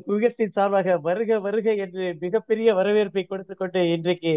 குவியத்தின் சார்பாக வருக வருக என்று மிகப்பெரிய வரவேற்பை கொடுத்துக் கொண்டு இன்றைக்கு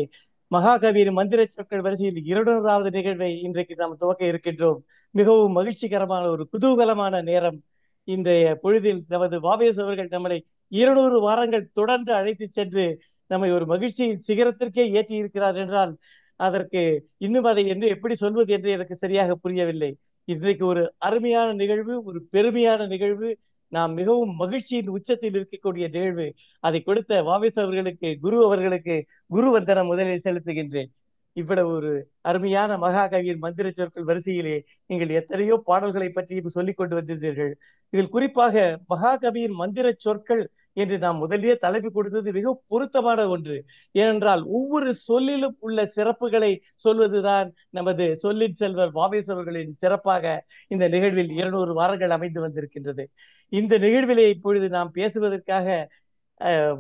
மகாகவியின் மந்திர சொற்கள் வரிசையில் 200வது நிகழ்வை இன்றைக்கு நாம் துவக்க இருக்கின்றோம். மிகவும் மகிழ்ச்சிகரமான ஒரு குதூகலமான நேரம். இன்றைய பொழுதில் நமது வாவேஸ் அவர்கள் நம்மளை 200 வாரங்கள் தொடர்ந்து அழைத்து சென்று நம்மை ஒரு மகிழ்ச்சியின் சிகரத்திற்கே ஏற்றி இருக்கிறார் என்றால் அதற்கு இன்னும் அதை என்று எப்படி சொல்வது என்று எனக்கு சரியாக புரியவில்லை. இன்றைக்கு ஒரு அருமையான நிகழ்வு, ஒரு பெருமையான நிகழ்வு, நாம் மிகவும் மகிழ்ச்சியின் உச்சத்தில் இருக்கக்கூடிய நிகழ்வு. அதை கொடுத்த வாவேஸ் அவர்களுக்கு, குரு அவர்களுக்கு குரு வந்தனம் முதலில் செலுத்துகின்றேன். இவ்வளவு ஒரு அருமையான மகாகவியின் மந்திர சொற்கள் வரிசையிலே நீங்கள் எத்தனையோ பாடல்களை பற்றியும் சொல்லிக் கொண்டு வந்திருந்தீர்கள். இதில் குறிப்பாக மகாகவியின் மந்திர சொற்கள் என்று நாம் முதலிலே தலைப்பு கொடுத்தது மிகவும் பொருத்தமான ஒன்று. ஏனென்றால் ஒவ்வொரு சொல்லிலும் உள்ள சிறப்புகளை சொல்வதுதான் நமது சொல்லின் செல்வர் வாவேஸ் அவர்களின் சிறப்பாக இந்த நிகழ்வில் 200 வாரங்கள் அமைந்து வந்திருக்கின்றது. இந்த நிகழ்விலே இப்பொழுது நாம் பேசுவதற்காக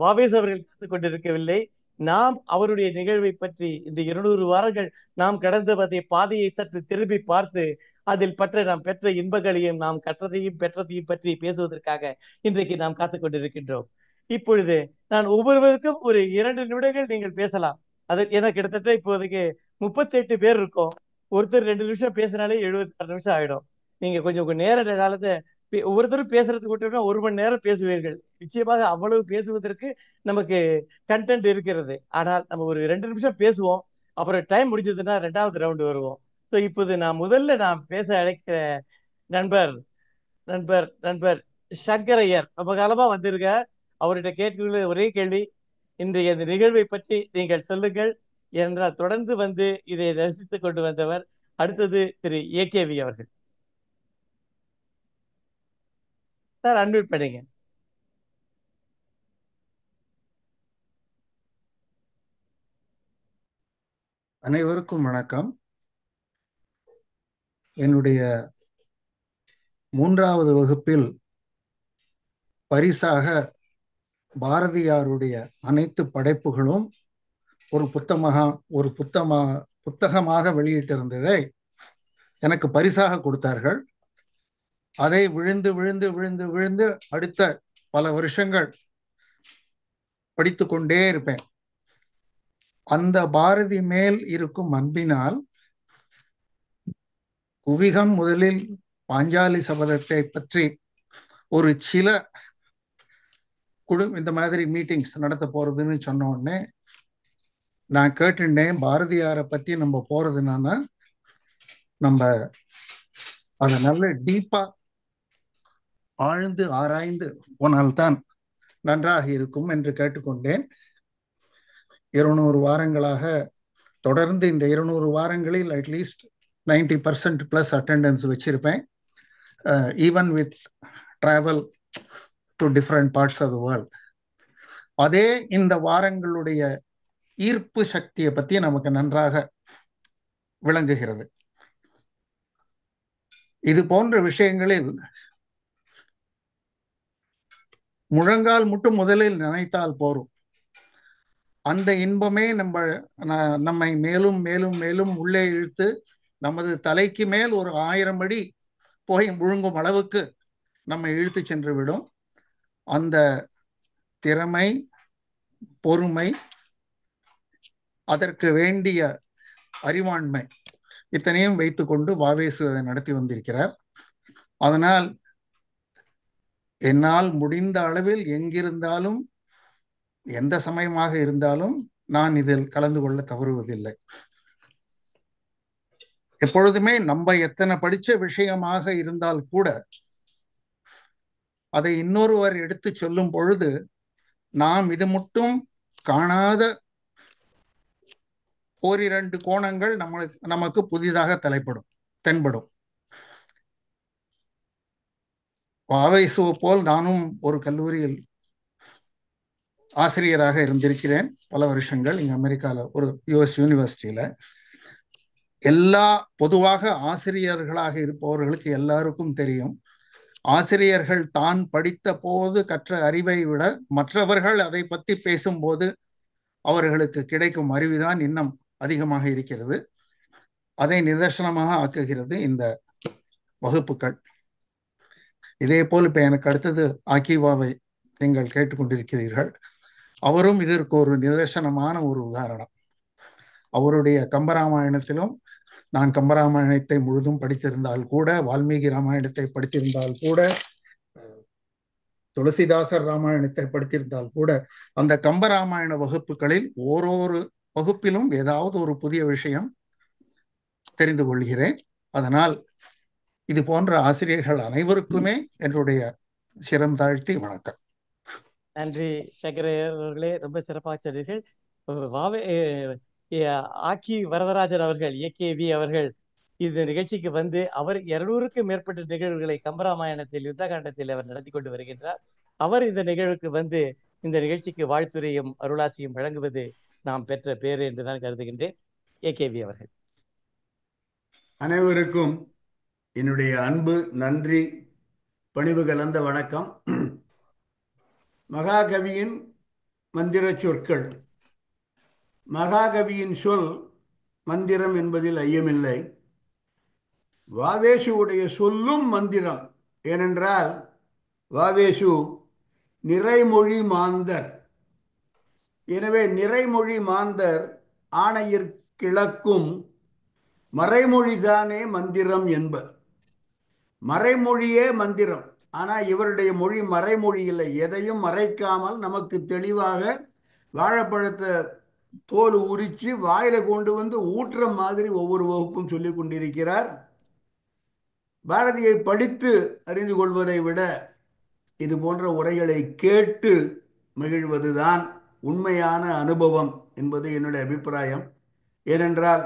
வாவேஸ் அவர்கள் கற்றுக் கொண்டிருக்கவில்லை. நாம் அவருடைய நிகழ்வை பற்றி இந்த 200 வாரங்கள் நாம் கடந்த பாதையை சற்று திரும்பி பார்த்து அதில் பற்ற நாம் பெற்ற இன்பங்களையும் நாம் கற்றதையும் பெற்றதையும் பற்றி பேசுவதற்காக இன்றைக்கு நாம் காத்துக் கொண்டிருக்கின்றோம். இப்பொழுது நான் ஒவ்வொருவருக்கும் ஒரு 2 நிமிடங்கள் நீங்கள் பேசலாம். அது எனக்கு கிட்டத்தட்ட இப்போதைக்கு 38 பேர் இருக்கோம். ஒருத்தர் 2 நிமிஷம் பேசினாலே 76 நிமிஷம் ஆயிடும். நீங்க கொஞ்சம் உங்க நேர காலத்தை ஒவ்வொருத்தரும் பேசுறதுக்கு விட்டோம்னா 1 மணி நேரம் பேசுவீர்கள். நிச்சயமாக அவ்வளவு பேசுவதற்கு நமக்கு கண்டென்ட் இருக்கிறது. ஆனால் நம்ம ஒரு 2 நிமிஷம் பேசுவோம். அப்புறம் டைம் முடிஞ்சதுன்னா 2வது ரவுண்டு வருவோம். ஸோ இப்போது நான் முதல்ல பேச அழைக்கிற நண்பர் நண்பர் நண்பர் சங்கரையர் ரொம்ப காலமா வந்திருக்க. அவர்கிட்ட கேட்கிற ஒரே கேள்வி, இன்றைய இந்த நிகழ்வை பற்றி நீங்கள் சொல்லுங்கள் என்றால் தொடர்ந்து வந்து இதை ரசித்துக் கொண்டு வந்தவர். அடுத்தது திரு ஏகேவி அவர்கள். சார் அன்மியூட் பண்ணுங்க. அனைவருக்கும் வணக்கம். என்னுடைய 3வது வகுப்பில் பரிசாக பாரதியாருடைய அனைத்து படைப்புகளும் ஒரு புத்தகமாக வெளியிட்டிருந்ததை எனக்கு பரிசாக கொடுத்தார்கள். அதை விழுந்து விழுந்து விழுந்து விழுந்து அடுத்த பல வருஷங்கள் படித்து கொண்டே இருப்பேன். அந்த பாரதி மேல் இருக்கும் அன்பினால் குவிகம் முதலில் பாஞ்சாலி சபதத்தை பற்றி ஒரு சில இந்த மாதிரி மீட்டிங்ஸ் நடத்த போறதுன்னு சொன்ன உடனே நான் கேட்டுட்டேன், பாரதியாரை பத்தி நம்ம போறதுன்னா நம்ம அதை நல்ல டீப்பா ஆழ்ந்து ஆராய்ந்து போனால்தான் நன்றாக இருக்கும் என்று கேட்டுக்கொண்டேன். 200 வாரங்களாக தொடர்ந்து இந்த 200 வாரங்களில் அட்லீஸ்ட் 90% பிளஸ் அட்டெண்டன்ஸ் வச்சிருப்பேன். Even with travel to different parts of the world. அதே இந்த வாரங்களுடைய ஈர்ப்பு சக்தியை பத்தி நமக்கு நன்றாக விளங்குகிறது. இது போன்ற விஷயங்களில் முழங்கால் மட்டும் முதலில் நினைத்தால் போரும். அந்த இன்பமே நம்மை மேலும் மேலும் மேலும் உள்ளே இழுத்து நமது தலைக்கு மேல் ஒரு 1000 அடி போய் முழுங்கும் அளவுக்கு நம்மை இழுத்து சென்று விடும். அந்த திறமை, பொறுமை, அதற்கு வேண்டிய அறிவாண்மை இத்தனையும் வைத்துக்கொண்டு வாவேசு அதை நடத்தி வந்திருக்கிறார். அதனால் என்னால் முடிந்த அளவில் எங்கிருந்தாலும் எந்த சமயமாக இருந்தாலும் நான் இதில் கலந்து கொள்ள தவறுவதில்லை. எப்பொழுதுமே நம்ம எத்தனை படிச்ச விஷயமாக இருந்தால் கூட அதை இன்னொருவர் எடுத்து சொல்லும் பொழுது நாம் இது மட்டும் காணாத ஓரிரண்டு கோணங்கள் நமக்கு புதிதாக தென்படும். வாவேசுவை போல் நானும் ஒரு கல்லூரியில் ஆசிரியராக இருந்திருக்கிறேன் பல வருஷங்கள். இங்க அமெரிக்கால ஒரு US யூனிவர்சிட்டியில. பொதுவாக ஆசிரியர்களாக இருப்பவர்களுக்கு எல்லாருக்கும் தெரியும், ஆசிரியர்கள் தான் படித்த போது கற்ற அறிவை விட மற்றவர்கள் அதை பற்றி பேசும்போது அவர்களுக்கு கிடைக்கும் அறிவுதான் இன்னும் அதிகமாக இருக்கிறது. அதை நிதர்சனமாக ஆக்குகிறது இந்த வகுப்புகள். இதே போல் இப்ப எனக்கு அடுத்தது ஆக்கிவாவை நீங்கள் கேட்டுக்கொண்டிருக்கிறீர்கள். அவரும் இதற்கு ஒரு நிதர்சனமான ஒரு உதாரணம். அவருடைய கம்பராமாயணத்திலும் நான் கம்பராமாயணத்தை முழுதும் படித்திருந்தால் கூட, வால்மீகி ராமாயணத்தை படித்திருந்தால் கூட, துளசிதாசர் ராமாயணத்தை படித்திருந்தால் கூட, அந்த கம்பராமாயண வகுப்புகளில் ஓரொரு வகுப்பிலும் ஏதாவது ஒரு புதிய விஷயம் தெரிந்து கொள்கிறேன். அதனால் இது போன்ற ஆசிரியர்கள் அனைவருக்குமே என்னுடைய சிரம் தாழ்த்தி வணக்கம். நன்றி சங்கரையர் அவர்களே, ரொம்ப சிறப்பாக சொன்னீர்கள். வாவே ஆக்கி வரதராஜன் அவர்கள், ஏகேவி அவர்கள் இந்த நிகழ்ச்சிக்கு வந்து அவர் 200க்கும் மேற்பட்ட நிகழ்வுகளை கம்பராமாயணத்தில் யுத்தகாண்டத்தில் அவர் நடத்தி கொண்டு வருகின்றார். அவர் இந்த நிகழ்வுக்கு வந்து இந்த நிகழ்ச்சிக்கு வாழ்த்துரையும் அருளாசியும் வழங்குவது நாம் பெற்ற பேறு என்று நான் கருதுகின்றேன். ஏகேவி அவர்கள். அனைவருக்கும் என்னுடைய அன்பு, நன்றி, பணிவு கலந்த வணக்கம். மகாகவியின் மந்திர சொற்கள். மகாகவியின் சொல் மந்திரம் என்பதில் ஐயமில்லை. வாவேசுவுடைய சொல்லும் மந்திரம். ஏனென்றால் வாவேசு நிறைமொழி மாந்தர். எனவே நிறைமொழி மாந்தர் ஆணையிற்கிழக்கும் மறைமொழிதானே மந்திரம் என்பர். மறைமொழியே மந்திரம். ஆனால் இவருடைய மொழி மறைமொழி இல்லை. எதையும் மறைக்காமல் நமக்கு தெளிவாக வாழைப்பழத்தை தோல் உரித்து வாயில கொண்டு வந்து ஊற்ற மாதிரி ஒவ்வொரு வகுப்பும் சொல்லிக் கொண்டிருக்கிறார். பாரதியை படித்து அறிந்து கொள்வதை விட இது போன்ற உரைகளை கேட்டு மகிழ்வதுதான் உண்மையான அனுபவம் என்பது என்னுடைய அபிப்பிராயம். ஏனென்றால்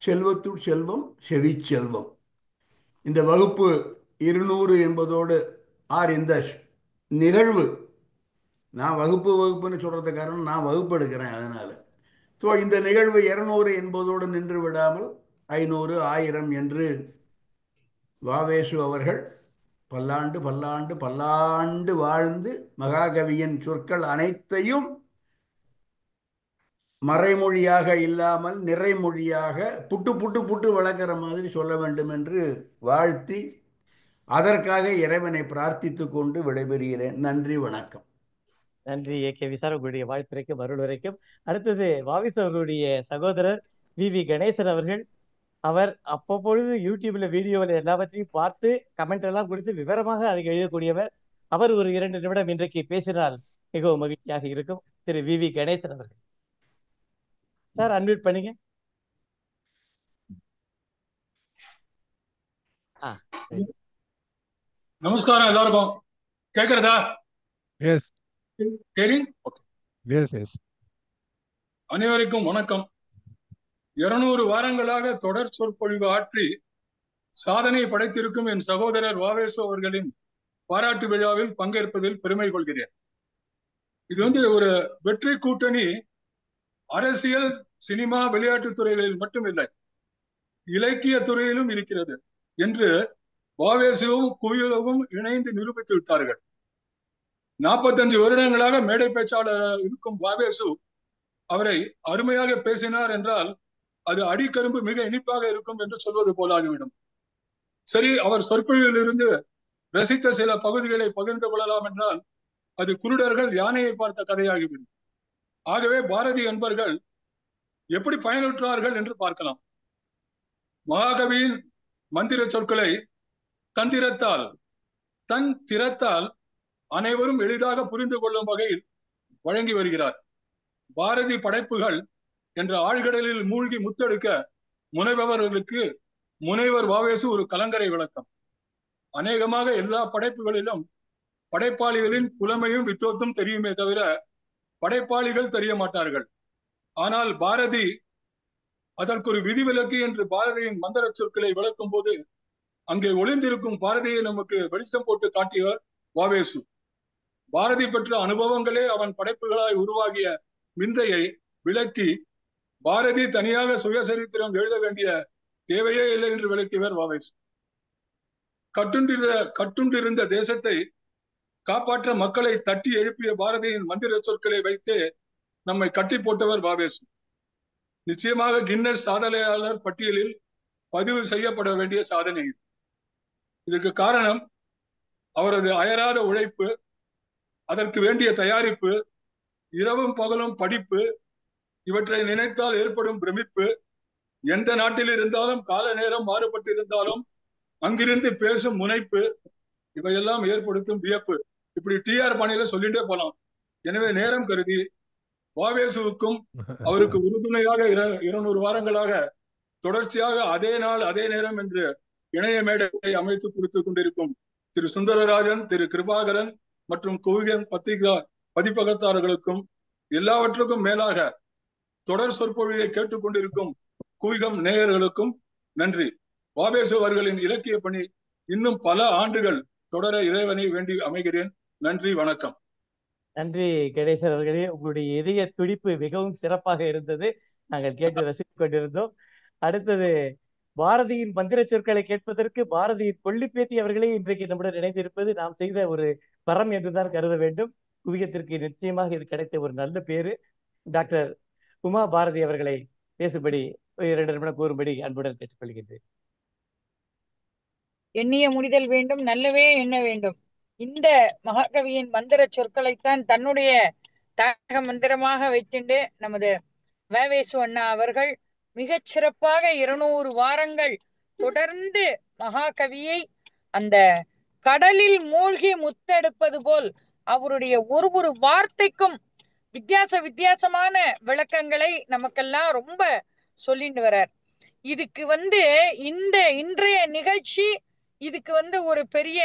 செல்வத்துள் செல்வம் செவிச்செல்வம். இந்த வகுப்பு 200 என்பதோடு இந்த நிகழ்வு, நான் வகுப்புன்னு சொல்றது காரணம் நான் வகுப்பு எடுக்கிறேன், அதனால. ஸோ இந்த நிகழ்வு 200 என்பதோடு நின்று விடாமல் 500, 1000 என்று வாவேசு அவர்கள் பல்லாண்டு பல்லாண்டு பல்லாண்டு வாழ்ந்து மகாகவியின் சொற்கள் அனைத்தையும் மறைமொழியாக இல்லாமல் நிறைமொழியாக புட்டு புட்டு புட்டு வளர்க்கிற மாதிரி சொல்ல வேண்டும் என்று வாழ்த்தி அதற்காக இறைவனை பிரார்த்தித்து கொண்டு விடைபெறுகிறேன். நன்றி, வணக்கம். நன்றி ஏகேவி சார், உங்களுடைய வாழ்த்துரைக்கும் அருளுரைக்கும். அடுத்தது வாவிஸ் அவர்களுடைய சகோதரர் வி கணேசன் அவர்கள். அவர் அப்பப்பொழுது யூடியூப்ல வீடியோவில் எல்லாவற்றையும் பார்த்து கமெண்ட் எல்லாம் கொடுத்து விவரமாக அதை எழுதக்கூடியவர். அவர் ஒரு 2 நிமிடம் இன்றைக்கு பேசினால் மிகவும் மகிழ்ச்சியாக இருக்கும். திரு வி கணேசன் அவர்கள். சார் அன்மியூட் பண்ணீங்க. நமஸ்காரம் எல்லாருக்கும். கேக்குறதா? எஸ் கேரிங். Yes yes. அனைவருக்கும் வணக்கம். 200 வாரங்களாக தொடர் சொற்பொழிவு ஆற்றி சாதனை படைத்திருக்கும் என் சகோதரர் வாவேசு அவர்களின் பாராட்டு விழாவில் பங்கேற்பதில் பெருமை கொள்கிறேன். இது ஒரு வெற்றி கூட்டணி அரசியல், சினிமா, விளையாட்டுத் துறைகளில் மட்டுமில்லை, இலக்கிய துறையிலும் இருக்கிறது என்று வாவேசுவும் குயிலவும் இணைந்து நிரூபித்து விட்டார்கள். 45 வருடங்களாக மேடை பேச்சாளர் இருக்கும் வாவேசு அவரை அருமையாக பேசினார் என்றால் அது அடிக்கரும்பு மிக இனிப்பாக இருக்கும் என்று சொல்வது போலாகிவிடும். சரி, அவர் சொற்பொழிவில் இருந்து ரசித்த சில பகுதிகளை பகிர்ந்து கொள்ளலாம் என்றால் அது குருடர்கள் யானையை பார்த்த கதையாகிவிடும். ஆகவே பாரதி என்பர்கள் எப்படி பயனுற்றார்கள் என்று பார்க்கலாம். மகாகவியின் மந்திர சொற்களை தன் திறத்தால் அனைவரும் எளிதாக புரிந்து கொள்ளும் வகையில் வழங்கி வருகிறார். பாரதி படைப்புகள் என்ற ஆழ்கடலில் மூழ்கி முத்தெடுக்க முனைபவர்களுக்கு முனைவர் வாவேசு ஒரு கலங்கரை விளக்கம். அநேகமாக எல்லா படைப்புகளிலும் படைப்பாளிகளின் புலமையும் வித்தோத்தும் தெரியுமே தவிர படைப்பாளிகள் தெரிய மாட்டார்கள். ஆனால் பாரதி அதற்கு ஒரு விதிவிலக்கு என்று பாரதியின் மந்திர சொற்களை விளக்கும் போது அங்கே ஒளிந்திருக்கும் பாரதியை நமக்கு வெளிச்சம் போட்டு காட்டியவர் வாவேசு. பாரதி பெற்ற அனுபவங்களே அவன் படைப்புகளாய் உருவாகிய விந்தையை விளக்கி பாரதி தனியாக சுயசரித்திரம் எழுத வேண்டிய தேவையே இல்லை என்று விளக்கியவர் வாவேசு. கட்டுண்டிருந்த தேசத்தை காப்பாற்ற மக்களை தட்டி எழுப்பிய பாரதியின் மந்திர சொற்களை வைத்து நம்மை கட்டி போட்டவர் வாவேசு. நிச்சயமாக கின்னஸ் சாதனையாளர் பட்டியலில் பதிவு செய்யப்பட வேண்டிய சாதனை. இதற்கு காரணம் அவரது அயராத உழைப்பு, அதற்கு வேண்டிய தயாரிப்பு, இரவும் பகலும் படிப்பு, இவற்றை நினைத்தால் ஏற்படும் பிரமிப்பு, எந்த நாட்டில் இருந்தாலும் கால நேரம் மாறுபட்டு இருந்தாலும் அங்கிருந்து பேசும் முனைப்பு, இவையெல்லாம் ஏற்படுத்தும் வியப்பு. இப்படி டிஆர் பாணியில சொல்லிட்டே போலாம். எனவே நேரம் கருதி வாவேசுவுக்கும் அவருக்கு உறுதுணையாக 200 வாரங்களாக தொடர்ச்சியாக அதே நாள் அதே நேரம் என்று இணைய மேடை அமைத்து கொடுத்து கொண்டிருக்கும் திரு சுந்தரராஜன், திரு கிருபாகரன் மற்றும் குவியன் பத்திரிகா பதிப்பகத்தாரர்களுக்கும் எல்லாவற்றுக்கும் மேலாக தொடர் சொற்பொழிவை கேட்டுக்கொண்டிருக்கும் குவிகம் நேயர்களுக்கும் நன்றி. வாவேசு அவர்களின் இலக்கிய பணி இன்னும் பல ஆண்டுகள் தொடர இறைவனை வேண்டி அமைகிறேன். நன்றி, வணக்கம். நன்றி கணேசன் அவர்களே, உங்களுடைய இதய துடிப்பு மிகவும் சிறப்பாக இருந்தது. நாங்கள் கேட்டு ரசித்துக் கொண்டிருந்தோம். அடுத்தது பாரதியின் மந்திர சொற்களை கேட்பதற்கு பாரதியின் கொள்ளிப்பேத்தி அவர்களே இன்றைக்கு நம்முடன் இணைந்திருப்பது நாம் செய்த ஒரு வரம் என்றுதான் கருத வேண்டும். குவியத்திற்கு நிச்சயமாக இது கிடைத்த ஒரு நல்ல பேரு. டாக்டர் உமா பாரதி அவர்களை பேசும்படி 2 நிமிடம் கூறும்படி அன்புடன் கேட்டுக்கொள்கின்றேன். எண்ணிய முடிதல் வேண்டும், நல்லவே எண்ண வேண்டும். இந்த மகாகவியின் மந்திர சொற்களைத்தான் தன்னுடைய தாரக மந்திரமாக வைத்துண்டு நமது வவேசு அண்ணா அவர்கள் மிகச் சிறப்பாக 200 வாரங்கள் தொடர்ந்து மகாகவியை அந்த கடலில் மூழ்கி முத்தெடுப்பது போல் அவருடைய ஒரு வார்த்தைக்கும் வித்தியாசமான விளக்கங்களை நமக்கெல்லாம் ரொம்ப சொல்லிட்டு வர்றார். இதுக்கு இன்றைய நிகழ்ச்சி இதுக்கு ஒரு பெரிய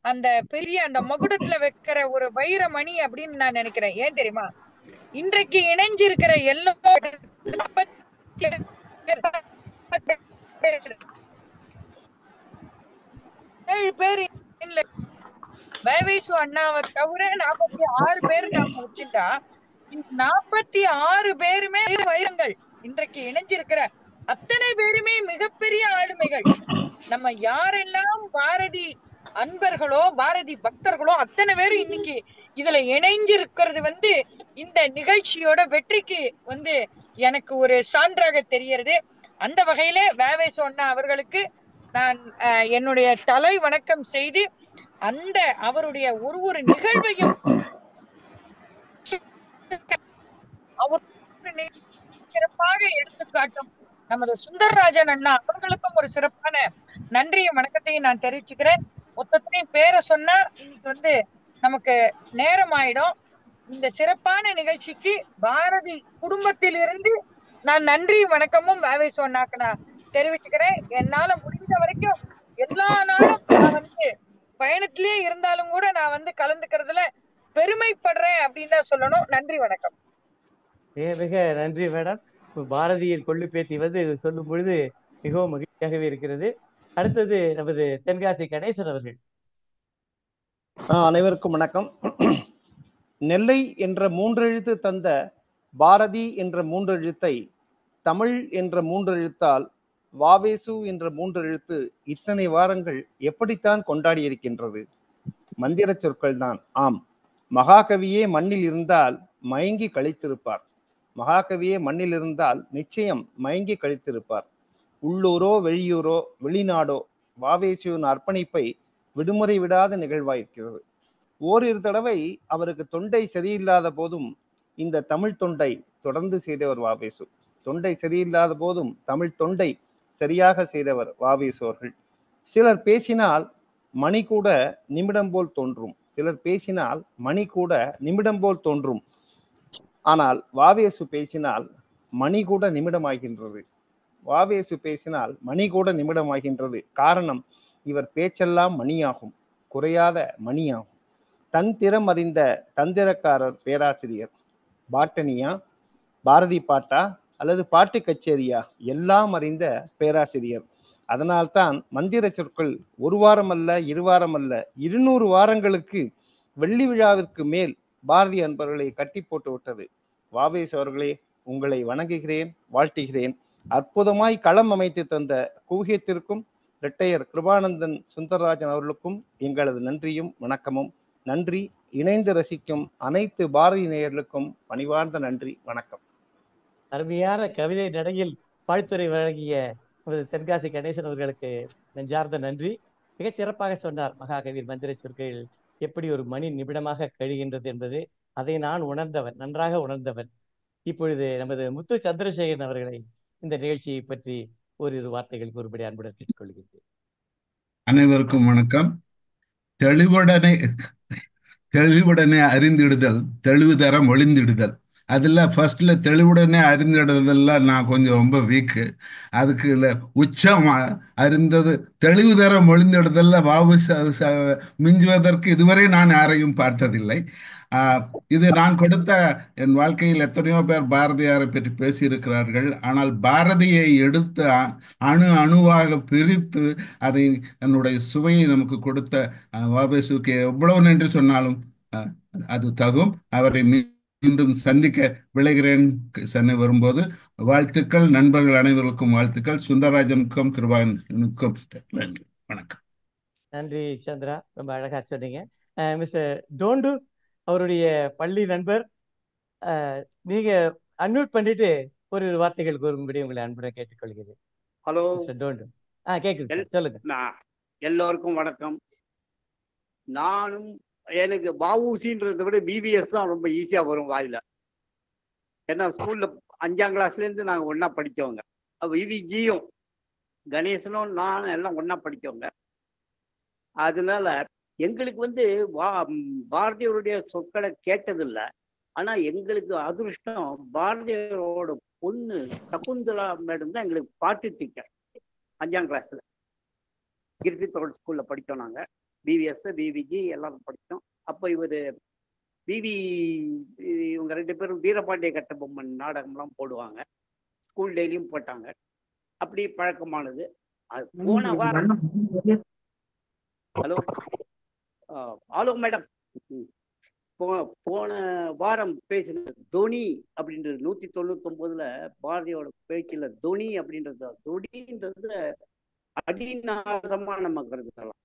அந்த மகுடத்துல வைக்கிற ஒரு வைரமணி அப்படின்னு நான் நினைக்கிறேன். ஏன் தெரியுமா, இன்றைக்கு இணைஞ்சிருக்கிற எல்லா 7 பேர் வவேசு அண்ணாவை தவிர 46 பேர் நாம வச்சுட்டா 46 பேருமே வைரங்கள். இன்றைக்கு இணைஞ்சிருக்கிற அத்தனை பேருமே மிகப்பெரிய ஆளுமைகள். நம்ம யாரெல்லாம் பாரதி அன்பர்களோ பாரதி பக்தர்களோ அத்தனை பேரும் இன்னைக்கு இதுல இணைஞ்சிருக்கிறது இந்த நிகழ்ச்சியோட வெற்றிக்கு எனக்கு ஒரு சான்றாக தெரியறது. அந்த வகையில வவேசு அண்ணா அவர்களுக்கு நான் என்னுடைய தலை வணக்கம் செய்து அந்த அவருடைய ஒரு நிகழ்வையும் அவர் சிறப்பாக எடுத்துக்காட்டும் நமது சுந்தரராஜன் அண்ணா அவர்களுக்கும் ஒரு சிறப்பான நன்றியும் வணக்கத்தையும் நான் தெரிவிச்சுக்கிறேன். மொத்தத்திலையும் பேரை சொன்னா இன்னைக்கு நமக்கு நேரம் ஆயிடும். இந்த சிறப்பான நிகழ்ச்சிக்கு பாரதி குடும்பத்திலிருந்து நான் நன்றியும் வணக்கமும் வவேசு அண்ணாக்கு நான் தெரிவிச்சுக்கிறேன். என்னால முடிந்த வரைக்கும் எல்லா நாளும் நான் பயணத்திலேயே இருந்தாலும் கூட நான் கலந்துக்கிறதுல பெருமைப்படுறேன் அப்படின்னு தான் சொல்லணும். நன்றி, வணக்கம். மிக நன்றி மேடம். பாரதியின் கொள்ளுப்பேத்தி சொல்லும் பொழுது மிகவும் மகிழ்ச்சியாகவே இருக்கிறது. அடுத்தது நமது தென்காசி கணேசன் அவர்கள். அனைவருக்கும் வணக்கம். நெல்லை என்ற 3 எழுத்து தந்த பாரதி என்ற 3 எழுத்தை தமிழ் என்ற 3 எழுத்தால் வாவேசு என்ற 3 எழுத்து இத்தனை வாரங்கள் எப்படித்தான் கொண்டாடி இருக்கின்றது. மந்திர சொற்கள் தான். ஆம், மகாகவியே மண்ணில் இருந்தால் மயங்கி கழித்திருப்பார். மகாகவியே மண்ணில் இருந்தால் நிச்சயம் மயங்கி கழித்திருப்பார். உள்ளூரோ வெளியூரோ வெளிநாடோ வாவேசுவின் அர்ப்பணிப்பை விடுமுறை விடாத நிகழ்வாயிருக்கிறது. ஓரிரு தடவை அவருக்கு தொண்டை சரியில்லாத போதும் இந்த தமிழ் தொண்டை தொடர்ந்து செய்தவர் வாவேசு. தொண்டை சரியில்லாத போதும் தமிழ் தொண்டை சரியாக செய்தவர் வாவேசு அவர்கள். சிலர் பேசினால் மணி கூட நிமிடம் போல் தோன்றும். சிலர் பேசினால் மணி கூட நிமிடம் போல் தோன்றும். ஆனால் வாவேசு பேசினால் மணி கூட நிமிடமாகின்றது. வாவேசு பேசினால் மணி கூட நிமிடமாகின்றது. காரணம், இவர் பேச்செல்லாம் மணியாகும், குறையாத மணியாகும். தந்திரம் அறிந்த தந்திரக்காரர் பேராசிரியர். பாட்டனியா, பாரதி பாட்டா அல்லது பாட்டு கச்சேரியா, எல்லாம் அறிந்த பேராசிரியர். அதனால்தான் மந்திர சொற்கள் 1 வாரம் அல்ல, 2 வாரம் அல்ல, 200 வாரங்களுக்கு வெள்ளி விழாவிற்கு மேல் பாரதி அன்பர்களை கட்டி போட்டு விட்டது. வாவேசு அவர்களே, உங்களை வணங்குகிறேன், வாழ்த்துகிறேன். அற்புதமாய் களம் அமைத்து தந்த குவியத்திற்கும் இரட்டையர் கிருபானந்தன் சுந்தரராஜன் அவர்களுக்கும் எங்களது நன்றியும் வணக்கமும். நன்றி. இணைந்து ரசிக்கும் அனைத்து பாரதி நேயர்களுக்கும் பணிவார்ந்த நன்றி, வணக்கம். அருமையான கவிதை நடையில் வாழ்த்துறை வழங்கிய தென்காசி கணேசன் அவர்களுக்கு நெஞ்சார்ந்த நன்றி. மிகச் சிறப்பாக சொன்னார் மகாகவியின் மந்திர சொற்கள் எப்படி ஒரு மணி நிமிடமாக கழிகின்றது என்பது அதை நான் உணர்ந்தவன், நன்றாக உணர்ந்தவன். இப்பொழுது நமது முத்து சந்திரசேகரன் அவர்களை இந்த நிகழ்ச்சியை பற்றி ஓரிரு வார்த்தைகள் கூறுபடி அன்புடன் கேட்டுக்கொள்கின்றேன். அனைவருக்கும் வணக்கம். தெளிவுடனே அறிந்திடுதல், தெளிவு தர மொழிந்திடுதல். அதில் ஃபர்ஸ்ட்ல தெளிவுடனே அறிந்திடுதெல்லாம் நான் கொஞ்சம் ரொம்ப வீக்கு. அதுக்கு உச்சம் அறிந்தது தெளிவு தர மொழிந்திடுதல்ல மிஞ்சுவதற்கு இதுவரை நான் யாரையும் பார்த்ததில்லை. இது நான் கொடுத்த என் வாழ்க்கையில் எத்தனையோ பேர் பாரதியாரை பற்றி பேசியிருக்கிறார்கள். ஆனால் பாரதியை எடுத்து அணுவாக பிரித்து அதை என்னுடைய சுவையை நமக்கு கொடுத்த வாபேசுக்கு எவ்வளவு நன்றி சொன்னாலும் அது தகும். அவரை மீண்டும் சந்திக்க விளைகிறேன் சென்னை வரும்போது. வாழ்த்துக்கள், நண்பர்கள் அனைவருக்கும் வாழ்த்துக்கள். சுந்தரராஜனுக்கும் கிருபாகரனுக்கும் நன்றி. வணக்கம். நன்றி சந்திரா, ரொம்ப அழகா சொன்னீங்க. மிஸ்டர் டோண்டு அவருடைய பள்ளி நண்பர், நீங்க அன்மியூட் பண்ணிட்டு ஒரு வார்த்தைகள் கூறும்படி உங்களை அன்புடன் கேட்டுக்கொள்கிறேன். Hello mister Dondu. கேக்குது, சொல்லுங்க. எல்லோருக்கும் வணக்கம். நானும் எனக்கு வஉசின்றதை விட பிபிஎஸ் தான் ரொம்ப ஈஸியா வரும் வாயில. ஏன்னா ஸ்கூல்ல 5ஆம் கிளாஸ்ல இருந்து நாங்க ஒன்னா படிச்சவங்க. விவிஜியும் கணேசனும் நானும் எல்லாம் ஒன்னா படிச்சவங்க. அதனால எங்களுக்கு பாரதியாருடைய சொற்களை கேட்டதில்லை. ஆனா எங்களுக்கு அதிர்ஷ்டம் பாரதியாரோட பொண்ணு சகுந்தலா மேடம் தான் எங்களுக்கு பாட்டு டீச்சர். 5ஆம் கிளாஸ்ல கிரிஃபித் ஸ்கூல்ல படித்தோம் நாங்க. பிவிஎஸ் பிவிஜி எல்லாரும் படித்தோம். அப்போ இவங்க 2 பேரும் வீரபாண்டிய கட்டபொம்மன் நாடகம்லாம் போடுவாங்க. ஸ்கூல் டெய்லியும் போட்டாங்க. அப்படி பழக்கமானது. அது போன வாரம் ஹலோ மேடம், போன வாரம் பேசினது தொனி அப்படின்றது 199ல பாரதியோட பேச்சுல தொனி அப்படின்றது, தொனின்றது அடிநாதமா நம்ம கருதுக்கலாம்.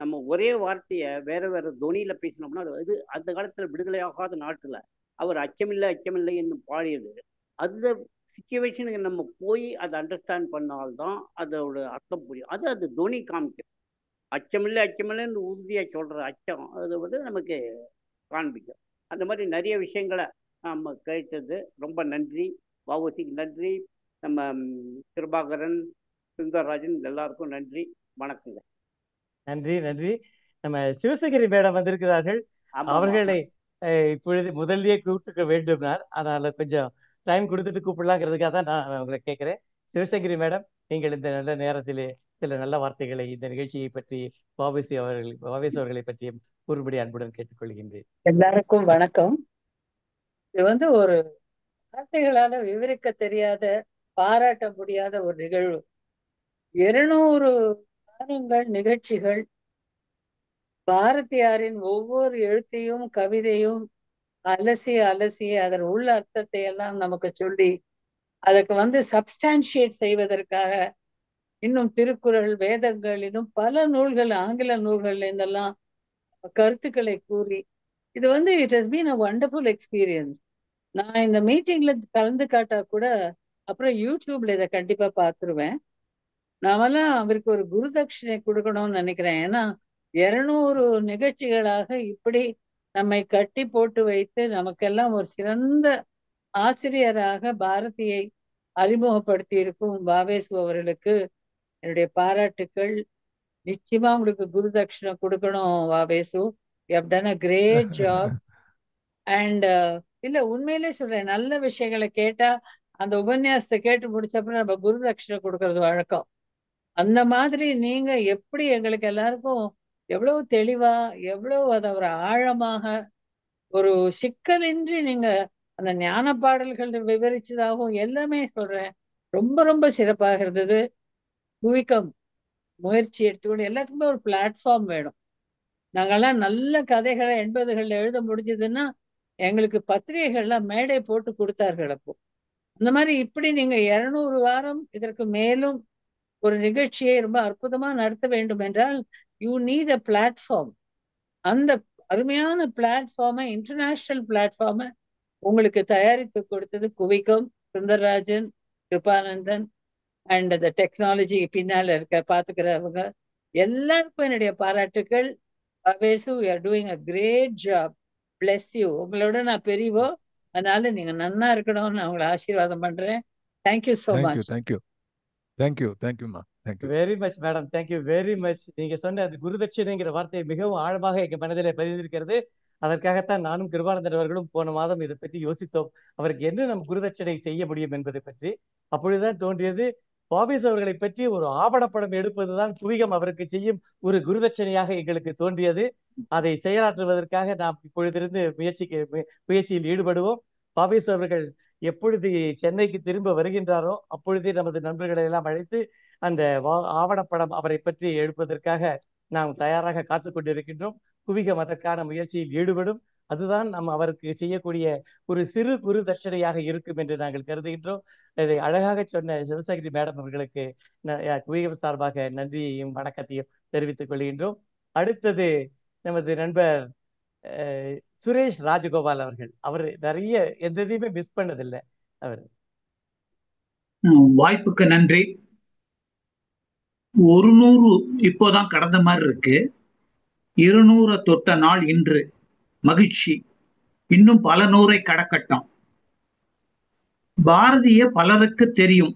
நம்ம ஒரே வார்த்தையை வேற வேற தொனியில பேசினோம்னா அது அந்த காலத்துல விடுதலையாகாத நாட்டுல அவர் அச்சமில்லை அச்சமில்லை என்று பாடியது. அந்த சிச்சுவேஷனுக்கு நம்ம போய் அதை அண்டர்ஸ்டாண்ட் பண்ணால்தான் அதோட அர்த்தம் புரியும். அது தொனி காமிக்கும். அச்சமில்லை அச்சமில்லைன்னு உறுதியா சொல்ற அச்சம் அது நமக்கு காண்பிக்கும். அந்த மாதிரி நிறைய விஷயங்களை நம்ம கேட்டது. ரொம்ப நன்றி. வஉசிக்கு நன்றி. நம்ம கிருபாகரன், சுந்தரராஜன் எல்லாருக்கும் நன்றி. வணக்கங்க. நன்றி நன்றி. நம்ம சிவசங்கரி மேடம் வந்திருக்கிறார்கள். அவர்களை இப்பொழுது முதல்லயே கூப்பிட்டுக்க வேண்டும்னார். அதனால கொஞ்சம் டைம் கொடுத்துட்டு கூப்பிடலாங்கிறதுக்காக தான் நான் உங்களை கேட்கிறேன். சிவசங்கரி மேடம், நீங்கள் இந்த நல்ல நேரத்திலே சில நல்ல வார்த்தைகளை இந்த நிகழ்ச்சியை பற்றி வாவேசு அவர்களை பற்றி கூறுபடி அன்புடன் கேட்டுக்கொள்கின்றேன். எல்லாருக்கும் வணக்கம். இது ஒரு வார்த்தைகளால விவரிக்க தெரியாத, பாராட்ட முடியாத ஒரு நிகழ்வு. 200 வாரங்கள் நிகழ்ச்சிகள், பாரதியாரின் ஒவ்வொரு எழுத்தையும் கவிதையும் அலசி அலசி அதன் உள்ள அர்த்தத்தை எல்லாம் நமக்கு சொல்லி அதுக்கு சப்ஸ்டான்ஷியேட் செய்வதற்காக இன்னும் திருக்குறள், வேதங்கள், இன்னும் பல நூல்கள், ஆங்கில நூல்கள்ல இருந்தெல்லாம் கருத்துக்களை கூறி இது it has been a wonderful experience. நான் இந்த மீட்டிங்ல கலந்து காட்டா கூட அப்புறம் யூடியூப்ல இதை கண்டிப்பா பார்த்துருவேன். நாமெல்லாம் அவருக்கு ஒரு குருதட்சிணை கொடுக்கணும்னு நினைக்கிறேன். ஏன்னா 200 நிகழ்ச்சிகளாக இப்படி நம்மை கட்டி போட்டு வைத்து நமக்கெல்லாம் ஒரு சிறந்த ஆசிரியராக பாரதியை அறிமுகப்படுத்தி இருக்கும் வாவேசு அவர்களுக்கு என்னுடைய பாராட்டுக்கள். நிச்சயமா உங்களுக்கு குருதட்சிணை கொடுக்கணும் வாவேசு. You have done a great job. And இல்ல, உண்மையிலே சொல்றேன், நல்ல விஷயங்களை கேட்டா அந்த உபன்யாசத்தை கேட்டு முடிச்சப்பறம் நம்ம குருதட்சிணை கொடுக்கறது வழக்கம். அந்த மாதிரி நீங்க எப்படி எங்களுக்கு எல்லாருக்கும் எவ்வளவு தெளிவா, எவ்வளவு அதை ஒரு ஆழமாக, ஒரு சிக்கலின்றி நீங்க அந்த ஞான பாடல்கள் விவரிச்சதாகவும் எல்லாமே சொல்றேன். ரொம்ப ரொம்ப சிறப்பாக இருந்தது. குவிக்கம் முயற்சி எடுத்துக்கொண்டு எல்லாத்துக்குமே ஒரு பிளாட்ஃபார்ம் வேணும். நாங்கெல்லாம் நல்ல கதைகளை 80களில் எழுத முடிஞ்சதுன்னா எங்களுக்கு பத்திரிகைகள்லாம் மேடை போட்டு கொடுத்தார்கள். அப்போ அந்த மாதிரி இப்படி நீங்க 200 வாரம் இதற்கு மேலும் ஒரு நிகழ்ச்சியை ரொம்ப அற்புதமா நடத்த வேண்டும் என்றால் யூ நீட் அ பிளாட்ஃபார்ம். அந்த அருமையான பிளாட்ஃபார்மை, இன்டர்நேஷனல் பிளாட்ஃபார்மை உங்களுக்கு தயாரித்து கொடுத்தது குவிக்கம், சுந்தரராஜன், கிருபானந்தன் அண்ட் அந்த டெக்னாலஜி பின்னால பாத்துக்கிறவங்க எல்லாருக்கும் என்னுடைய பாராட்டுக்கள். Vavesu, you are doing a great job. Bless you. உங்களோட நான் பெரியவோ, அதனால நீங்க நன்னா இருக்கணும்னு நான் உங்களை ஆசீர்வாதம் பண்றேன். Thank you so Thank much. you. Thank you. Thank you. Thank you, ma. Thank you. Very much madam, thank you very much. நீங்க சொன்ன அந்த குருதட்சிணைங்கிற வார்த்தை மிகவும் ஆழமாக எங்க மனதிலே பதிந்திருக்கிறது. அதற்காகத்தான் நானும் கிருபானந்தன் அவர்களும் போன மாதம் இதை பற்றி யோசித்தோம். அவருக்கு என்ன நம்ம குருதட்சணை செய்ய முடியும் என்பதை பற்றி. அப்பொழுதுதான் தோன்றியது, பாபேஸ் அவர்களை பற்றி ஒரு ஆவணப்படம் எடுப்பதுதான் புவிகம் அவருக்கு செய்யும் ஒரு குருதட்சணையாக எங்களுக்கு தோன்றியது. அதை செயலாற்றுவதற்காக நாம் இப்பொழுதிருந்து முயற்சியில் ஈடுபடுவோம். பாபேஸ் அவர்கள் எப்பொழுது சென்னைக்கு திரும்ப வருகின்றாரோ அப்பொழுதே நமது நண்பர்களை எல்லாம் அழைத்து அந்த ஆவணப்படம் அவரை பற்றி எடுப்பதற்காக நாம் தயாராக காத்து கொண்டிருக்கின்றோம். குவிகம் அதற்கான முயற்சியில் ஈடுபடும். அதுதான் நம்ம அவருக்கு செய்யக்கூடிய ஒரு சிறு குரு தட்சணையாக இருக்கும் என்று நாங்கள் கருதுகின்றோம். இதை அழகாக சொன்ன சிவசங்கரி மேடம் அவர்களுக்கு குவிகம் சார்பாக நன்றியையும் வணக்கத்தையும் தெரிவித்துக் கொள்கின்றோம். அடுத்தது நமது நண்பர் சுரேஷ் ராஜகோபால் அவர்கள். அவர் நிறைய எதையுமே மிஸ் பண்ணதில்லை. அவர் வாய்ப்புக்கு நன்றி. 100 இப்போதான் கடந்த மாதிரி இருக்கு. 200 தொட்ட நாள் இன்று. மகிழ்ச்சி. இன்னும் பல 100 கடக்கட்டும். பாரதிய பலருக்கு தெரியும்.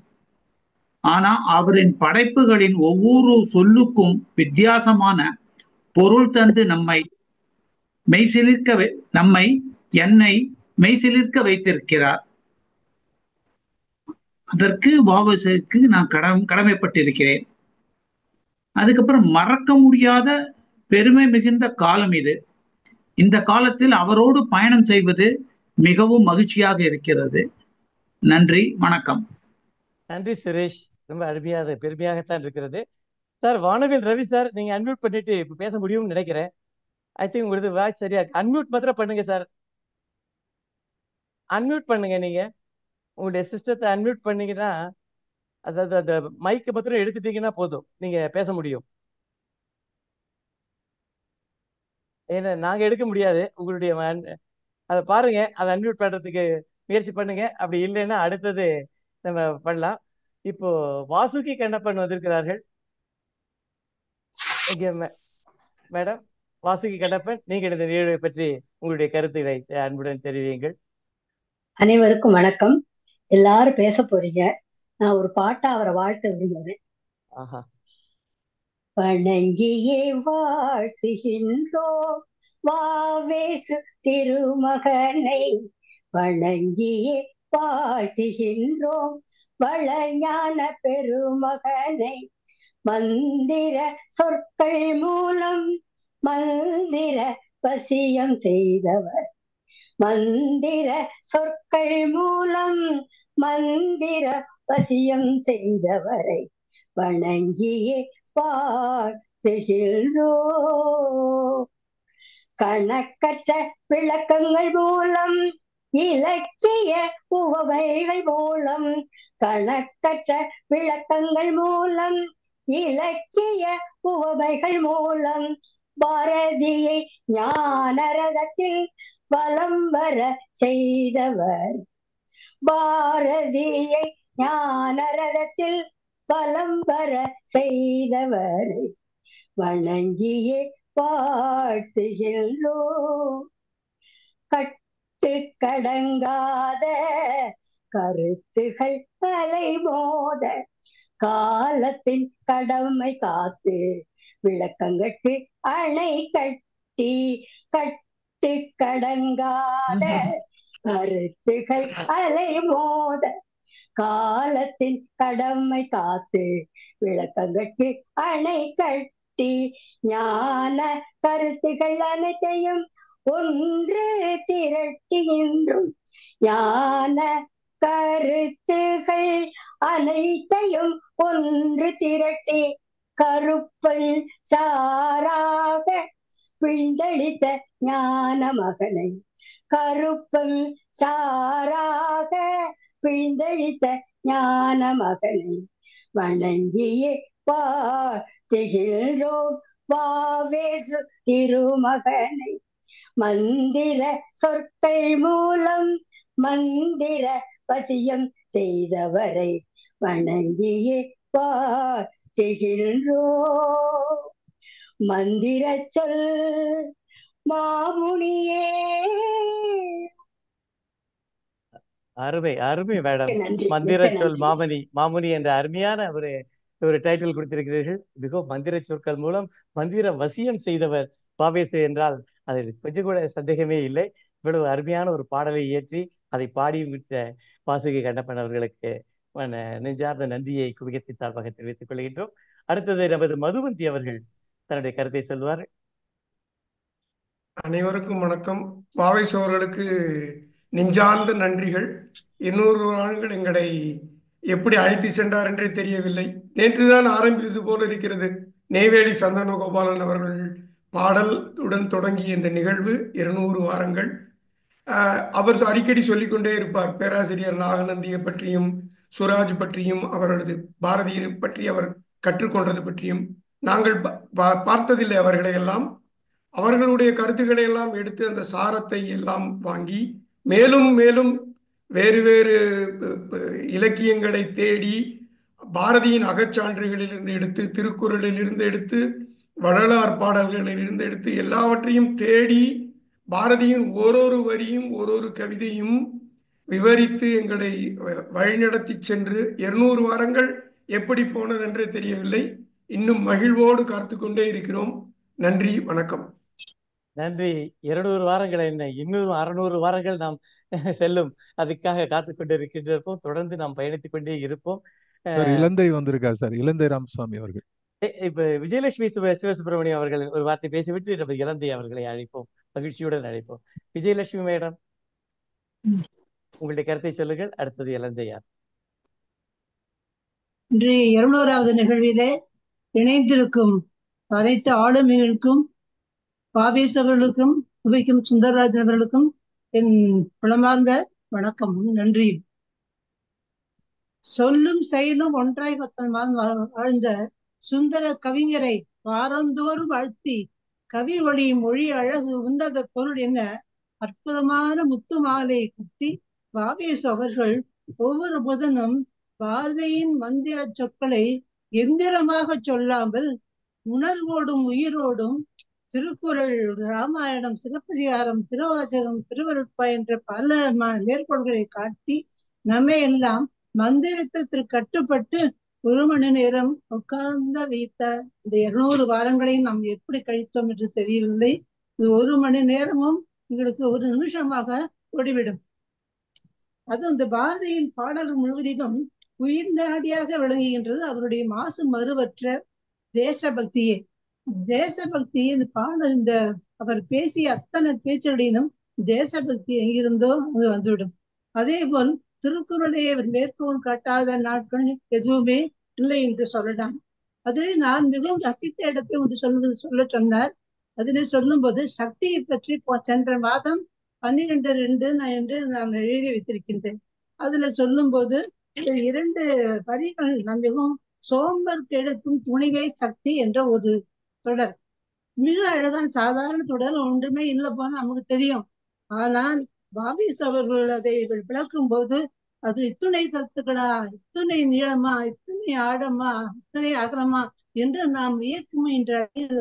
ஆனா அவரின் படைப்புகளின் ஒவ்வொரு சொல்லுக்கும் வித்தியாசமான பொருள் தந்து என்னை மெய்சிலிர்க்க வைத்திருக்கிறார். அதற்கு வாவசுக்கு நான் கடமைப்பட்டிருக்கிறேன். அதுக்கப்புறம் மறக்க முடியாத பெருமை மிகுந்த காலம் இது. இந்த காலத்தில் அவரோடு பயணம் செய்வது மிகவும் மகிழ்ச்சியாக இருக்கிறது. நன்றி, வணக்கம். நன்றி சுரேஷ், ரொம்ப அருமையாக பெருமையாகத்தான் இருக்கிறது. சார் வானவில் ரவி சார், நீங்க அன்மியூட் பண்ணிட்டு இப்ப பேச முடியும்னு நினைக்கிறேன். ஐ திங்க் உங்களுக்கு வாய்ஸ் சரியா இருக்கு. அன்மியூட் மாத்திரம் பண்ணுங்க சார். அன்மியூட் பண்ணுங்க. நீங்க உங்களுடைய சிஸ்டத்தை அன்மியூட் பண்ணீங்கன்னா, அதாவது அந்த மைக்கு மாத்திரம் எடுத்துட்டீங்கன்னா போதும், நீங்க பேச முடியும். ஏன்னா நாங்க எடுக்க முடியாது. உங்களுடைய அதை பாருங்க, அதை அன்மியூட் பண்றதுக்கு முயற்சி பண்ணுங்க. அப்படி இல்லைன்னா அடுத்தது நம்ம பண்ணலாம். இப்போ வாசுகி கண்ணப்பன் வந்திருக்கிறார்கள். மேடம் வாசுகி கண்ணப்பன், நீங்கள் இந்த நிகழ்வை பற்றி உங்களுடைய கருத்துக்களை அன்புடன் தெரிவியுங்கள். அனைவருக்கும் வணக்கம். எல்லாரும் பேச போறீங்க. நான் ஒரு பாட்டா அவரை வாழ்த்த விரும்புகிறேன். வணங்கியே வாழ்த்துகின்றோம் வாவேசு திருமகனை, வணங்கியே வாழ்த்துகின்றோம் வளஞான பெருமகனை. மந்திர சொற்கள் மூலம் மந்திர வசியம் செய்தவர், மந்திர சொற்கள் மூலம் மந்திர வசியம் செய்தவரை வணங்கியே வாழ்த்துகின்றோம். கணக்கற்ற விளக்கங்கள் மூலம் இலக்கிய உவமைகள் மூலம், கணக்கற்ற விளக்கங்கள் மூலம் இலக்கிய உவமைகள் மூலம் பாரதியை ஞானரதத்தில் வலம் வர செய்தவர், பாரதியை ஞானரதத்தில் வலம் வர செய்தவரை வணங்கியே வாழ்த்துகின்றோம். கட்டு கடங்காத கருத்துகள் தலை மோத காலத்தின் கடமை காத்து விளக்கங்கட்டு அணை கட்டி, கட்டு கடங்காத கருத்துகள் அலை மோத காலத்தின் கடமை காத்து விளக்கங்கட்டு அணை கட்டி, ஞான கருத்துகள் அனைத்தையும் ஒன்று திரட்டுகின்றோம், ஞான கருத்துகள் அனைத்தையும் ஒன்று திரட்டி கருப்பன் சாராக விழ்ந்தளித்த ஞான மகனை, கருப்பன் சாராக விழ்ந்தளித்த ஞான மகனை வணங்கியே வாழ்த்துகின்றோம் வாவேசு திருமகனை. மந்திர சொற்கள் மூலம் மந்திர வசியம் செய்தவரை வணங்கியே வாழ்த்துகின்றோம். மந்திர சொல் மாமுனியே. அருமை அருமை மேடம். நன்றி, மந்திர மிக்க சொல் நன்றி. மாமுனி என்ற அருமையான ஒரு டைட்டில் கொடுத்திருக்கிறீர்கள். மிகவும் மந்திர சொற்கள் மூலம் மந்திர வசியம் செய்தவர் வாவேசு என்றால் அதில் கொஞ்சம் கூட சந்தேகமே இல்லை. இவ்வளவு அருமையான ஒரு பாடலை இயற்றி அதை பாடி விட்ட வாசுகி கண்ணப்பன் அவர்களுக்கு நெஞ்சார்ந்த நன்றியை குவியத்தின் சார்பாக தெரிவித்துக் கொள்கின்றோம். அடுத்தது நமது மதுவந்தி அவர்கள் தன்னுடைய கருத்தை சொல்வார். அனைவருக்கும் வணக்கம். வாவேசு அவர்களுக்கு நெஞ்சார்ந்த நன்றிகள். 200 ஆண்டுகள் எங்களை எப்படி அழைத்து சென்றார் என்றே தெரியவில்லை. நேற்றுதான் ஆரம்பித்தது போல இருக்கிறது. நெய்வேலி சந்தனகோபாலன் அவர்கள் பாடலுடன் தொடங்கிய இந்த நிகழ்வு 200 வாரங்கள். அவர் அடிக்கடி சொல்லிக்கொண்டே இருப்பார். பேராசிரியர் நாகநந்தியை பற்றியும் சுராஜ் பற்றியும் அவரது பாரதியை பற்றி அவர் கற்றுக்கொண்டது பற்றியும் நாங்கள் பார்த்ததில்லை அவர்களை எல்லாம். அவர்களுடைய கருத்துக்களை எல்லாம் எடுத்து அந்த சாரத்தை எல்லாம் வாங்கி மேலும் மேலும் வேறு வேறு இலக்கியங்களை தேடி பாரதியின் அகச்சான்றுகளிலிருந்து எடுத்து, திருக்குறளிலிருந்து எடுத்து, வள்ளலார் பாடல்களிலிருந்து எடுத்து எல்லாவற்றையும் தேடி பாரதியின் ஓரொரு வரியும் ஓரொரு கவிதையும் விவரித்து எங்களை வழிநடத்தி சென்று 200 வாரங்கள் எப்படி போனதென்றே தெரியவில்லை. இன்னும் மகிழ்வோடு காத்து கொண்டே இருக்கிறோம். நன்றி, வணக்கம். நன்றி. 200 வாரங்கள் என்ன, இன்னும் 600 வாரங்கள் நாம் செல்லும். அதுக்காக காத்து கொண்டு இருக்கின்றோம். தொடர்ந்து நாம் பயணித்துக் கொண்டே இருப்போம். இலந்தை வந்திருக்கார் சார், இலந்தை ராமசுவாமி அவர்கள். இப்ப விஜயலட்சுமி சிவசுப்பிரமணியம் அவர்கள் ஒரு வார்த்தை பேசிவிட்டு நம்ம இலந்தை அவர்களை அழைப்போம், மகிழ்ச்சியுடன் அழைப்போம். விஜயலட்சுமி மேடம், உங்களுடைய கருத்தை சொல்லுங்கள். அடுத்தது இலந்தையார். இன்று 200வது நிகழ்விலே இணைந்திருக்கும் அனைத்து ஆளுமைகளுக்கும், வாவேசர்களுக்கும், குவைக்கும் சுந்தரராஜன் அவர்களுக்கும் என் புலமார்ந்த வணக்கம், நன்றி. சொல்லும் செயலும் ஒன்றாய் வாழ்ந்த சுந்தர கவிஞரை வாரந்தோறும் வாழ்த்தி கவி ஒளி மொழி அழகு உன்னத பொருள் என அற்புதமான முத்து மாலை குட்டி வாவேசு அவர்கள் ஒவ்வொரு புதனும் பாரதியின் மந்திர சொற்களை எந்திரமாக சொல்லாமல் உணர்வோடும் உயிரோடும் திருக்குறள், ராமாயணம், சிலப்பதிகாரம், திருவாசகம், திருவருட்பா என்ற பல மேற்கோள்களை காட்டி நம்மை எல்லாம் மந்திரத்திற்கு கட்டுப்பட்டு 1 மணி நேரம் உட்கார்ந்த வைத்த இந்த 200 வாரங்களையும் நாம் எப்படி கழித்தோம் என்று தெரியவில்லை. இது 1 மணி நேரமும் எங்களுக்கு 1 நிமிஷமாக ஓடிவிடும். அதுவும் இந்த பாரதியின் பாடல்கள் முழுவதிலும் உயிர் நாடியாக விளங்குகின்றது அவருடைய மாசு மறுவற்ற தேசபக்தியே. தேசபக்தியை இந்த பாடல், இந்த அவர் பேசிய அத்தனை பேச்சுகளிலும் தேசபக்தி எங்கிருந்தோ அது வந்துவிடும். அதே போல் திருக்குறளை அவர் மேற்கோள் காட்டாத நாட்கள் எதுவுமே இல்லை என்று சொல்லலாம். அதிலே நான் மிகவும் ரசித்த இடத்தை ஒன்று சொல்ல சொன்னார். அதிலே சொல்லும் போது சக்தியை பற்றி சென்ற மாதம் 12/2 என்று நான் எழுதி வைத்திருக்கின்றேன். அதுல சொல்லும் போது 2 வரிகள் நான் மிகவும் சோம்பர் கெடுக்கும் துணிவே சக்தி என்ற ஒரு தொடர், மிக அழகான சாதாரண தொடர், ஒன்றுமே இல்லை போன நமக்கு தெரியும். ஆனால் வாவேசு அவர்கள் அதை விளக்கும் போது அது இத்துணை கருத்துக்களா, இத்துணை நீளமா, இத்துணை ஆழமா, இத்தனை அகலமா என்று நாம் வியக்கும் என்ற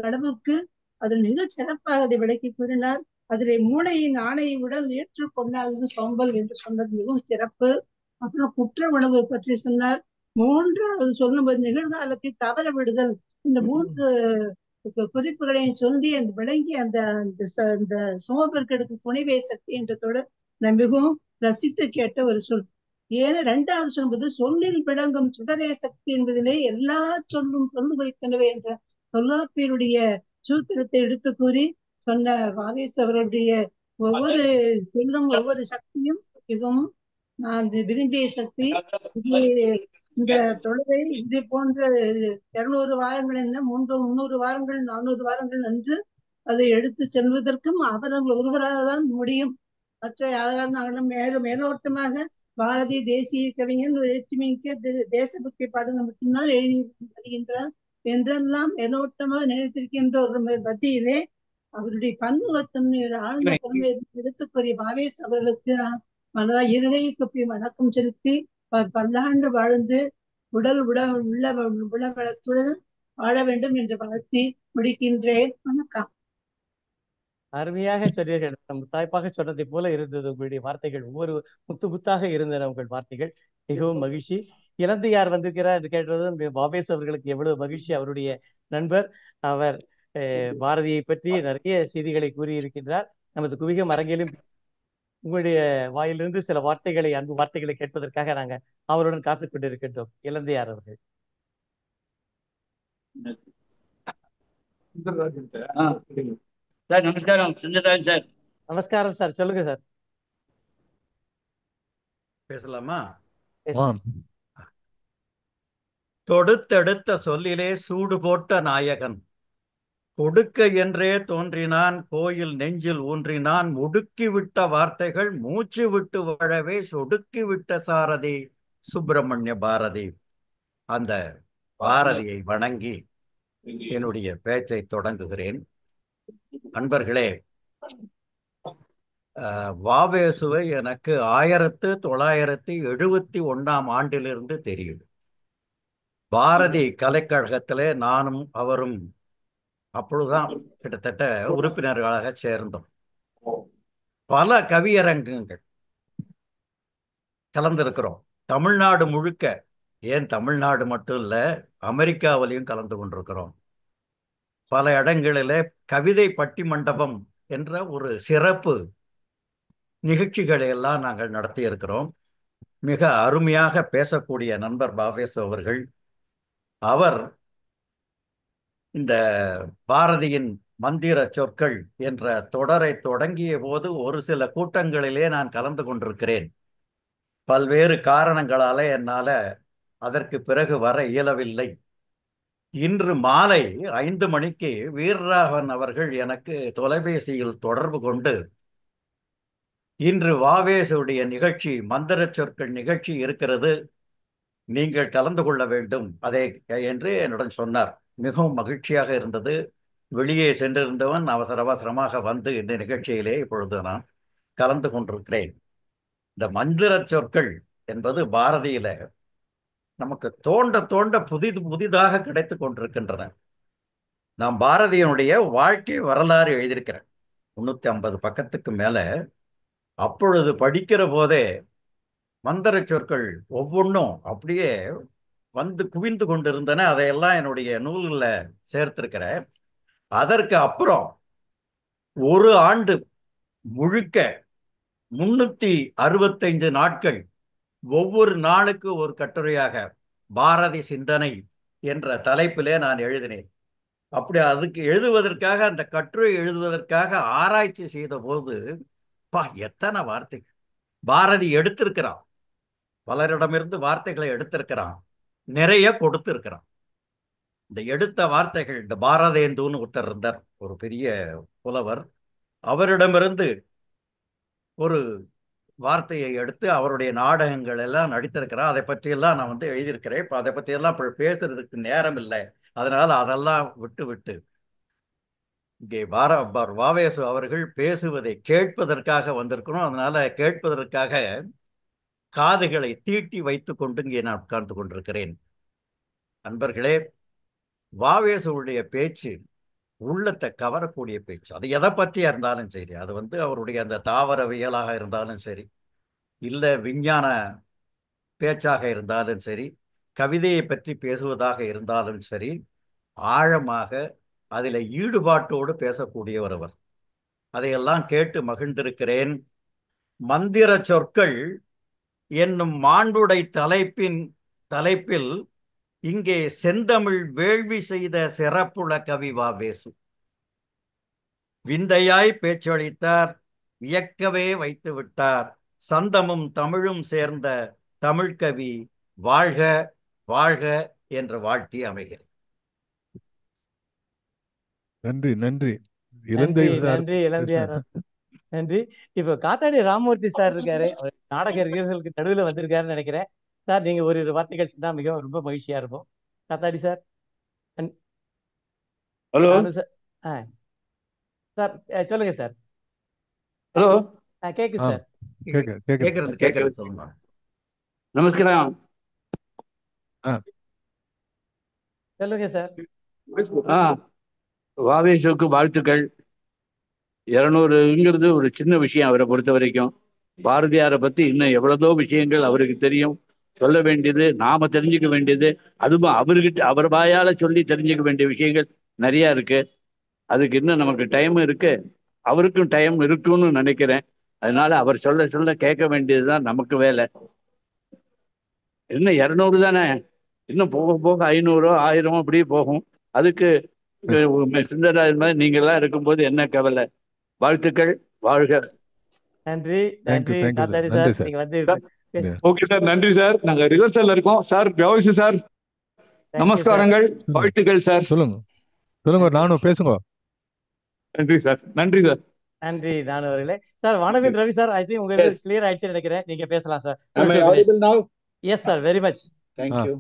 அளவுக்கு அதில் மிக சிறப்பாக அதை விளக்கி கூறினார். அதிலே மூளையின் ஆணையை உடல் ஏற்றுக்கொண்டாதது சோம்பல் என்று சொன்னது மிகவும் சிறப்பு. அப்புறம் குற்ற உணவு பற்றி சொன்னார். 3வது சொல்லும்போது நிகழ்காலத்தை தவற விடுதல், இந்த 3 குறிப்புகளையும் சொல்லி அந்த விளங்கி அந்த சோம்பற்கெடுக்கும் துணைவே சக்தி என்ற தொடர் நான் மிகவும் ரசித்து கேட்ட ஒரு சொல். ஏன்னா 2வது சொல்லும்போது சொல்லில் விளங்கும் சுடரே சக்தி என்பதிலே எல்லா சொல்லும் சொல்லு குறித்தனவே என்ற தொல்காப்பியருடைய சூத்திரத்தை எடுத்து கூறி சொன்ன வாவேசு அவருடைய ஒவ்வொரு சொல்லும் ஒவ்வொரு சக்தியும் மிகவும் நான் விரும்பிய சக்தி. இந்த தொடரை இது போன்ற 200 வாரங்கள் என்ன 300 வாரங்கள் 400 வாரங்கள் என்று அதை எடுத்து செல்வதற்கும் அவர்கள் ஒருவராக தான் முடியும். மற்ற யாராலும் மேலோட்டமாக பாரதி தேசிய கவிஞன் ஒரு எழுத்துமிக்க தேசபக்தி பாடல்கள் மட்டும்தான் எழுதி வருகின்றார் என்றெல்லாம் மேலோட்டமாக நினைத்திருக்கின்ற ஒரு மத்தியிலே அவருடைய பன்முகத்தன்மை ஆழ்ந்த தன்மை எடுத்துக்கூறிய வாவேசு அவர்களுக்கு மனதா இருகை குப்பி வணக்கம் செலுத்தி அவர் 10 ஆண்டு வாழ்ந்து உடல் உளவளத்துடன் வாழ வேண்டும் என்று வாழ்த்தி முடிக்கின்றேன். வணக்கம். அருமையாக சொன்னீர்கள். நம் தாய்ப்பாக சொன்னதை போல இருந்தது உங்களுடைய வார்த்தைகள். ஒவ்வொரு முத்து முத்தாக இருந்தன உங்கள் வார்த்தைகள். மிகவும் மகிழ்ச்சி. இறந்து யார் வந்திருக்கிறார் என்று கேட்டதும் பாபேஸ் அவர்களுக்கு எவ்வளவு மகிழ்ச்சி. அவருடைய நண்பர் அவர் பாரதியை பற்றி நிறைய செய்திகளை கூறியிருக்கின்றார். நமது குவிகம் அரங்கிலும் உங்களுடைய வாயிலிருந்து சில வார்த்தைகளை, அன்பு வார்த்தைகளை கேட்பதற்காக நாங்கள் அவருடன் காத்துக் கொண்டிருக்கின்றோம். இளந்தையார் அவர்கள். சார் நமஸ்காரம். சுந்தரராஜன் சார். நமஸ்காரம் சார். சொல்லுங்க சார். பேசலாமா? ஆம். தொடுத்தெடுத்த சொல்லிலே சூடு போட்ட நாயகன், கொடுக்க என்றே தோன்றினான், கோயில் நெஞ்சில் ஊன்றினான், முடுக்கிவிட்ட வார்த்தைகள் மூச்சு விட்டு வாழவே சொடுக்கிவிட்ட சாரதி சுப்பிரமணிய பாரதி. அந்த பாரதியை வணங்கி என்னுடைய பேச்சை தொடங்குகிறேன். அன்பர்களே, வாவேசுவை எனக்கு 1971ஆம் ஆண்டிலிருந்து தெரியும். பாரதி கலைக்கழகத்திலே நானும் அவரும் அப்பொழுதுதான் கிட்டத்தட்ட உறுப்பினர்களாக சேர்ந்தோம். பல கவியரங்கங்கள் கலந்திருக்கிறோம். தமிழ்நாடு முழுக்க, ஏன் தமிழ்நாடு மட்டும் இல்லை, அமெரிக்காவிலையும் கலந்து கொண்டிருக்கிறோம். பல இடங்களிலே கவிதை பட்டிமண்டபம் என்ற ஒரு சிறப்பு நிகழ்ச்சிகளை எல்லாம் நாங்கள் நடத்தி இருக்கிறோம். மிக அருமையாக பேசக்கூடிய நண்பர் பாவேசு அவர்கள், அவர் இந்த பாரதியின் மந்திர சொற்கள் என்ற தொடரை தொடங்கிய போது ஒரு சில கூட்டங்களிலே நான் கலந்து கொண்டிருக்கிறேன். பல்வேறு காரணங்களால என்னால அதற்கு பிறகு வர இயலவில்லை. இன்று மாலை 5 மணிக்கு வீரராகவன் அவர்கள் எனக்கு தொலைபேசியில் தொடர்பு கொண்டு, இன்று வாவேசுடைய நிகழ்ச்சி, மந்திர சொற்கள் நிகழ்ச்சி இருக்கிறது, நீங்கள் கலந்து கொள்ள வேண்டும் அதை என்று என்னுடன் சொன்னார். மிகவும் மகிழ்ச்சியாக இருந்தது. வெளியே சென்றிருந்தவன் அவசர அவசரமாக வந்து இந்த நிகழ்ச்சியிலே இப்பொழுது நான் கலந்து கொண்டிருக்கிறேன். இந்த மந்திர சொற்கள் என்பது பாரதியில நமக்கு தோண்ட தோண்ட புதிதாக கிடைத்து கொண்டிருக்கின்றன. நாம் பாரதியினுடைய வாழ்க்கை வரலாறு எழுதியிருக்கிறேன், 350 பக்கத்துக்கு மேல. அப்பொழுது படிக்கிற போதே மந்திர சொற்கள் ஒவ்வொன்றும் அப்படியே வந்து குவிந்து கொண்டிருந்தன. அதையெல்லாம் என்னுடைய நூலில் சேர்த்திருக்கிறேன். அதற்கு அப்புறம் ஒரு ஆண்டு முழுக்க 365 நாட்கள் ஒவ்வொரு நாளுக்கு ஒரு கட்டுரையாக பாரதி சிந்தனை என்ற தலைப்பிலே நான் எழுதினேன். அப்படி அதுக்கு எழுதுவதற்காக, அந்த கட்டுரை எழுதுவதற்காக ஆராய்ச்சி செய்த போது எத்தனை வார்த்தைகள் பாரதி எடுத்திருக்கிறான். பலரிடமிருந்து வார்த்தைகளை எடுத்திருக்கிறான், நிறைய கொடுத்திருக்கிறான். இந்த எடுத்த வார்த்தைகள், இந்த பாரதேந்துன்னு ஒருத்தர் இருந்தார், ஒரு பெரிய புலவர். அவரிடமிருந்து ஒரு வார்த்தையை எடுத்து அவருடைய நாடகங்கள் எல்லாம் நடித்திருக்கிறார். அதை பற்றியெல்லாம் நான் வந்து எழுதியிருக்கிறேன். இப்போ அதை பற்றியெல்லாம் இப்போ பேசுறதுக்கு நேரம் இல்லை. அதனால அதெல்லாம் விட்டு இங்கே வாவேசு அவர்கள் பேசுவதை கேட்பதற்காக வந்திருக்கணும். அதனால கேட்பதற்காக காதுகளை தீட்டி வைத்து கொண்டு இங்கே நான் உட்கார்ந்து கொண்டிருக்கிறேன். நண்பர்களே, வாவேசுடைய பேச்சு உள்ளத்தை கவரக்கூடிய பேச்சு. அது எதை பற்றியா இருந்தாலும் சரி, அது வந்து அவருடைய அந்த தாவரவியலாக இருந்தாலும் சரி, இல்லை விஞ்ஞான பேச்சாக இருந்தாலும் சரி, கவிதையை பற்றி பேசுவதாக இருந்தாலும் சரி, ஆழமாக அதில் ஈடுபாட்டோடு பேசக்கூடியவர் அவர். அதையெல்லாம் கேட்டு மகிழ்ந்திருக்கிறேன். மந்திர சொற்கள் என்னும் மாண்புடை தலைப்பில் இங்கே செந்தமிழ் வேள்வி செய்த சிறப்புள்ள கவி வாவேசு. விந்தையாய் பேச்சளித்தார், வியக்கவே வைத்து விட்டார். சந்தமும் தமிழும் சேர்ந்த தமிழ்கவி வாழ்க வாழ்க என்று வாழ்த்தி அமைகிறேன். நன்றி நன்றி இளந்தையார். நன்றி. இப்ப காத்தாடி ராமமூர்த்தி சார் இருக்காரு, நாடக ரிஹர்சலுக்கு நடுவில் வந்திருக்காருன்னு நினைக்கிறேன். சார், நீங்க ஒரு வார்த்தைகள் சொன்னா மிகவும் ரொம்ப மகிழ்ச்சியா இருக்கும். காத்தாடி சார். ஹலோ சார், சொல்லுங்க சார். ஹலோ, கேக்குது சார். கேக்குறது சொல்லுங்க. நமஸ்காரம். சொல்லுங்க சார். வாவேஷுக்கு வாழ்த்துக்கள். 200ங்கிறது ஒரு சின்ன விஷயம் அவரை பொறுத்த வரைக்கும். பாரதியாரை பத்தி இன்னும் எவ்வளவோ விஷயங்கள் அவருக்கு தெரியும், சொல்ல வேண்டியது, நாம தெரிஞ்சுக்க வேண்டியது, அதுவும் அவர்கிட்ட அவர் வாயால சொல்லி தெரிஞ்சுக்க வேண்டிய விஷயங்கள் நிறைய இருக்கு. அதுக்கு இன்னும் நமக்கு டைம் இருக்கு, அவருக்கும் டைம் இருக்குன்னு நினைக்கிறேன். அதனால அவர் சொல்ல சொல்ல கேட்க வேண்டியதுதான் நமக்கு வேலை. இன்னும் 200 தானே, இன்னும் போக போக 500 1000 அப்படியே போகும். அதுக்கு சுந்தரராஜன் மாதிரி நீங்கெல்லாம் இருக்கும்போது என்ன கவலை. வாழ்த்துக்கள், வாழ்க. நன்றி தேங்க்யூ நன்றி தேங்க்யூ சார், காத்தாடி நன்றி சார், சார். நீங்க வந்து ஓகே சார், நன்றி சார். நாங்க ரிஹர்சல்ல இருக்கோம் சார். வியாசி sir, thank you sir. நமஸ்காரங்கள், வாழ்த்துக்கள் சார். சொல்லுங்க சொல்லுங்க, நானும் பேசுங்க. நன்றி சார், நன்றி சார். நன்றி நானு அவர்களே. சார் வானவின் ரவி சார், ஐ திங்க் உங்களுக்கு Yes. கிளியர் ஆயிடுச்சுன்னு நினைக்கிறேன். நீங்க பேசலாம் sir. Am I audible now? Yes sir, very much. Thank you.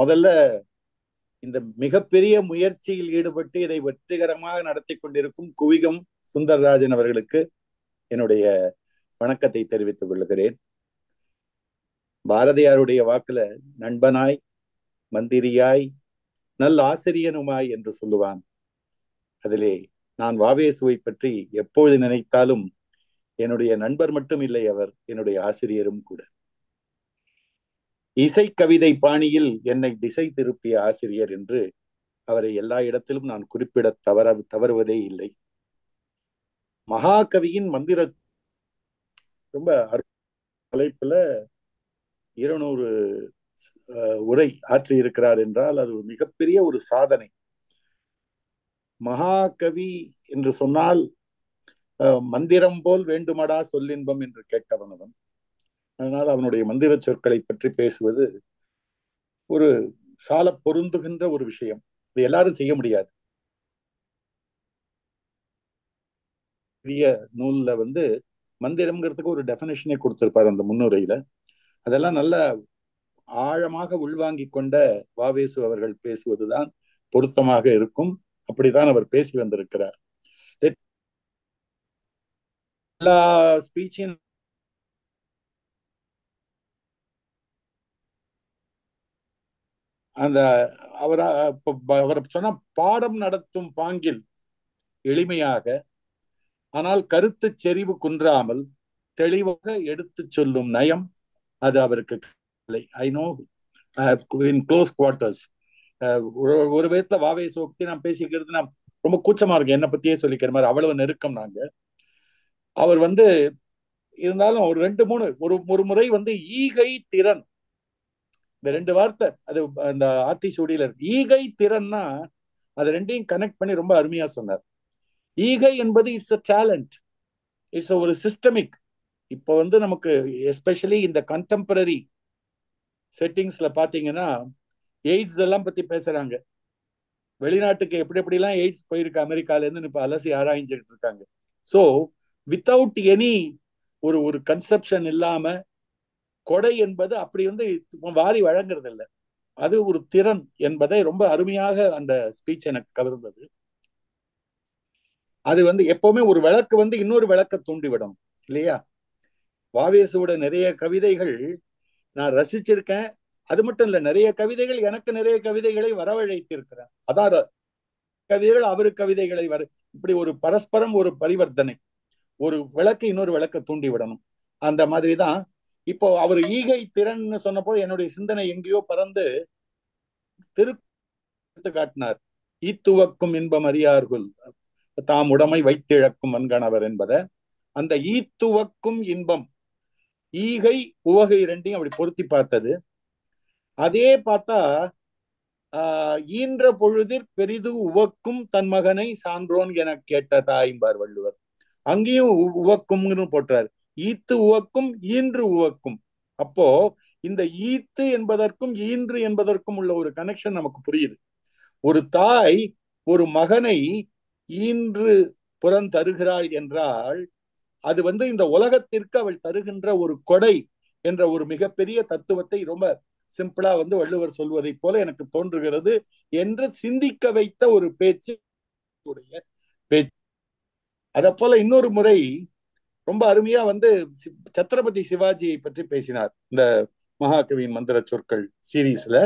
முதல்ல இந்த மிகப்பெரிய முயற்சியில் ஈடுபட்டு இதை வெற்றிகரமாக நடத்தி கொண்டிருக்கும் குவிகம் சுந்தரராஜன் அவர்களுக்கு என்னுடைய வணக்கத்தை தெரிவித்துக் கொள்கிறேன். பாரதியாருடைய வாக்குல நண்பனாய், மந்திரியாய், நல்ல ஆசிரியனுமாய் என்று சொல்லுவான். அதிலே நான் வாவேசுவை பற்றி எப்பொழுது நினைத்தாலும் என்னுடைய நண்பர் மட்டும் இல்லை, அவர் என்னுடைய ஆசிரியரும் கூட. இசை கவிதை பாணியில் என்னை திசை திருப்பிய ஆசிரியர் என்று அவரை எல்லா இடத்திலும் நான் குறிப்பிட தவறுவதே இல்லை. மகாகவியின் மந்திர ரொம்ப தலைப்புல 200 உரை ஆற்றி இருக்கிறார் என்றால் அது ஒரு மிகப்பெரிய ஒரு சாதனை. மகாகவி என்று சொன்னால் மந்திரம் போல் வேண்டுமடா சொல்லின்பம் என்று கேட்டவனவன். அதனால் அவனுடைய மந்திர சொற்களை பற்றி பேசுவது ஒரு சால பொருந்துகின்ற ஒரு விஷயம். இது எல்லாரும் செய்ய முடியாது. பெரிய நூல்ல மந்திரம்ங்கிறதுக்கு ஒரு டெஃபினேஷனே கொடுத்திருப்பார் அந்த முன்னுரையில. அதெல்லாம் நல்ல ஆழமாக உள்வாங்கி கொண்ட வாவேசு அவர்கள் பேசுவதுதான் பொருத்தமாக இருக்கும். அப்படித்தான் அவர் பேசி வந்திருக்கிறார். எல்லா ஸ்பீச்சின் அந்த அவர் சொன்ன பாடம் நடத்தும் பாங்கில் எளிமையாக, ஆனால் கருத்து செறிவு குன்றாமல் தெளிவாக எடுத்து சொல்லும் நயம் அது அவருக்கு இல்லை. I know in close quarters. ஒரு விதத்துல வாவேசு பத்தி நான் பேசிக்கிறது நான் ரொம்ப கூச்சமா இருக்கு, என்னை பத்தியே சொல்லிக்கிற மாதிரி, அவ்வளவு நெருக்கம் நாங்க. அவர் இருந்தாலும் ஒரு 2-3 ஒரு முறை ஈகை திறன், இந்த 2 வார்த்தை அது அந்த ஆத்திசூடியில இருக்கு. ஈகை திறன்னா அது ரெண்டையும் கனெக்ட் பண்ணி ரொம்ப அருமையா சொன்னார். ஈகை என்பது இட்ஸ் அ டேலண்ட், இட்ஸ் ஒரு சிஸ்டமிக். இப்போ நமக்கு எஸ்பெஷலி இந்த கண்டெம்பரரி செட்டிங்ஸ்ல பாத்தீங்கன்னா எய்ட்ஸ் எல்லாம் பத்தி பேசுறாங்க. வெளிநாட்டுக்கு எப்படி எப்படிலாம் எய்ட்ஸ் போயிருக்கு அமெரிக்கால இருந்து இப்ப அலசி ஆராய்ஞ்சுட்டு இருக்காங்க. ஸோ வித்தவுட் எனி ஒரு கன்செப்ஷன் இல்லாம கொடை என்பது அப்படி வாரி வழங்குறது இல்லை, அது ஒரு திறன் என்பதை ரொம்ப அருமையாக அந்த ஸ்பீச் எனக்கு கவர்ந்தது. அது எப்பவுமே ஒரு விளக்கு இன்னொரு விளக்க தூண்டிவிடும் இல்லையா? வாவேசுவோட நிறைய கவிதைகள் நான் ரசிச்சிருக்கேன். அது மட்டும் இல்ல, நிறைய கவிதைகள் எனக்கு நிறைய கவிதைகளை வரவழைத்திருக்கிறேன். அதான் கவிதைகள் அவரு கவிதைகளை இப்படி ஒரு பரஸ்பரம் ஒரு பரிவர்த்தனை, ஒரு விளக்கு இன்னொரு விளக்க தூண்டி விடணும். அந்த மாதிரிதான் இப்போ அவர் ஈகை திறன் சொன்னப்போ என்னுடைய சிந்தனை எங்கேயோ பறந்து காட்டினார். ஈத்துவக்கும் இன்பம் அறியார்கள் தாம் உடைமை வைத்திழக்கும் மண்கணவர் என்பதை, அந்த ஈத்துவக்கும் இன்பம், ஈகை உவகை இரண்டையும் அப்படி பொருத்தி பார்த்தது. அதே பார்த்தா ஈன்ற பொழுதிற் பெரிது உவக்கும் தன் மகனை சான்றோன் என கேட்ட தாய்பார் வள்ளுவர். அங்கேயும் உவக்கும்னு போட்டார். ஈத்து உவக்கும் ஈன்று உவக்கும். அப்போ இந்த ஈத்து என்பதற்கும் ஈன்று என்பதற்கும் உள்ள ஒரு கனெக்ஷன் நமக்கு புரியுது. ஒரு தாய் ஒரு மகனை ஈன்று புறந்தருகிறாள் என்றால் அது இந்த உலகத்திற்கு அவள் தருகின்ற ஒரு கொடை என்ற ஒரு மிகப்பெரிய தத்துவத்தை ரொம்ப சிம்பிளா வள்ளுவர் சொல்வதை போல எனக்கு தோன்றுகிறது என்று சிந்திக்க வைத்த ஒரு பேச்சு. அத போல இன்னொரு முறை ரொம்ப அருமையா சத்ரபதி சிவாஜியை பற்றி பேசினார் இந்த மகாகவியின் மந்திர சொற்கள் சீரீஸ்ல.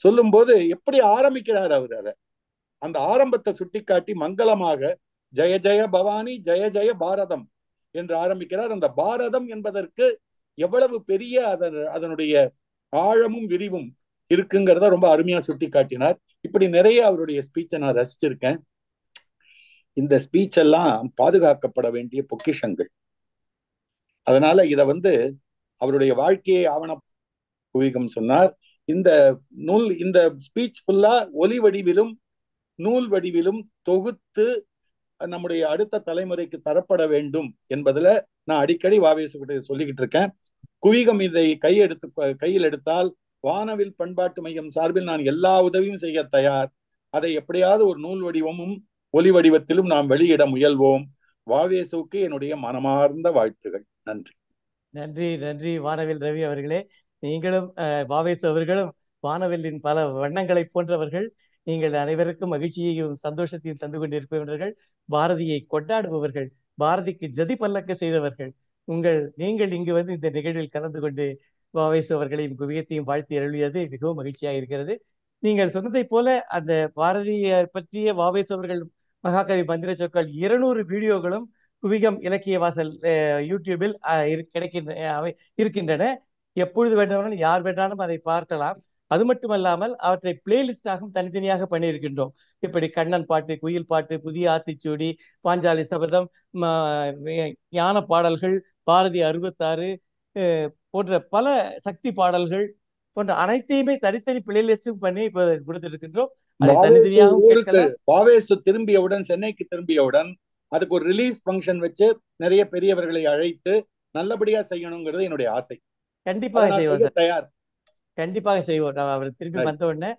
சொல்லும்போது எப்படி ஆரம்பிக்கிறார் அவர் அதை, அந்த ஆரம்பத்தை சுட்டிக்காட்டி மங்களமாக ஜெய ஜெய பவானி ஜெய ஜெய பாரதம் என்று ஆரம்பிக்கிறார். அந்த பாரதம் என்பதற்கு எவ்வளவு பெரிய அதனுடைய ஆழமும் விரிவும் இருக்குங்கிறத ரொம்ப அருமையா சுட்டி காட்டினார். இப்படி நிறைய அவருடைய ஸ்பீச்சை நான் ரசிச்சிருக்கேன். இந்த ஸ்பீச் எல்லாம் பாதுகாக்கப்பட வேண்டிய பொக்கிஷங்கள். அதனால இத அவருடைய வாழ்க்கையை ஆவண குவிகம் சொன்னார். இந்த நூல், இந்த ஸ்பீச் ஃபுல்லா ஒலி வடிவிலும் நூல் வடிவிலும் தொகுத்து நம்முடைய அடுத்த தலைமுறைக்கு தரப்பட வேண்டும் என்பதுல நான் அடிக்கடி வாவேசுகிட்ட சொல்லிக்கிட்டு இருக்கேன். குவிகம் இதை கையில் எடுத்தால் வானவில் பண்பாட்டு மையம் சார்பில் நான் எல்லா உதவியும் செய்ய தயார். அதை எப்படியாவது ஒரு நூல் வடிவமும் ஒலி வடிவத்திலும் நாம் வெளியிட முயல்வோம். வாவேசுக்கு என்னுடைய மனமார்ந்த வாழ்த்துகள். நன்றி. நன்றி நன்றி வானவில் ரவி அவர்களே. நீங்களும் வாவேசு அவர்களும் வானவில்லின் பல வண்ணங்களை போன்றவர்கள். நீங்கள் அனைவருக்கும் மகிழ்ச்சியையும் சந்தோஷத்தையும் தந்து கொண்டிருப்பவர்கள், பாரதியை கொண்டாடுபவர்கள், பாரதிக்கு ஜதி பல்லக்க செய்தவர்கள். நீங்கள் இங்கு இந்த நிகழ்வில் கலந்து கொண்டு வாவேசு அவர்களையும் குவியத்தையும் வாழ்த்தி அருளியது மிகவும் மகிழ்ச்சியாக இருக்கிறது. நீங்கள் சொன்னதை போல அந்த பாரதியை பற்றிய வாவேசு அவர்கள் மகாகவி மந்திர சொற்கள் 200 வீடியோகளும் குவிகம் இலக்கிய வாசல் யூடியூபில் இருக்கின்றன. எப்பொழுது வேண்டாலும் யார் வேண்டாலும் அதை பார்க்கலாம். அது மட்டுமல்லாமல் அவற்றை பிளேலிஸ்டாகவும் தனித்தனியாக பண்ணியிருக்கின்றோம். இப்படி கண்ணன் பாட்டு, குயில் பாட்டு, புதிய ஆத்திச்சூடி, பாஞ்சாலி சபதம், ஞான பாடல்கள், பாரதி 66 போன்ற பல சக்தி பாடல்கள் போன்ற அனைத்தையுமே தனித்தனி பிளேலிஸ்டும் பண்ணி இப்ப கொடுத்துட்டு இருக்கின்றோம். வாவேசு திரும்பியவுடன், சென்னைக்கு திரும்பியவுடன் அதுக்கு ஒரு ரிலீஸ் ஃபங்க்ஷன் வச்சு நிறைய பெரியவர்களை அழைத்து நல்லபடியா செய்யணுங்கிறது என்னுடைய ஆசை. கண்டிப்பாக செய்வோம், தயார், கண்டிப்பாக செய்வோம். அவர் திரும்பி வந்த உடனே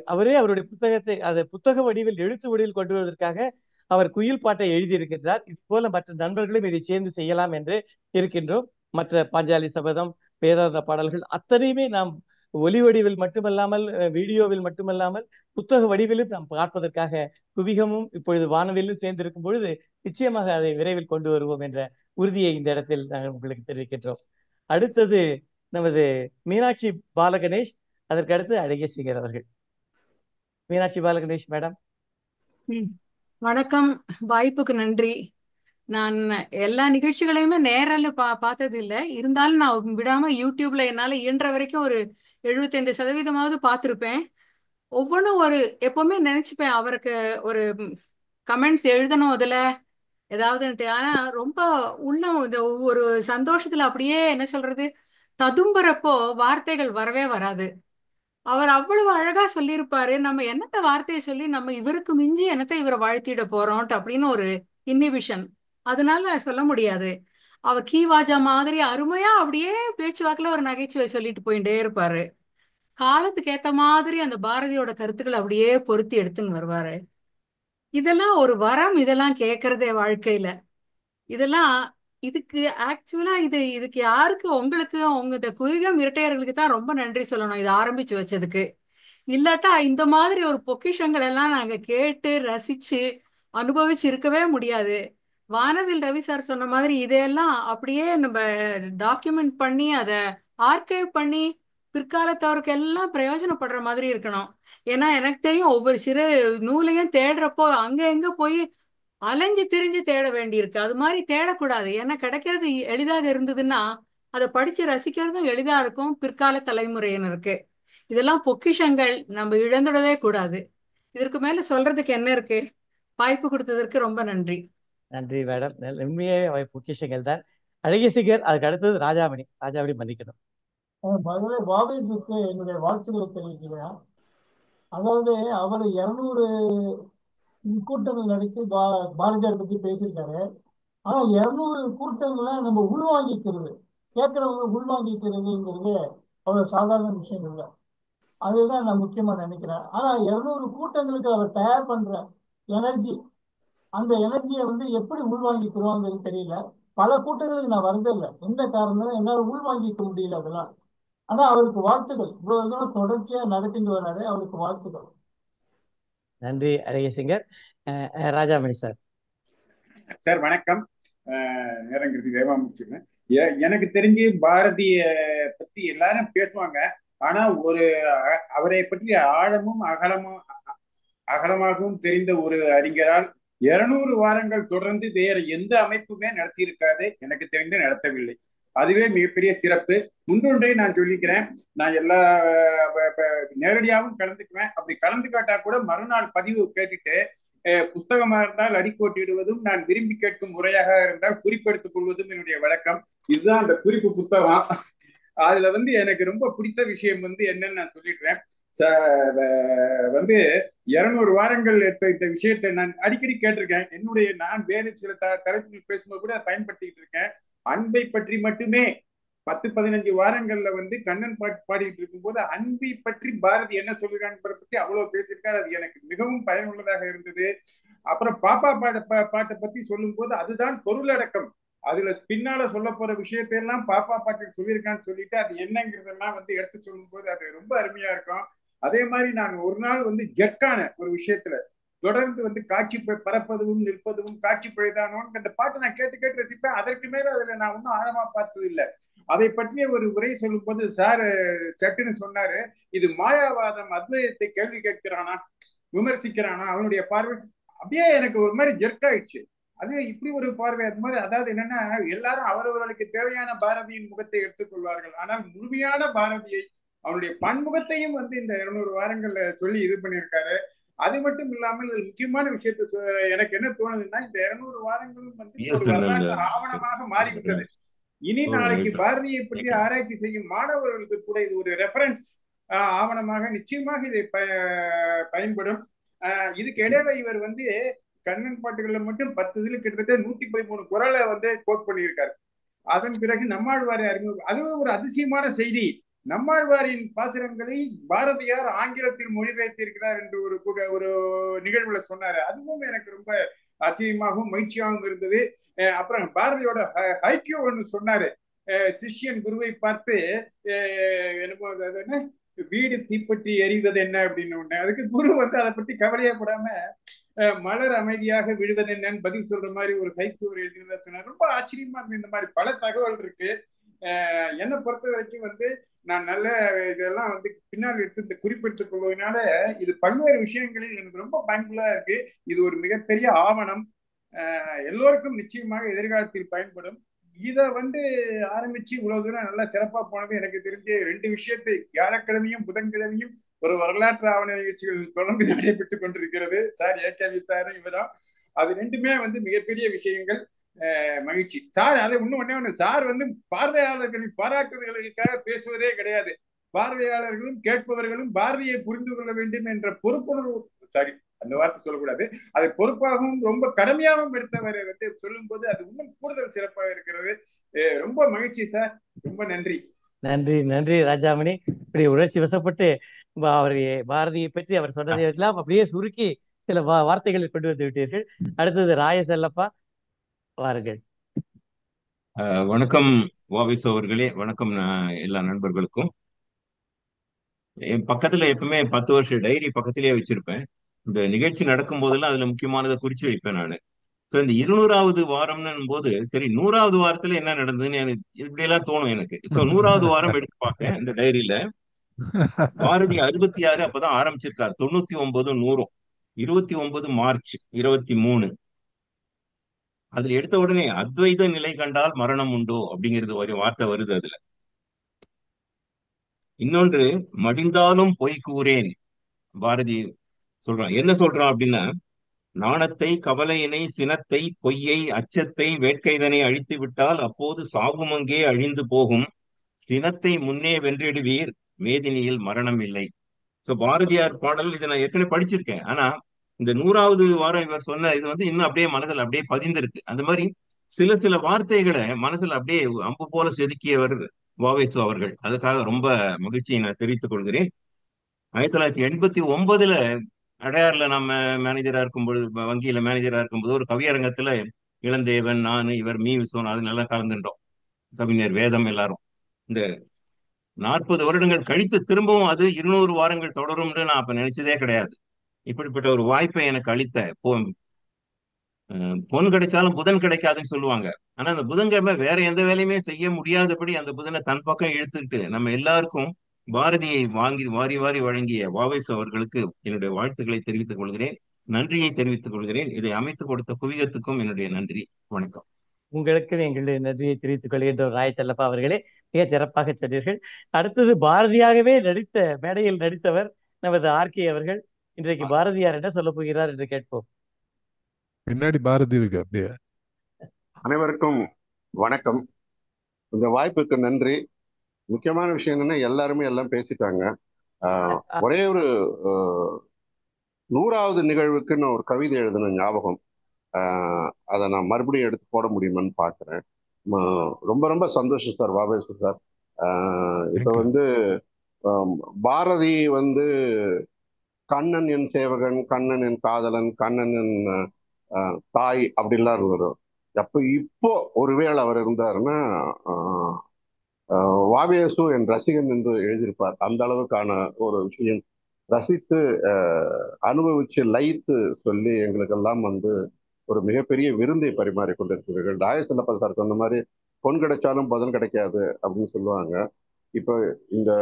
அவரே அவருடைய புத்தகத்தை அதை புத்தக வடிவில், எழுத்து வடிவில் கொண்டு வருவதற்காக அவர் குயில் பாட்டை எழுதியிருக்கின்றார். இது போல மற்ற நண்பர்களும் இதை சேர்ந்து செய்யலாம் என்று இருக்கின்றோம். மற்ற பாஞ்சாலி சபதம், வேதாந்த பாடல்கள் அத்தனையுமே நாம் ஒலி வடிவில் மட்டுமல்லாமல், வீடியோவில் மட்டுமல்லாமல், புத்தக வடிவிலும் நாம் பார்ப்பதற்காக குவிகமும் இப்பொழுது வானவிலும் சேர்ந்திருக்கும் பொழுது நிச்சயமாக அதை விரைவில் கொண்டு வருவோம் என்ற உறுதியை இந்த இடத்தில் நாங்கள் உங்களுக்கு தெரிவிக்கின்றோம். அடுத்தது நமது மீனாட்சி பாலகணேஷ், அதற்கு அடுத்து அழகிய சிங்கர் அவர்கள். மீனாட்சி பாலகணேஷ் மேடம். வணக்கம், வாய்ப்புக்கு நன்றி. நான் எல்லா நிகழ்ச்சிகளையுமே நேரில் பார்த்தது இல்லை. இருந்தாலும் நான் விடாம யூடியூப்ல என்னால இயன்ற வரைக்கும் ஒரு 75% பார்த்துருப்பேன். ஒவ்வொன்றும் எப்பவுமே நினைச்சுப்பேன் அவருக்கு ஒரு கமெண்ட்ஸ் எழுதணும் அதுல ஏதாவதுன்ட்டு. ஆனா ரொம்ப உள்ளம் ஒரு சந்தோஷத்துல அப்படியே என்ன சொல்றது, ததும்புறப்போ வார்த்தைகள் வரவே வராது. அவர் அவ்வளவு அழகா சொல்லியிருப்பாரு. நம்ம என்னத்த வார்த்தையை சொல்லி நம்ம இவருக்கு மிஞ்சி என்னத்த இவரை வாழ்த்திட போறோம்ட்டு அப்படின்னு ஒரு இன்ஹிபிஷன், அதனால சொல்ல முடியாது. அவர் கீவாஜா மாதிரி அருமையா அப்படியே பேச்சுவாக்குல ஒரு நகைச்சுவை சொல்லிட்டு போயிட்டே இருப்பாரு. காலத்துக்கு ஏத்த மாதிரி அந்த பாரதியோட கருத்துக்களை அப்படியே பொருத்தி எடுத்துன்னு வருவாரு. இதெல்லாம் ஒரு வரம், இதெல்லாம் கேட்கறதே வாழ்க்கையில. இதெல்லாம் இதுக்கு ஆக்சுவலா இதுக்கு யாருக்கு, உங்களுக்கு, உங்க குயிகம் இரட்டையர்களுக்கு தான் ரொம்ப நன்றி சொல்லணும் இதை ஆரம்பிச்சு வச்சதுக்கு. இல்லாட்டா இந்த மாதிரி ஒரு பொக்கிஷங்கள் எல்லாம் நாங்க கேட்டு ரசிச்சு அனுபவிச்சு இருக்கவே முடியாது. வானவில் ரவி சார் சொன்ன மாதிரி இதையெல்லாம் அப்படியே நம்ம டாக்குமெண்ட் பண்ணி அதை ஆர்கைவ் பண்ணி பிற்காலத்தவருக்கு எல்லாம் பிரயோஜனப்படுற மாதிரி இருக்கணும். ஏன்னா எனக்கு தெரியும் ஒவ்வொரு சிறு நூலையும் தேடுறப்போ அங்க எங்க போய் அலைஞ்சு திரிஞ்சு தேட வேண்டியிருக்கு. அது மாதிரி தேடக்கூடாது. ஏன்னா கிடைக்கிறது எளிதாக இருந்ததுன்னா அதை படிச்சு ரசிக்கிறதும் எளிதா இருக்கும் பிற்கால தலைமுறையினருக்கு. இதெல்லாம் பொக்கிஷங்கள், நம்ம இழந்துடவே கூடாது. இதற்கு மேல சொல்றதுக்கு என்ன இருக்கு? வாய்ப்பு கொடுத்ததற்கு ரொம்ப நன்றி. நன்றி மேடம். உண்மையே பொக்கிஷங்கள் தான். அழகிய சிங்கர், அதுக்கு அடுத்தது ராஜாமணி. ராஜாமணி மன்னிக்கணும். முதல்ல வாவேசுக்கு என்னுடைய வாழ்த்துக்களை தெரிவிச்சுக்கிறேன். அதாவது அவர் 200 கூட்டங்கள் நடத்தி பாரதியார் பத்தி பேசியிருக்காரு. ஆனா 200 கூட்டங்களை நம்ம உள்வாங்கிக்கிறது, கேட்கறவங்க உள்வாங்கிக்கிறதுங்கிறது அவ்வளவு சாதாரண விஷயம் இல்லை. அதுதான் நான் முக்கியமா நினைக்கிறேன். ஆனா 200 கூட்டங்களுக்கு அவர் தயார் பண்ற எனர்ஜி, அந்த எனர்ஜியை எப்படி உள்வாங்கிக்கிறோங்கிறது தெரியல. பல கூட்டங்களுக்கு நான் வரதில்லை. எந்த காரணம் என்னால உள்வாங்கிக்க முடியல அதெல்லாம். ஆனா அவருக்கு வாழ்த்துக்கள். இவ்வளவு தூரம் தொடர்ச்சியா நடத்திட்டு வராரு, அவருக்கு வாழ்த்துக்கள். நன்றி அழகிய சிங்கர். ராஜாமணி சார். சார் வணக்கம். நேரங்கிறது வேகமா முடிச்சுக்கிறேன். எனக்கு தெரிஞ்சு பாரதிய பத்தி எல்லாரும் பேசுவாங்க. ஆனா அவரை பற்றி ஆழமும் அகலமாகவும் தெரிந்த ஒரு அறிஞரால் 200 வாரங்கள் தொடர்ந்து வேற எந்த அமைப்புமே நடத்தியிருக்காது, எனக்கு தெரிந்து நடத்தவில்லை. அதுவே மிகப்பெரிய சிறப்பு. முன்னொன்றை நான் சொல்லிக்கிறேன், நான் எல்லா நேரடியாகவும் கலந்துக்குவேன். அப்படி கலந்துக்காட்டா கூட மறுநாள் பதிவு கேட்டுட்டு புஸ்தகமாக இருந்தால் அடிக்கோட்டிடுவதும், நான் விரும்பி கேட்கும் முறையாக இருந்தால் குறிப்பெடுத்துக் கொள்வதும் என்னுடைய வழக்கம். இதுதான் அந்த குறிப்பு புத்தகம். அதுல எனக்கு ரொம்ப பிடித்த விஷயம் என்னன்னு நான் சொல்லிடுறேன். 200 வாரங்கள் எடுத்த இந்த விஷயத்தை நான் அடிக்கடி கேட்டிருக்கேன். நான் வேறு சில தலைப்புகள் பேசும்போது கூட பயன்படுத்திட்டு இருக்கேன். அன்பை பற்றி மட்டுமே 10-15 வாரங்கள்ல கண்ணன் பாட்டு பாடிட்டு இருக்கும்போது அன்பை பற்றி பாரதி என்ன சொல்லுறான்னு பற்றி அவ்வளவு பேசியிருக்காரு. அது எனக்கு மிகவும் பயனுள்ளதாக இருந்தது. அப்புறம் பாப்பா பாட்டை பத்தி சொல்லும் போது அதுதான் பொருளடக்கம். அதுல பின்னால சொல்ல போற விஷயத்தையெல்லாம் பாப்பா பாட்டு சொல்லியிருக்கான்னு சொல்லிட்டு அது என்னங்கிறதெல்லாம் எடுத்து சொல்லும் போது அது ரொம்ப அருமையா இருக்கும். அதே மாதிரி நான் ஒரு நாள் ஜட்கான ஒரு விஷயத்துல தொடர்ந்து காட்சி பறப்பதும் நிற்பதும் காட்சி பிழைதானோன்னு அந்த பாட்டை நான் கேட்டு ரசிப்பேன். அதற்கு மேல அதுல நான் ஒன்றும் ஆழமா பார்த்தது இல்லை. அதை பற்றிய ஒரு உரை சொல்லும் போது சார் சட்டுன்னு சொன்னாரு, இது மாயாவாதம், அத்வைதத்தை கேள்வி கேட்கிறானா, விமர்சிக்கிறானா, அவனுடைய பார்வை அப்படியே எனக்கு ஒரு மாதிரி ஜெர்க் ஆயிடுச்சு. அது இப்படி ஒரு பார்வை. அது மாதிரி அதாவது என்னன்னா, எல்லாரும் அவரவர்களுக்கு தேவையான பாரதியின் முகத்தை எடுத்துக்கொள்வார்கள். ஆனால் முழுமையான பாரதியை, அவனுடைய பன்முகத்தையும் இந்த 200 வாரங்கள்ல சொல்லி இது பண்ணியிருக்காரு. அது மட்டும் இல்லாமல் முக்கியமான விஷயத்த எனக்கு என்ன தோணுதுன்னா, இந்த 200 வாரங்களும் ஒரு வரலாற்று ஆவணமாக மாறிவிட்டது. இனி நாளைக்கு பாரதியை பற்றி ஆராய்ச்சி செய்யும் மாணவர்களுக்கு கூட இது ஒரு ரெஃபரன்ஸ் ஆவணமாக நிச்சயமாக இதை பயன்படும். இதுக்கு இடையில இவர் கண்ணன் பாட்டுகள்ல மட்டும் 10 இதுல கிட்டத்தட்ட 113 குறளை கோட் பண்ணியிருக்காரு. அதன் பிறகு நம்மாழ்வாரை அறிமுகம், அதுவும் ஒரு அதிசயமான செய்தி. நம்மாழ்வாரின் பாசுரங்களை பாரதியார் ஆங்கிலத்தில் மொழிபெயர்த்திருக்கிறார் என்று ஒரு நிகழ்வுல சொன்னாரு. அதுவும் எனக்கு ரொம்ப ஆச்சரியமாகவும் மகிழ்ச்சியாகவும் இருந்தது. அப்புறம் பாரதியோட ஐக்கியம் ஒன்று சொன்னாரு. சிஷ்யன் குருவை பார்த்து என்ன வீடு தீப்பற்றி எறிவது என்ன அப்படின்னு ஒண்ணு. அதுக்கு குரு அதை பத்தி கவலையப்படாம மலர் அமைதியாக விழுவது என்னன்னு பதில் சொல்ற மாதிரி ஒரு ஹைக்கூ எழுதினதா சொன்னார். ரொம்ப ஆச்சரியமா இருந்து இந்த மாதிரி பல தகவல் இருக்கு. என்னை பொறுத்த வரைக்கும் நான் நல்ல இதெல்லாம் பின்னால் எடுத்து இந்த குறிப்பெடுத்துக் கொள்வதனால இது பல்வேறு விஷயங்களில் எனக்கு ரொம்ப பயனுள்ளதா இருக்கு. இது ஒரு மிகப்பெரிய ஆவணம், எல்லோருக்கும் நிச்சயமாக எதிர்காலத்தில் பயன்படும். இதை ஆரம்பிச்சு இவ்வளவு தூரம் நல்லா சிறப்பா போனது எனக்கு தெரிஞ்ச 2 விஷயத்தை, வியாழக்கிழமையும் புதன்கிழமையும் ஒரு வரலாற்று ஆவண நிகழ்ச்சிகள் தொடர்ந்து நடைபெற்றுக் கொண்டிருக்கிறது. சார் ஏகேவி சாரும் இவரும், அது 2மே மிகப்பெரிய விஷயங்கள். மகிழ்ச்சி சார். அதை ஒண்ணு சார் பார்வையாளர்களின் பாராட்டுதல்களுக்காக பேசுவதே கிடையாது. பார்வையாளர்களும் கேட்பவர்களும் பாரதியை புரிந்து கொள்ள வேண்டும் என்ற பொறுப்புணர்வு, சாரி அந்த வார்த்தை சொல்லக்கூடாது, அதை பொறுப்பாகவும் ரொம்ப கடமையாகவும் எடுத்தவரை சொல்லும் போது அது இன்னும் கூடுதல் சிறப்பாக இருக்கிறது. ரொம்ப மகிழ்ச்சி சார், ரொம்ப நன்றி. நன்றி நன்றி ராஜாமணி. இப்படி உணர்ச்சி வசப்பட்டு அவர் பாரதியை பற்றி அவர் சொன்னதை எல்லாம் அப்படியே சுருக்கி சில வார்த்தைகளை கொண்டு வந்து விட்டீர்கள். அடுத்தது ராயசெல்லப்பா, வாருங்கள். வணக்கம் வாவிஸ் அவர்களே, வணக்கம் எல்லா நண்பர்களுக்கும். என் பக்கத்துல எப்பவுமே 10 வருஷ டைரி பக்கத்திலேயே வச்சிருப்பேன். இந்த நிகழ்ச்சி நடக்கும் போதெல்லாம் அதுல முக்கியமானதை குறிச்சு வைப்பேன் நான். ஸோ இந்த 200வது வாரம்னு போது சரி 100வது வாரத்துல என்ன நடந்ததுன்னு எனக்கு இப்படியெல்லாம் தோணும் எனக்கு. ஸோ 100வது வாரம் எடுத்து பார்த்தேன் இந்த டைரியில. பாரதி 66 அப்பதான் ஆரம்பிச்சிருக்காரு. 99 100 29 மார்ச் 23. அதுல எடுத்த உடனே அத்வைத நிலை கண்டால் மரணம் உண்டோ அப்படிங்கிறது ஒரு வார்த்தை வருது அதுல. இன்னொன்று, மடிந்தாலும் பொய் கூறேன். பாரதி சொல்றான், என்ன சொல்றான் அப்படின்னா, நாணத்தை, கவலையினை, சினத்தை, பொய்யை, அச்சத்தை, வேட்கைதனை அழித்து விட்டால் அப்போது சாகுமங்கே அழிந்து போகும். சினத்தை முன்னே வென்றிடுவீர், மேதினியில் மரணம் இல்லை. சோ பாரதியார் பாடல் இதை நான் ஏற்கனவே படிச்சிருக்கேன். ஆனா இந்த 100வது வாரம் இவர் சொன்ன இது இன்னும் அப்படியே மனதில் அப்படியே பதிந்திருக்கு. அந்த மாதிரி சில வார்த்தைகளை மனசுல அப்படியே அம்பு போல செதுக்கியவர் வாவேசு அவர்கள். அதுக்காக ரொம்ப மகிழ்ச்சியை நான் தெரிவித்துக் கொள்கிறேன். 1989 அடையாறுல நம்ம மேனேஜரா இருக்கும்போது, வங்கியில மேனேஜரா இருக்கும்போது ஒரு கவியரங்கத்துல இளந்தேவன், நான், இவர், மீ விஸ்வன் அது நல்லா கலந்துட்டோம். கவிஞர் வேதம் எல்லாரும். இந்த 40 வருடங்கள் கழித்து திரும்பவும் அது 200 வாரங்கள் தொடரும்னு நான் அப்ப நினைச்சதே கிடையாது. இப்படிப்பட்ட ஒரு வாய்ப்பை எனக்கு அளித்த பொன் கிடைச்சாலும் புதன் கிடைக்காதுன்னு சொல்லுவாங்க. ஆனா அந்த புதன்கிழமை வேற எந்த வேலையுமே செய்ய முடியாதபடி அந்த புதனை தன் பக்கம் இழுத்துக்கிட்டு நம்ம எல்லாருக்கும் பாரதியை வாரி வாரி வழங்கிய வாவேசு அவர்களுக்கு என்னுடைய வாழ்த்துக்களை தெரிவித்துக் கொள்கிறேன், நன்றியை தெரிவித்துக் கொள்கிறேன். இதை அமைத்துக் கொடுத்த குவியத்துக்கும் என்னுடைய நன்றி. வணக்கம். உங்களுக்கு எங்களுடைய நன்றியை தெரிவித்துக் கொள்கின்றோம் ராயச்செல்லப்பா அவர்களே. மிக சிறப்பாக சொன்னீர்கள். அடுத்தது பாரதியாகவே நடித்த மேடையில் நடித்தவர் நமது ஆர்கே அவர்கள். இன்றைக்கு பாரதியார் என்ன சொல்ல போகிறார் என்று கேட்போம். பின்னாடி பாரதி இருக்கு அப்படியே. அனைவருக்கும் வணக்கம். இந்த வாய்ப்புக்கு நன்றி. முக்கியமான விஷயம் என்னன்னா எல்லாருமே எல்லாம் பேசிட்டாங்க. ஒரே ஒரு 100வது நிகழ்வுக்குன்னு ஒரு கவிதை எழுதின ஞாபகம். அதை நான் மறுபடியும் எடுத்து போட முடியுமான்னு பார்க்குறேன். ரொம்ப ரொம்ப சந்தோஷம் சார், வாவேசு சார். இப்போ வந்து பாரதி வந்து கண்ணன் என் சேவகன், கண்ணன் என் காதலன், கண்ணன் என் தாய் அப்படிலாம் இருந்தார். இப்போ ஒருவேளை அவர் இருந்தாருன்னா வாவேசு என் ரசிகன் என்று எழுதியிருப்பார். அந்த அளவுக்கான ஒரு விஷயம் ரசித்து அனுபவிச்சு லயித்து சொல்லி எங்களுக்கெல்லாம் வந்து ஒரு மிகப்பெரிய விருந்தை பரிமாறி கொண்டிருக்கிறீர்கள். ராயசெல்லப்பா சார் சொன்ன மாதிரி பொன் கிடைச்சாலும் புதன் கிடைக்காது அப்படின்னு சொல்லுவாங்க. இப்போ இந்த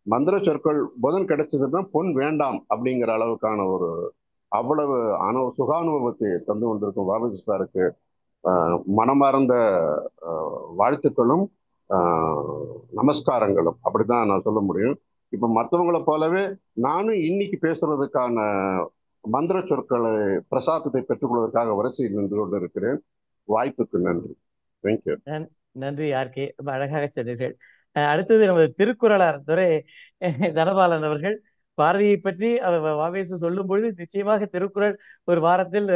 மந்திர சொற்கள் புதன் கிடைச்சதுன்னா பொன் வேண்டாம் அப்படிங்கிற அளவுக்கான ஒரு அவ்வளவு சுகானுபவத்தை தந்து கொண்டிருக்கும் வாவேசு சாருக்கு மனமார்ந்த வாழ்த்துக்களும் நமஸ்காரங்களும். அப்படிதான் நான் சொல்ல முடியும். இப்ப மற்றவங்களை போலவே நானும் இன்னைக்கு பேசுறதுக்கான மந்திர சொற்களை பிரசாதத்தை பெற்றுக்கொள்வதற்காக வரிசையில் நின்று கொண்டு இருக்கிறேன். வாய்ப்புக்கு நன்றி. தேங்க்யூ. நன்றி ஆர்கே, ரொம்ப அழகாக சொன்னீர்கள். அடுத்தது நமது திருக்குறளார் துரை தனபாலன் அவர்கள் பாரதியை பற்றி வாவேசு சொல்லும் பொழுது நிச்சயமாக திருக்குறள் ஒரு வாரத்தில்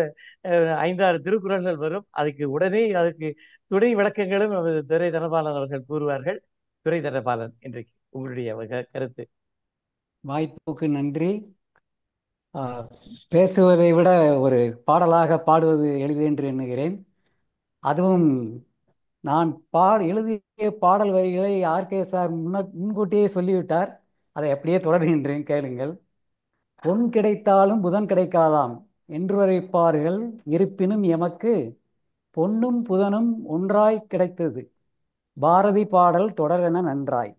5-6 திருக்குறள்கள் வரும். அதுக்கு துணை விளக்கங்களும் நமது துரை தனபாலன் அவர்கள் கூறுவார்கள். துரை தனபாலன், இன்றைக்கு உங்களுடைய கருத்து. வாய்ப்புக்கு நன்றி. பேசுவதை விட ஒரு பாடலாக பாடுவது எளிது என்று எண்ணுகிறேன். அதுவும் நான் எழுதிய பாடல் வரிகளை ஆர்கே சார் முன்கூட்டியே சொல்லிவிட்டார். அதை அப்படியே தொடர்கின்றேன், கேளுங்கள். பொன் கிடைத்தாலும் புதன் கிடைக்காதாம் என்று வரைப்பார்கள், இருப்பினும் எமக்கு பொன்னும் புதனும் ஒன்றாய் கிடைத்தது. பாரதி பாடல் தொடரென நன்றாய்.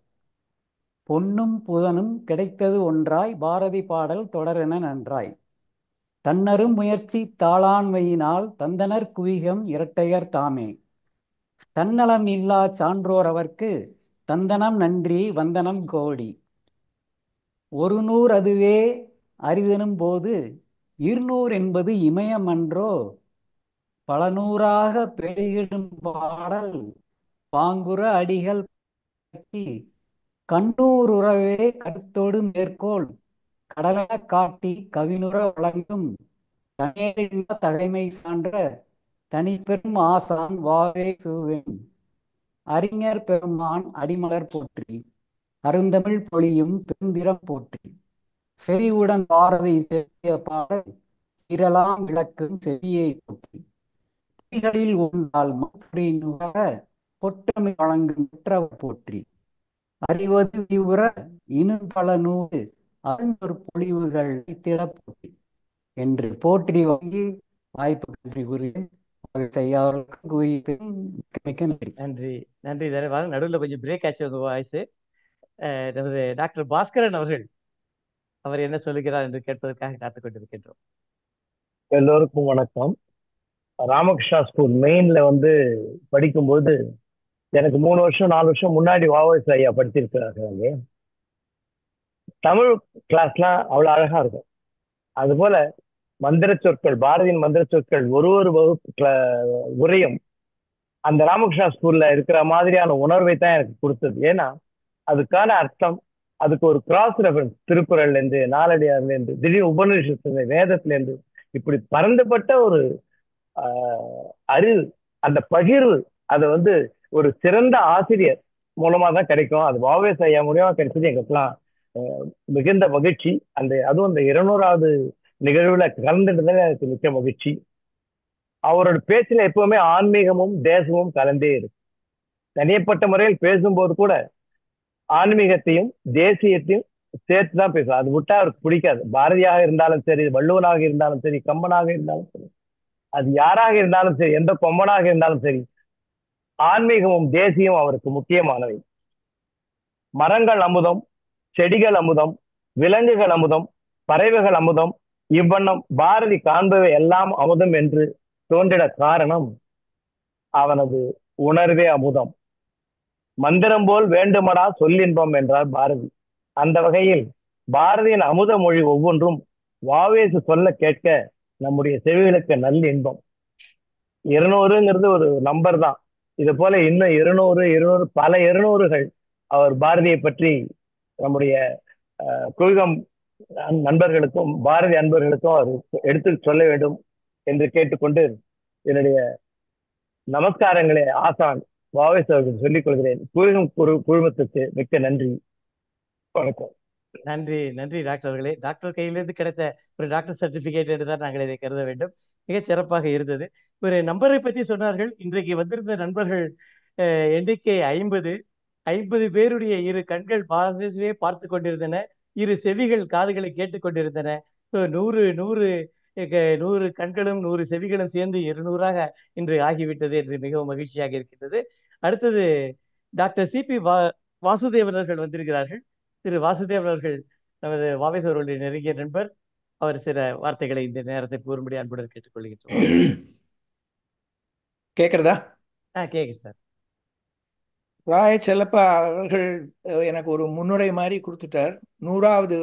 பொன்னும் புதனும் கிடைத்தது ஒன்றாய், பாரதி பாடல் தொடரென நன்றாய். தன்னரும் முயற்சி தாளாண்மையினால் தந்தனர் குவிகம் இரட்டையர் தாமே. தன்னலம் இல்லா சான்றோர் அவர்க்கு தந்தனம் நன்றி வந்தனம் கோடி. 100 அதுவே அரிதெனும் போது 200 என்பது இமயமன்றோ. பல நூறாக பெருகிடும் பாடல் பாங்குற அடிகள் கண்ணூர் உறவே கருத்தோடு மேற்கோள் கடலென காட்டி கவினுற வழங்கும் தகைமை சான்ற தனிப்பெரும் ஆசான் வாவேசுவின் அறிஞர் பெருமான் அடிமலர் போற்றி. அருந்தமிழ் பொழியும் பெருந்திரம் போற்றி. செறிவுடன் பாரதி செவ்விய பாடல் இரலாம் விளக்கும் செவியை போற்றி. பொறிகளில் ஒன்றால் மாற்றி நுகர பொற்றமிழ் வழங்கும் பெற்றவர் போற்றி. அறிவது விவுற இன்னும் பல நூறு அருந்தொரு பொழிவுகள் திட போற்றி என்று போற்றி வாங்கி வாய்ப்பு நன்றி கூறுகிறேன். நன்றி நன்றி தனபாலன். நடுவில் கொஞ்சம் பிரேக் ஆச்சு உங்க வாய்ஸ். நமது டாக்டர் பாஸ்கரன் அவர்கள் அவர் என்ன சொல்லுகிறார் என்று கேட்பதற்காக காத்துக் கொண்டிருக்கின்றோம். எல்லோருக்கும் வணக்கம். ராமகிருஷ்ணா ஸ்கூல் மெயின்ல வந்து படிக்கும்போது எனக்கு 3 வருஷம் 4 வருஷம் முன்னாடி வாவேசு ஐயா படிச்சிருக்கிறாங்க. தமிழ் கிளாஸ்லாம் அவ்வளவு அழகா இருக்கும். அதுபோல மந்திர சொற்கள், பாரதியின் மந்திர சொற்கள் ஒரு வகுப்பு உரையும் அந்த ராமகிருஷ்ணா ஸ்கூல்ல இருக்கிற மாதிரியான உணர்வை தான் எனக்கு கொடுத்தது. ஏன்னா அதுக்கான அர்த்தம், அதுக்கு ஒரு கிராஸ் ரெஃபரன்ஸ் திருக்குறள்ல இருந்து, நாலடியார்ல இருந்து, திடீர் உபநிஷத்துல, வேதத்துல இருந்து, இப்படி பரந்துபட்ட ஒரு அறிவு, அந்த பகிர்வு, அதை வந்து ஒரு சிறந்த ஆசிரியர் மூலமா தான் கிடைக்கும். அது வாவேசு ஐயா மூலியமா கிடைச்சது எங்களுக்குலாம் மிகுந்த மகிழ்ச்சி. அதுவும் அந்த 200வது நிகழ்வுல கலந்துட்டதுல எனக்கு மிக்க மகிழ்ச்சி. அவரோட பேச்சுல எப்பவுமே ஆன்மீகமும் தேசமும் கலந்தே இருக்கு. தனிப்பட்ட முறையில் பேசும்போது கூட ஆன்மீகத்தையும் தேசியத்தையும் சேர்த்து தான் பேசுவார். அது விட்டா அவருக்கு பிடிக்காது. பாரதியாக இருந்தாலும் சரி, வள்ளுவனாக இருந்தாலும் சரி, கம்பனாக இருந்தாலும் சரி, அது யாராக இருந்தாலும் சரி, எந்த கொம்பனாக இருந்தாலும் சரி, ஆன்மீகமும் தேசியம் அவருக்கு முக்கியமானவை. மரங்கள் அமுதம், செடிகள் அமுதம், விலங்குகள் அமுதம், பறவைகள் அமுதம், இவ்வண்ணம் பாரதி காண்பவை எல்லாம் அமுதம் என்று தோன்றிட காரணம் அவனது உணர்வே அமுதம். மந்திரம் போல் வேண்டுமடா சொல்லின்பம் என்றார் பாரதி. அந்த வகையில் பாரதியின் அமுத மொழி ஒவ்வொன்றும் வாவேசு சொல்ல கேட்க நம்முடைய செவிகளுக்கு நல்ல இன்பம். 200ங்கிறது ஒரு நம்பர் தான். இது போல இன்னும் 200 பல 200கள் அவர் பாரதியை பற்றி நம்முடைய குழுகம் நண்பர்களுக்கும் பாரதி அன்பர்களுக்கும் அவர் எடுத்து சொல்ல வேண்டும் என்று கேட்டுக்கொண்டு என்னுடைய நமஸ்காரங்களை ஆசான் வாவேஸ் அவர்கள் சொல்லிக் கொள்கிறேன். குழுகம் குழுமத்துக்கு மிக்க நன்றி, வணக்கம். நன்றி நன்றி டாக்டர் அவர்களே. டாக்டர் கையிலிருந்து கிடைத்த ஒரு டாக்டர் சர்டிபிகேட் என்று தான் நாங்கள் இதை கருத வேண்டும். மிகச் சிறப்பாக இருந்தது. ஒரு நம்பரை பற்றி சொன்னார்கள். இன்றைக்கு வந்திருந்த நண்பர்கள் எண்ணிக்கை 50 பேருடைய இரு கண்கள் பாரதேசமே பார்த்து கொண்டிருந்தன, இரு செவிகள் காதுகளை கேட்டுக்கொண்டிருந்தன. 100 கண்களும் 100 செவிகளும் சேர்ந்து 200ஆக இன்று ஆகிவிட்டது என்று மிகவும் மகிழ்ச்சியாக இருக்கின்றது. அடுத்தது டாக்டர் சிபி வாசுதேவன் அவர்கள் வந்திருக்கிறார்கள். திரு வாசுதேவன் அவர்கள் நமது வாவேஸ் அவர்களுடைய நெருங்கிய நண்பர். அவர் சில வார்த்தைகளை இந்த நேரத்தை கூறும்படி அன்புடன் கேட்டுக்கொள்கின்றோம். கேட்குறதா? கேட்குது சார். ராய செல்லப்பா அவர்கள் எனக்கு ஒரு முன்னுரை மாதிரி கொடுத்துட்டார். 100வது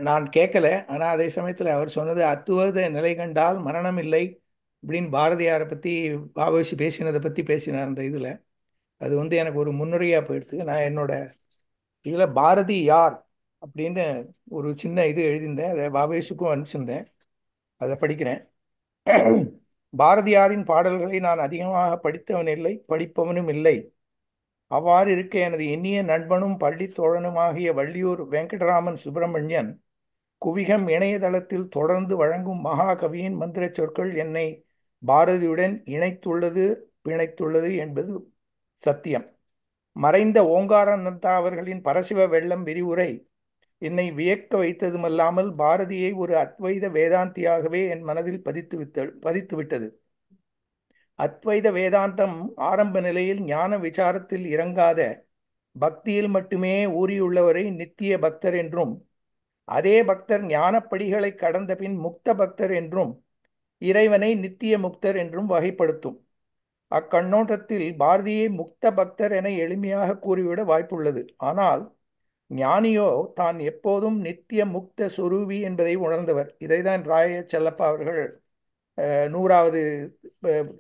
நான் கேட்கல, ஆனால் அதே சமயத்தில் அவர் சொன்னது அத்துவத நிலை கண்டால் மரணம் இல்லை அப்படின்னு பாரதியாரை பற்றி வாவேசி பேசினதை பற்றி பேசினார். அந்த இதில் அது எனக்கு ஒரு முன்னுரையாக போயிடுது. நான் என்னோட இதில் பாரதி யார் அப்படின்னு ஒரு சின்ன இது எழுதியிருந்தேன், அதை வாவேசுக்கும் அனுப்பிச்சிருந்தேன், அதை படிக்கிறேன். பாரதியாரின் பாடல்களை நான் அதிகமாக படித்தவன் இல்லை, படிப்பவனும் இல்லை. அவ்வாறு இருக்க எனது இனிய நண்பனும் பள்ளி தோழனுமாகிய வள்ளியூர் வெங்கடராமன் சுப்பிரமணியன் குவிகம் இணையதளத்தில் தொடர்ந்து வழங்கும் மகாகவியின் மந்திர சொற்கள் என்னை பாரதியுடன் பிணைத்துள்ளது என்பது சத்தியம். மறைந்த ஓங்காரானந்தா அவர்களின் பரசிவ வெள்ளம் விரிவுரை என்னை வியக்க வைத்ததுமல்லாமல் பாரதியை ஒரு அத்வைத வேதாந்தியாகவே என் மனதில் பதித்துவிட்டது. அத்வைத வேதாந்தம் ஆரம்ப நிலையில் ஞான விசாரத்தில் இறங்காத பக்தியில் மட்டுமே ஊறியுள்ளவரை நித்திய பக்தர் என்றும், அதே பக்தர் ஞானப்படிகளை கடந்த பின் முக்த பக்தர் என்றும், இறைவனை நித்திய முக்தர் என்றும் வகைப்படுத்தும். அக்கண்ணோட்டத்தில் பாரதியை முக்த பக்தர் என எளிமையாக கூறிவிட வாய்ப்புள்ளது. ஆனால் ஞானியோ தான் எப்போதும் நித்திய முக்த சொரூபி என்பதை உணர்ந்தவர். இதைதான் ராய செல்லப்பா அவர்கள் 100வது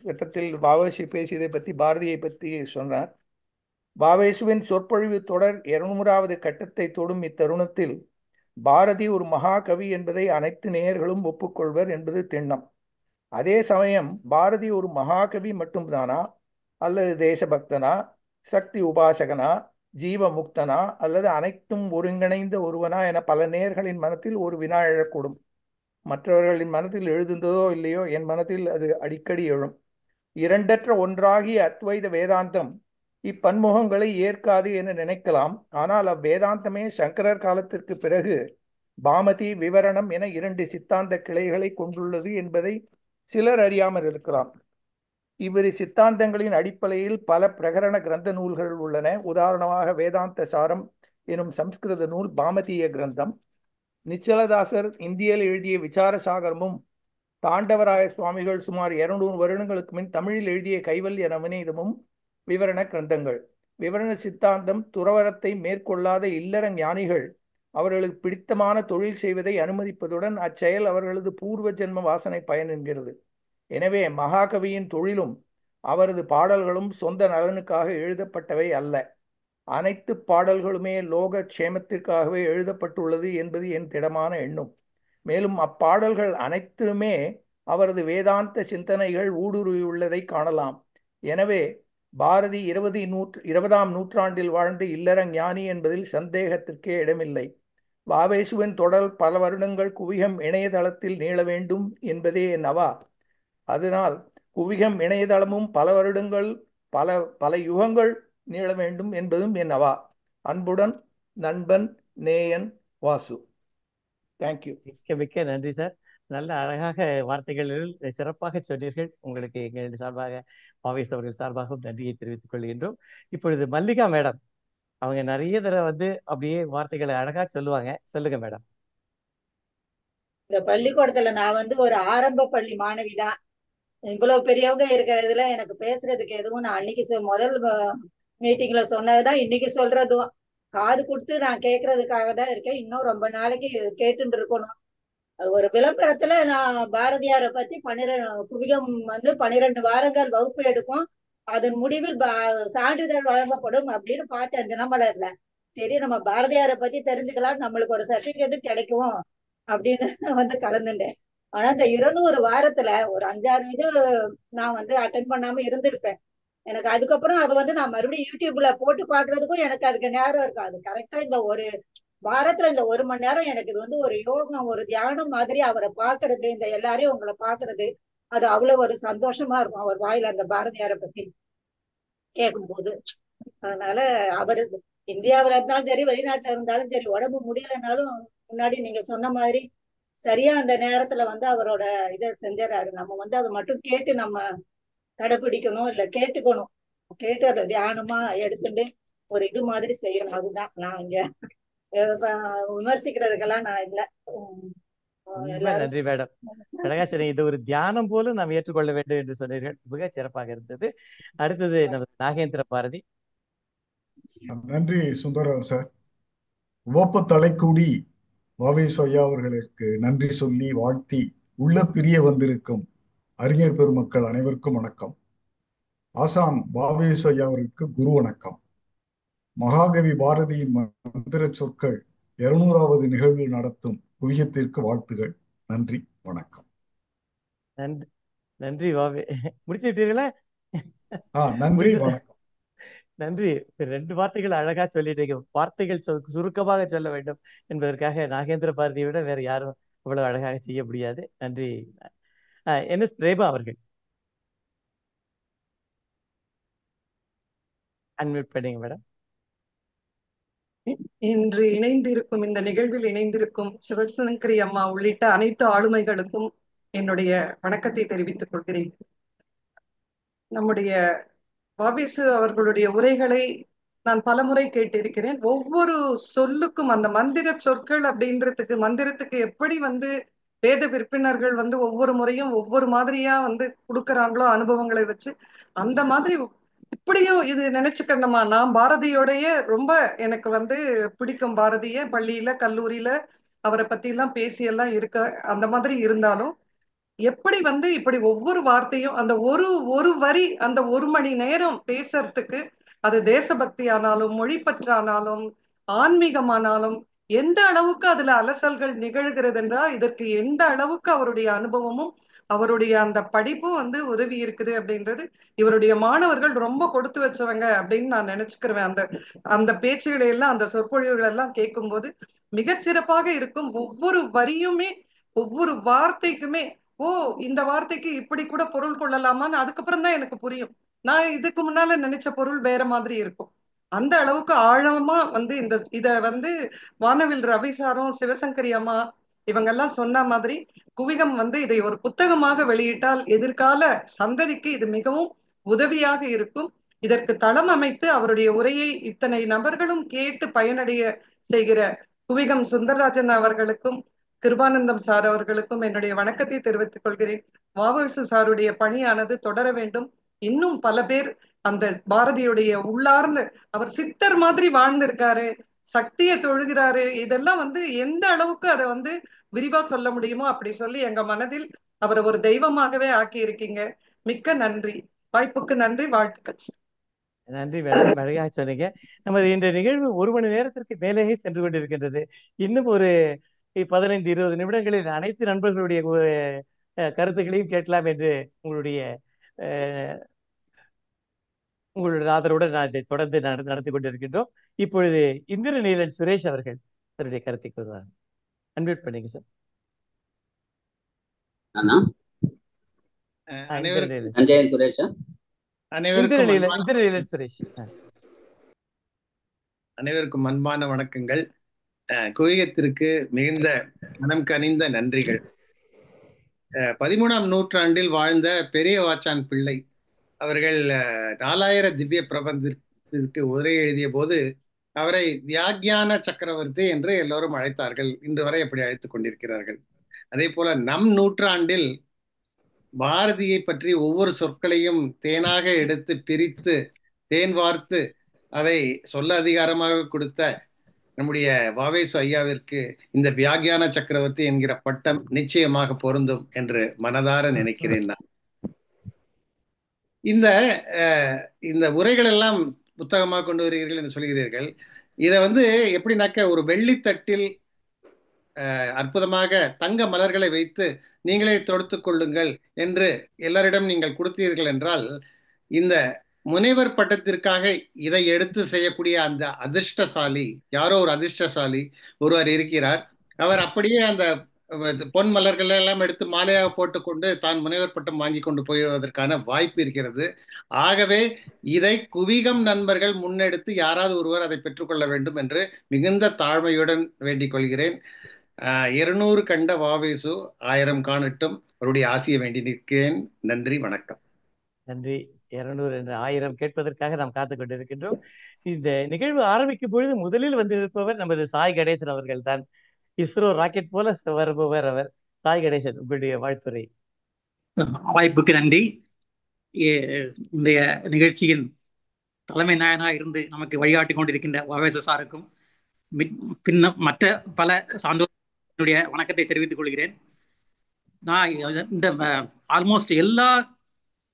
கட்டத்தில் வாவேசு பேசியதை பற்றி பாரதியை பற்றி சொன்னார். வாவேசுவின் சொற்பொழிவு தொடர் 200வது கட்டத்தை தொடும் இத்தருணத்தில் பாரதி ஒரு மகாகவி என்பதை அனைத்து நேயர்களும் ஒப்புக்கொள்வர் என்பது திண்ணம். அதே சமயம் பாரதி ஒரு மகாகவி மட்டும்தானா, அல்லது தேசபக்தனா, சக்தி உபாசகனா, ஜீவமுக்தனா, அல்லது அனைத்தும் ஒருங்கிணைந்த ஒருவனா என பல நேயர்களின் மனத்தில் ஒரு வினா எழக்கூடும். மற்றவர்களின் மனத்தில் எழுதுந்ததோ இல்லையோ, என் மனத்தில் அது அடிக்கடி எழும். இரண்டற்ற ஒன்றாகிய அத்வைத வேதாந்தம் இப்பன்முகங்களை ஏற்காது என நினைக்கலாம். ஆனால் அவ்வேதாந்தமே சங்கரர் காலத்திற்கு பிறகு பாமதி, விவரணம் என 2 சித்தாந்த கிளைகளை கொண்டுள்ளது என்பதை சிலர் அறியாமல் இருக்கலாம். இவ்விரு சித்தாந்தங்களின் அடிப்படையில் பல பிரகரண கிரந்த நூல்கள் உள்ளன. உதாரணமாக வேதாந்த சாரம் எனும் சம்ஸ்கிருத நூல் பாமதிய கிரந்தம், நிச்சலதாசர் இந்தியில் எழுதிய விசார சாகரமும், தாண்டவராய சுவாமிகள் சுமார் 200 வருடங்களுக்கு முன் தமிழில் எழுதிய கைவல்ய நவநீதமும் விவரண கிரந்தங்கள். விவரண சித்தாந்தம் துறவரத்தை மேற்கொள்ளாத இல்லற ஞானிகள் அவர்களுக்கு பிடித்தமான தொழில் செய்வதை அனுமதிப்பதுடன் அச்செயல் அவர்களது பூர்வ ஜென்ம வாசனை பயன் என்கிறது. எனவே மகாகவியின் தொழிலும் அவரது பாடல்களும் சொந்த நலனுக்காக எழுதப்பட்டவை அல்ல. அனைத்து பாடல்களுமே லோக க்ஷேமத்திற்காகவே எழுதப்பட்டுள்ளது என்பது என் திடமான எண்ணம். மேலும் அப்பாடல்கள் அனைத்துமே அவரது வேதாந்த சிந்தனைகள் ஊடுருவியுள்ளதை காணலாம். எனவே பாரதி 20ஆம் நூற்றாண்டில் வாழ்ந்த இல்லற ஞானி என்பதில் சந்தேகத்திற்கே இடமில்லை. வாவேசுவின் தொடர் பல வருடங்கள் குவிகம் இணையதளத்தில் நீள வேண்டும் என்பதே என் அவா. அதனால் குவிகம் இணையதளமும் பல வருடங்கள் பல யுகங்கள் நீள வேண்டும் என்பதும் என் அவா. அன்புடன் நண்பன் நேயன் வாசு. தேங்க்யூ. மிக்க நன்றி சார். நல்ல அழகாக வார்த்தைகளில் சிறப்பாக சொன்னீர்கள். உங்களுக்கு எங்கள் சார்பாக வாவேஸ் அவர்கள் சார்பாகவும் நன்றியை தெரிவித்துக் கொள்கின்றோம். இப்பொழுது மல்லிகா மேடம் அவங்க நிறைய தடவை வந்து அப்படியே வார்த்தைகளை அழகா சொல்லுவாங்க. சொல்லுங்க மேடம். இந்த பள்ளிக்கூடத்துல நான் வந்து ஒரு ஆரம்ப பள்ளி மாணவி தான். இவ்வளவு பெரியவங்க இருக்கிறதுல எனக்கு பேசுறதுக்கு எதுவும் நான் அன்னைக்கு முதல் மீட்டிங்ல சொன்னதுதான் இன்னைக்கு சொல்றதும். காது கொடுத்து நான் கேட்கறதுக்காக தான் இருக்கேன். இன்னும் ரொம்ப நாளைக்கு கேட்டுட்டு இருக்கணும். அது ஒரு விளம்பரத்துல நான் பாரதியாரை பத்தி குவிகம் வந்து 12 வாரங்கள் வகுப்பு எடுக்கும், அதன் முடிவில் சான்றிதழ் வழங்கப்படும் அப்படின்னு பார்த்தேன் தினமலர்ல. சரி, நம்ம பாரதியாரை பத்தி தெரிஞ்சுக்கலாம், நம்மளுக்கு ஒரு சர்டிபிகேட் கிடைக்கும் அப்படின்னு வந்து கலந்துட்டேன். ஆனா இந்த 200 வாரத்துல ஒரு 5-6 இது நான் வந்து அட்டென்ட் பண்ணாம இருந்திருப்பேன். எனக்கு அதுக்கப்புறம் அது வந்து நான் மறுபடியும் யூடியூப்ல போட்டு பாக்குறதுக்கும் எனக்கு அதுக்கு நேரம் இருக்காது. கரெக்டா இந்த ஒரு வாரத்துல இந்த 1 மணி நேரம் எனக்கு இது வந்து ஒரு யோகம், ஒரு தியானம் மாதிரி அவரை பாக்குறது, இந்த எல்லாரையும் உங்களை பாக்குறது, அது அவ்வளவு ஒரு சந்தோஷமா இருக்கும் அவர் வாயில அந்த பாரதியாரை பத்தி கேட்கும் போது. அதனால அவரு இந்தியாவில இருந்தாலும் சரி, வெளிநாட்டுல இருந்தாலும் சரி, உடம்பு முடியலைனாலும் முன்னாடி நீங்க சொன்ன மாதிரி சரியா அந்த நேரத்துல வந்து அவரோட இதை செஞ்சாரு. நம்ம வந்து அதை மட்டும் கேட்டு நம்ம கடைபிடிக்கணும், இல்ல கேட்டுக்கணும். கேட்டு அதை தியானமா எடுத்துட்டு ஒரு இது மாதிரி செய்யணும். அதுதான் நான் இங்க விமர்சிக்கிறதுக்கெல்லாம் நான் இல்லை. ரொம்ப நன்றி மேடம். அழகா சொன்னீங்க. இது ஒரு தியானம் போல நாம் ஏற்றுக்கொள்ள வேண்டும் என்று சொன்னீர்கள். மிக சிறப்பாக இருந்தது. அடுத்தது நமது நாகேந்திர பாரதி. நன்றி சுந்தரம் சார். உவப்ப தலைக்கூடி வாவேசு ஐயா அவர்களுக்கு நன்றி சொல்லி வாழ்த்தி உள்ள பிரிய வந்திருக்கும் அறிஞர் பெருமக்கள் அனைவருக்கும் வணக்கம். ஆசான் வாவேசு ஐயா அவர்களுக்கு குரு வணக்கம். மகாகவி பாரதியின் மந்திர சொற்கள் 200வது நிகழ்வு நடத்தும் குவியத்திற்கு வாழ்த்துகள். நன்றி, வணக்கம். நன்றி நன்றி வாவே. முடிச்சு விட்டீர்களா? நன்றி, வணக்கம். நன்றி. 2 வார்த்தைகள் அழகா சொல்லிட்டீங்க. வார்த்தைகள் சுருக்கமாக சொல்ல வேண்டும் என்பதற்காக நாகேந்திர பாரதியை விட வேற யாரும் இவ்வளவு அழகாக செய்ய முடியாது. நன்றி. NS பிரேமா அவர்கள் அன்மியூட் பண்ணுங்க மேடம். இன்று இணைந்திருக்கும் இந்த நிகழ்வில் இணைந்திருக்கும் சிவசங்கரி அம்மா உள்ளிட்ட அனைத்து ஆளுமைகளுக்கும் என்னுடைய வணக்கத்தை தெரிவித்துக் கொள்கிறேன். நம்முடைய வாவேசு அவர்களுடைய உரைகளை நான் பலமுறை கேட்டிருக்கிறேன். ஒவ்வொரு சொல்லுக்கும் அந்த மந்திர சொற்கள் அப்படின்றதுக்கு மந்திரத்துக்கு எப்படி வந்து வேத விற்பினர்கள் வந்து ஒவ்வொரு முறையும் ஒவ்வொரு மாதிரியா வந்து கொடுக்குறாங்களோ அனுபவங்களை வச்சு, அந்த மாதிரி இப்படியும் இது நினைச்சுக்கணுமா? நான் பாரதியோடைய ரொம்ப எனக்கு வந்து பிடிக்கும். பாரதிய பள்ளியில கல்லூரியில அவரை பத்தி எல்லாம் பேசி எல்லாம் இருக்க அந்த மாதிரி இருந்தாலும் எப்படி வந்து இப்படி ஒவ்வொரு வார்த்தையும் அந்த ஒரு வரி அந்த 1 மணி நேரம் பேசுறதுக்கு, அது தேசபக்தி ஆனாலும் மொழி பற்றானாலும் ஆன்மீகமானாலும் எந்த அளவுக்கு அதுல அலசல்கள் நிகழ்கிறது என்றால் இதற்கு எந்த அளவுக்கு அவருடைய அனுபவமும் அவருடைய அந்த படிப்பும் வந்து உதவி இருக்குது அப்படின்றது. இவருடைய மாணவர்கள் ரொம்ப கொடுத்து வச்சவங்க அப்படின்னு நான் நினைச்சுக்கிறேன். அந்த பேச்சுகளை எல்லாம் அந்த சொற்பொழிவுகள் எல்லாம் கேட்கும்போது மிகச்சிறப்பாக இருக்கும். ஒவ்வொரு வரியுமே ஒவ்வொரு வார்த்தைக்குமே இந்த வார்த்தைக்கு இப்படி கூட பொருள் கொள்ளலாமான்னு அதுக்கப்புறம் தான் எனக்கு புரியும். நான் இதுக்கு முன்னால நினைச்ச பொருள் வேற மாதிரி இருக்கும். அந்த அளவுக்கு ஆழமா வந்து இத வந்து வானவில் ரவி சாரும் சிவசங்கரி அம்மா இவங்கெல்லாம் சொன்ன மாதிரி குவிகம் வந்து இதை ஒரு புத்தகமாக வெளியிட்டால் எதிர்கால சந்ததிக்கு இது மிகவும் உதவியாக இருக்கும். இதற்கு தளம் அமைத்து அவருடைய உரையை இத்தனை நபர்களும் கேட்டு பயனடைய செய்கிற குவிகம் சுந்தரராஜன் அவர்களுக்கும் கிருபானந்தம் சார் அவர்களுக்கும் என்னுடைய வணக்கத்தை தெரிவித்துக் கொள்கிறேன். வாவேசு சாருடைய பணியானது தொடர வேண்டும். இன்னும் பல பேர் அந்த பாரதியுடைய உள்ளார்ந்து அவர் சித்தர் மாதிரி வாழ்ந்திருக்காரு, சக்தியை தொழுகிறாரு. இதெல்லாம் வந்து எந்த அளவுக்கு அதை வந்து விரிவா சொல்ல முடியுமோ அப்படி சொல்லி எங்க மனதில் அவரை ஒரு தெய்வமாகவே ஆக்கி இருக்கீங்க. மிக்க நன்றி. வாய்ப்புக்கு நன்றி, வாழ்த்துக்கள். நன்றி மேடம், அழகாக சொன்னீங்க. நமது இந்த நிகழ்வு 1 மணி நேரத்திற்கு மேலேயே சென்று கொண்டிருக்கின்றது. இன்னும் ஒரு 15-20 நிமிடங்களில் அனைத்து நண்பர்களுடைய கருத்துக்களையும் கேட்கலாம் என்று உங்களுடைய ஆதரவுடன் நான் இதை தொடர்ந்து நடத்தி கொண்டிருக்கின்றோம். இப்பொழுது இந்திரநீலன் சுரேஷ் அவர்கள் தன்னுடைய கருத்தை கூறுவார். அன்மியூட் பண்ணுங்க சார். அனைவருக்கும் அன்பான வணக்கங்கள். குவியத்திற்கு மிகுந்த மனம் கனிந்த நன்றிகள். 13ஆம் நூற்றாண்டில் வாழ்ந்த பெரிய வாச்சான் பிள்ளை அவர்கள் 4000 திவ்ய பிரபந்தத்திற்கு உரை எழுதிய போது அவரை வியாக்கியான சக்கரவர்த்தி என்று எல்லோரும் அழைத்தார்கள். இன்று வரை அப்படி அழைத்துக் கொண்டிருக்கிறார்கள். அதே போல நம் நூற்றாண்டில் பாரதியை பற்றி ஒவ்வொரு சொற்களையும் தேனாக எடுத்து பிரித்து தேன் வார்த்து அதை சொல்ல அதிகாரமாக கொடுத்த நம்முடைய வாவேசு ஐயாவிற்கு இந்த வியாக்கியான சக்கரவர்த்தி என்கிற பட்டம் நிச்சயமாக பொருந்தும் என்று மனதார நினைக்கிறேன் நான். இந்த உரைகள் எல்லாம் புத்தகமாக கொண்டு வருகிறீர்கள் என்று சொல்கிறீர்கள். இதை எப்படின்னாக்க ஒரு வெள்ளித்தட்டில் அற்புதமாக தங்க மலர்களை வைத்து நீங்களே தொடுத்து கொள்ளுங்கள் என்று எல்லாரிடம் நீங்கள் கொடுத்தீர்கள் என்றால், இந்த முனைவர் பட்டத்திற்காக இதை எடுத்து செய்யக்கூடிய அந்த அதிர்ஷ்டசாலி, யாரோ ஒரு அதிர்ஷ்டசாலி ஒருவர் இருக்கிறார். அவர் அப்படியே அந்த பொன் மலர்கள் எல்லாம் எடுத்து மாலையாக போட்டுக்கொண்டு தான் முனைவர் பட்டம் வாங்கி கொண்டு போய்வதற்கான வாய்ப்பு இருக்கிறது. ஆகவே இதை குவிகம் நண்பர்கள் முன்னெடுத்து யாராவது ஒருவர் அதை பெற்றுக்கொள்ள வேண்டும் என்று மிகுந்த தாழ்மையுடன் வேண்டிக் கொள்கிறேன். 200 கண்ட வாவேசு 1000 காணட்டும். அவருடைய ஆசியை வேண்டி நிற்கிறேன். நன்றி, வணக்கம். நன்றி. 200 என்று 1000 கேட்பதற்காக நாம் காத்துக் கொண்டிருக்கின்றோம். இந்த நிகழ்வு ஆரம்பிக்கும் பொழுது முதலில் வந்திருப்பவர் நமது சாய் கணேசன் அவர்கள் தான். இஸ்ரோ ராக்கெட் போல வருபவர் அவர். சாய் கணேசன், உங்களுடைய வாழ்த்துரை. வாய்ப்புக்கு நன்றி. இந்த நிகழ்ச்சியின் தலைமை நாயனாக இருந்து நமக்கு வழிகாட்டி கொண்டிருக்கின்ற வாவேசு சாருக்கும் பின்ன மற்ற பல சான்றோருடைய வணக்கத்தை தெரிவித்துக் கொள்கிறேன். நான் இந்த ஆல்மோஸ்ட் எல்லா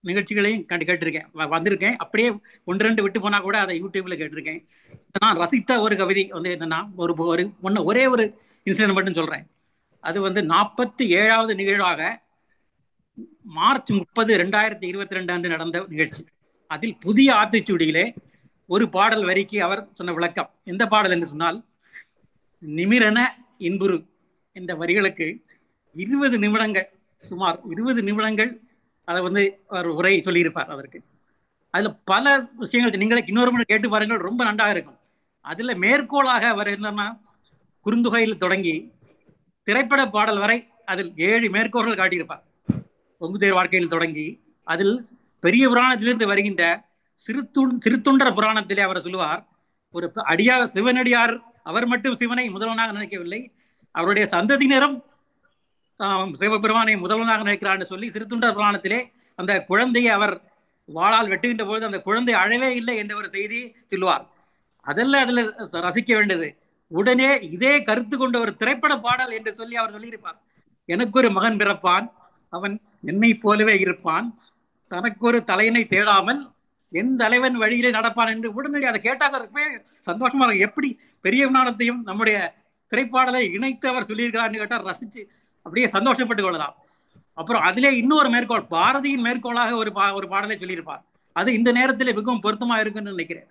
நிகழ்ச்சிகளையும் கேட்டிருக்கேன், வந்திருக்கேன். அப்படியே 1-2 விட்டு போனா கூட அதை யூடியூப்ல கேட்டிருக்கேன். நான் ரசித்த ஒரு கவிதை என்னன்னா, ஒரே ஒரு இன்சிடென்ட் மட்டும் சொல்றேன். அது 47வது நிகழ்வாக மார்ச் 30, 2022 அன்று நடந்த நிகழ்ச்சி. அதில் புதிய ஆத்திச்சூடியிலே ஒரு பாடல் வரிக்கு அவர் சொன்ன விளக்கம். எந்த பாடல் என்று சொன்னால், நிமிரன இன்புரு என்ற வரிகளுக்கு 20 நிமிடங்கள், சுமார் 20 நிமிடங்கள் அதை அவர் உரை சொல்லியிருப்பார். அதற்கு அதுல பல விஷயங்கள் நீங்களே இன்னொரு முறை கேட்டு பாருங்கள், ரொம்ப நன்றாக இருக்கும். அதுல மேற்கோளாக அவர் என்னன்னா, குறுந்தொகையில் தொடங்கி திரைப்பட பாடல் வரை அதில் 7 மேற்கோள்கள் காட்டியிருப்பார். பொங்குதேர் வாழ்க்கையில் தொடங்கி அதில் பெரிய புராணத்திலிருந்து வருகின்ற சிறுத்தொண்டர் புராணத்திலே அவர் சொல்லுவார், ஒரு அடியார் சிவனடியார் அவர் மட்டும் சிவனை முதல்வனாக நினைக்கவில்லை, அவருடைய சந்ததியினரும் சிவபெருமானை முதல்வனாக நினைக்கிறான்னு சொல்லி சிறுத்தொண்டர் புராணத்திலே அந்த குழந்தையை அவர் வாளால் வெட்டுகின்ற பொழுது அந்த குழந்தை அழவே இல்லை என்ற ஒரு செய்தி சொல்லுவார். அதெல்லாம் அதுல ரசிக்க வேண்டியது. உடனே இதே கருத்து கொண்ட ஒரு திரைப்பட பாடல் என்று சொல்லி அவர் சொல்லியிருப்பார். எனக்கு ஒரு மகன் பிறப்பான், அவன் என்னை போலவே இருப்பான், தனக்கு ஒரு தலையனை தேடாமல் என் தலைவன் வழியிலே நடப்பான் என்று உடனடி அதை கேட்டாக்க சந்தோஷமா இருக்கும். எப்படி பெரிய விமானத்தையும் நம்முடைய திரைப்பாடலை இணைத்து அவர் சொல்லியிருக்கிறான்னு கேட்டால் ரசிச்சு அப்படியே சந்தோஷப்பட்டு கொள்ளலாம். அப்புறம் அதிலே இன்னொரு மேற்கோள், பாரதியின் மேற்கோளாக ஒரு பாடலை சொல்லியிருப்பார். அது இந்த நேரத்தில் மிகவும் பொருத்தமா இருக்குன்னு நினைக்கிறேன்.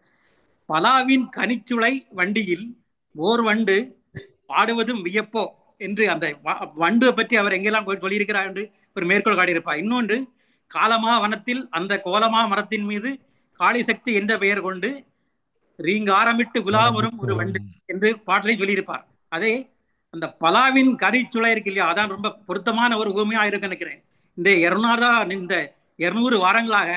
பலாவின் கனிச்சுளை வண்டியில் ஓர் வண்டு பாடுவதும் வியப்போ என்று அந்த வண்டு பற்றி அவர் எங்கெல்லாம் சொல்லியிருக்கிறார் என்று ஒரு மேற்கோள் காட்டியிருப்பார். இன்னொன்று, காலமா வனத்தில் அந்த கோலமா மரத்தின் மீது காளி சக்தி என்ற பெயர் கொண்டு ரீங்காரமிட்டு குலாவரும் ஒரு வண்டு என்று பாட்டலை சொல்லியிருப்பார். அதே அந்த பலாவின் கரிச்சுளை இருக்கு இல்லையா, அதான் ரொம்ப பொருத்தமான ஒரு உவமையா இருக்கு நினைக்கிறேன். இந்த 200 வாரங்களாக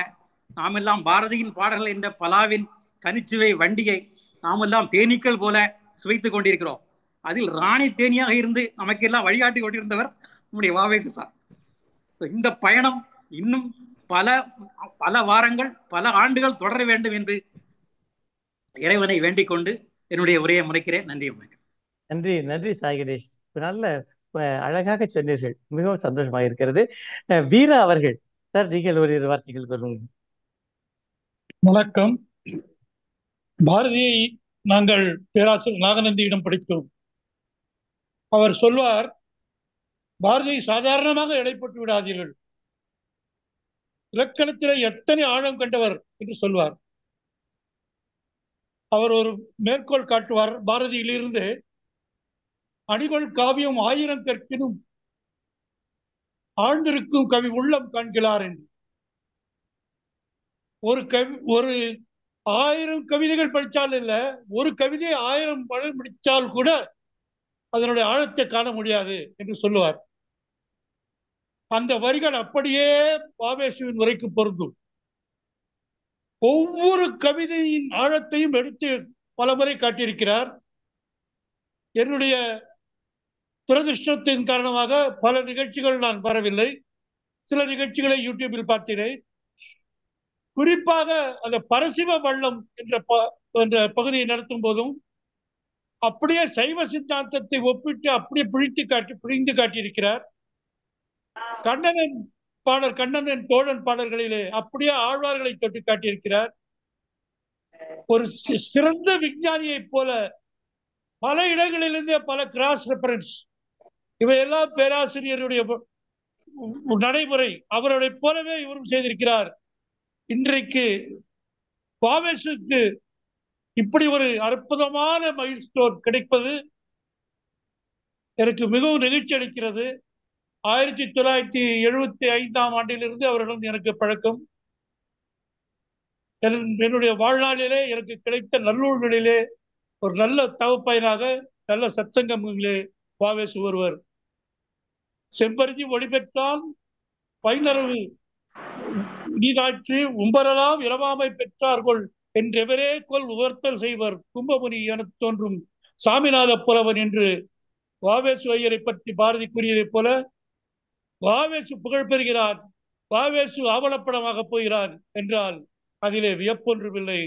நாமெல்லாம் பாரதியின் பாடல்கள் என்ற பலாவின் கனிச்சுவை வண்டியை நாமெல்லாம் தேனீக்கள் போல சுவைத்துக் கொண்டிருக்கிறோம். அதில் ராணி தேனியாக இருந்து நமக்கெல்லாம் வழிகாட்டி கொண்டிருந்தவர் நம்முடைய வாவேசு சார். இந்த பயணம் இன்னும் பல வாரங்கள், பல ஆண்டுகள் தொடர வேண்டும் என்று இறைவனை வேண்டிக் கொண்டு என்னுடைய உரையை முடிக்கிறேன். நன்றி, வணக்கம். நன்றி, நன்றி சாய் கணேஷ். நல்ல அழகாக சொன்னீர்கள், மிகவும் சந்தோஷமாக இருக்கிறது. வீரா அவர்கள், சார் நீங்கள் ஒரு வார்த்தைகள் சொல்லுங்க. வணக்கம். பாரதியை நாங்கள் பேராசிரியர் நாகநந்தியிடம் படித்தோம். அவர் சொல்வார், பாரதியை சாதாரணமாக எடைப்பட்டு விடாதீர்கள், இலக்கணத்திலே எத்தனை ஆழம் கண்டவர் என்று சொல்வார். அவர் ஒரு மேற்கோள் காட்டுவார் பாரதியிலிருந்து, அணிகொள் காவியம் 1000 கற்கினும் ஆழ்ந்திருக்கும் கவி உள்ளம் காண்கிறார் என்று. ஒரு 1000 கவிதைகள் படித்தால் இல்ல, ஒரு கவிதை 1000 மடல் முடித்தால் கூட அதனுடைய ஆழத்தை காண முடியாது என்று சொல்லுவார். அந்த வரிகள் அப்படியே வாவேசுவின் உரைக்கு பொருந்தும். ஒவ்வொரு கவிதையின் ஆழத்தையும் எடுத்து பலமுறை காட்டியிருக்கிறார். என்னுடைய துரதிருஷ்டத்தின் காரணமாக பல நிகழ்ச்சிகள் நான் வரவில்லை. சில நிகழ்ச்சிகளை யூடியூபில் பார்த்தேன். குறிப்பாக அந்த பரசிவ வள்ளம் என்ற பகுதியை நடத்தும் போதும் அப்படியே சைவ சித்தாந்தத்தை ஒப்பிட்டு அப்படியே பிழிந்து காட்டியிருக்கிறார். கண்ணனின் தோழன் பாடல்களிலே அப்படியே ஆழ்வார்களை தொட்டு காட்டியிருக்கிறார். ஒரு சிறந்த விஞ்ஞானியை போல பல இடங்களிலிருந்தே பல கிராஸ் ரெஃபரன்ஸ், இவையெல்லாம் பேராசிரியருடைய நடைமுறை. அவருடைய போலவே இவரும் செய்திருக்கிறார். இன்றைக்கு வாவேசுக்கு இப்படி ஒரு அற்புதமான மைல்ஸ்டோன் கிடைப்பது எனக்கு மிகவும் நெகிழ்ச்சி அளிக்கிறது. 1975ஆம் ஆண்டிலிருந்து அவர்களும் எனக்கு பழக்கம். என்னுடைய வாழ்நாளிலே எனக்கு கிடைத்த நல்லூர்களிலே ஒரு நல்ல தவப்பயனாக நல்ல சத்சங்கங்களிலே வாவேசு ஒருவர். செம்பருதி ஒளிபெற்றான் பைனரவு நீராட்சி உம்பரெல்லாம் இரவாமை பெற்றார்கள் என்றெவரே கொல் உவர்த்தல் செய்வர் கும்பமுனி என தோன்றும் சாமிநாத புலவன் என்று வாவேசு ஐயரை பற்றி பாரதி கூறியதைப் போல வாவேசு புகழ் பெறுகிறார், வாவேசு ஆவணப்படமாக போகிறார் என்றால் அதிலே வியப்பொன்றுமில்லை.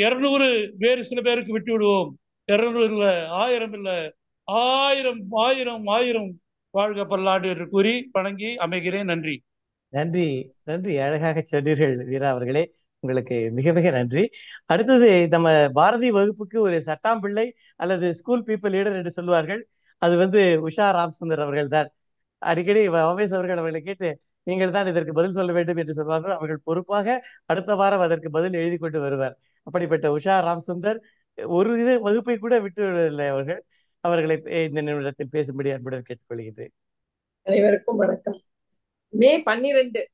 200 வேறு சில பேருக்கு விட்டு விடுவோம். 200 இல்ல, 1000 இல்ல, 1000 1000 1000 வாழ்க பல்லாண்டு என்று கூறி வணங்கி அமைகிறேன். நன்றி. நன்றி நன்றி. அழகாக சொன்னீர்கள் வீரா அவர்களே, உங்களுக்கு மிக மிக நன்றி. அடுத்தது நம்ம பாரதி வகுப்புக்கு ஒரு சட்டாம்பிள்ளை அல்லது ஸ்கூல் பீப்புள் லீடர் என்று சொல்லுவார்கள். அது உஷா ராமசுந்தர் அவர்கள் தான். அடிக்கடி வாவேஸ் அவர்கள் அவர்களை கேட்டு நீங்கள் தான் இதற்கு பதில் சொல்ல வேண்டும் என்று சொல்வார்கள். அவர்கள் பொறுப்பாக அடுத்த வாரம் அதற்கு பதில் எழுதி கொண்டு வருவார். அப்படிப்பட்ட உஷா ராமசுந்தர் ஒரு வகுப்பை கூட விட்டு விடவில்லை. அவர்களை இந்த நிமிடத்தில் பேசும்படி அன்புடன் கேட்டுக்கொள்கிறேன். அனைவருக்கும் வணக்கம். மே 12,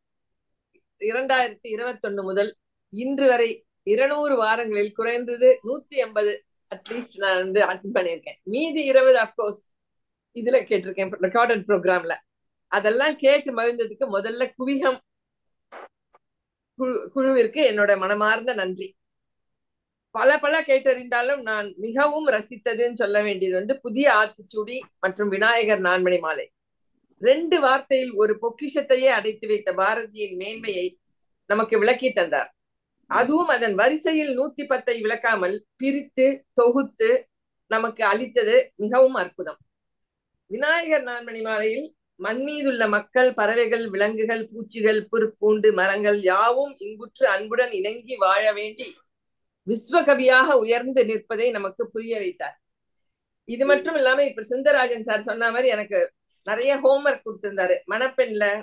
2021 முதல் இன்று வரை 200 வாரங்களில் குறைந்தது 180 அட்லீஸ்ட் நான் அட்டன் பண்ணியிருக்கேன். மீதி 20 அப்கோர்ஸ் இதுல கேட்டிருக்கேன், ரெக்கார்டட் ப்ரோக்ராம்ல. அதெல்லாம் கேட்டு மகிழ்ந்ததுக்கு முதல்ல குவிகம் குழுவிற்கு என்னோட மனமார்ந்த நன்றி. பல கேட்டறிந்தாலும் நான் மிகவும் ரசித்ததுன்னு சொல்ல வேண்டியது புதிய ஆத்திச்சூடி மற்றும் விநாயகர் நான்மணி மாலை. 2 வார்த்தையில் ஒரு பொக்கிஷத்தையே அடைத்து வைத்த பாரதியின் மேன்மையை நமக்கு விளக்கி தந்தார். அதுவும் அதன் வரிசையில் 110 விளக்காமல் பிரித்து தொகுத்து நமக்கு அளித்தது மிகவும் அற்புதம். விநாயகர் நான்மணி மாலையில் மண் மீதுள்ள மக்கள், பறவைகள், விலங்குகள், பூச்சிகள், புற்பூண்டு, மரங்கள் யாவும் இன்புற்று அன்புடன் இணங்கி வாழ வேண்டி விஸ்வகவியாக உயர்ந்து நிற்பதை நமக்கு புரிய வைத்தார். இது மட்டும் இல்லாம இப்ப சுந்தரராஜன் சார் சொன்ன மாதிரி எனக்கு நிறைய ஹோம்ஒர்க் கொடுத்திருந்தாரு.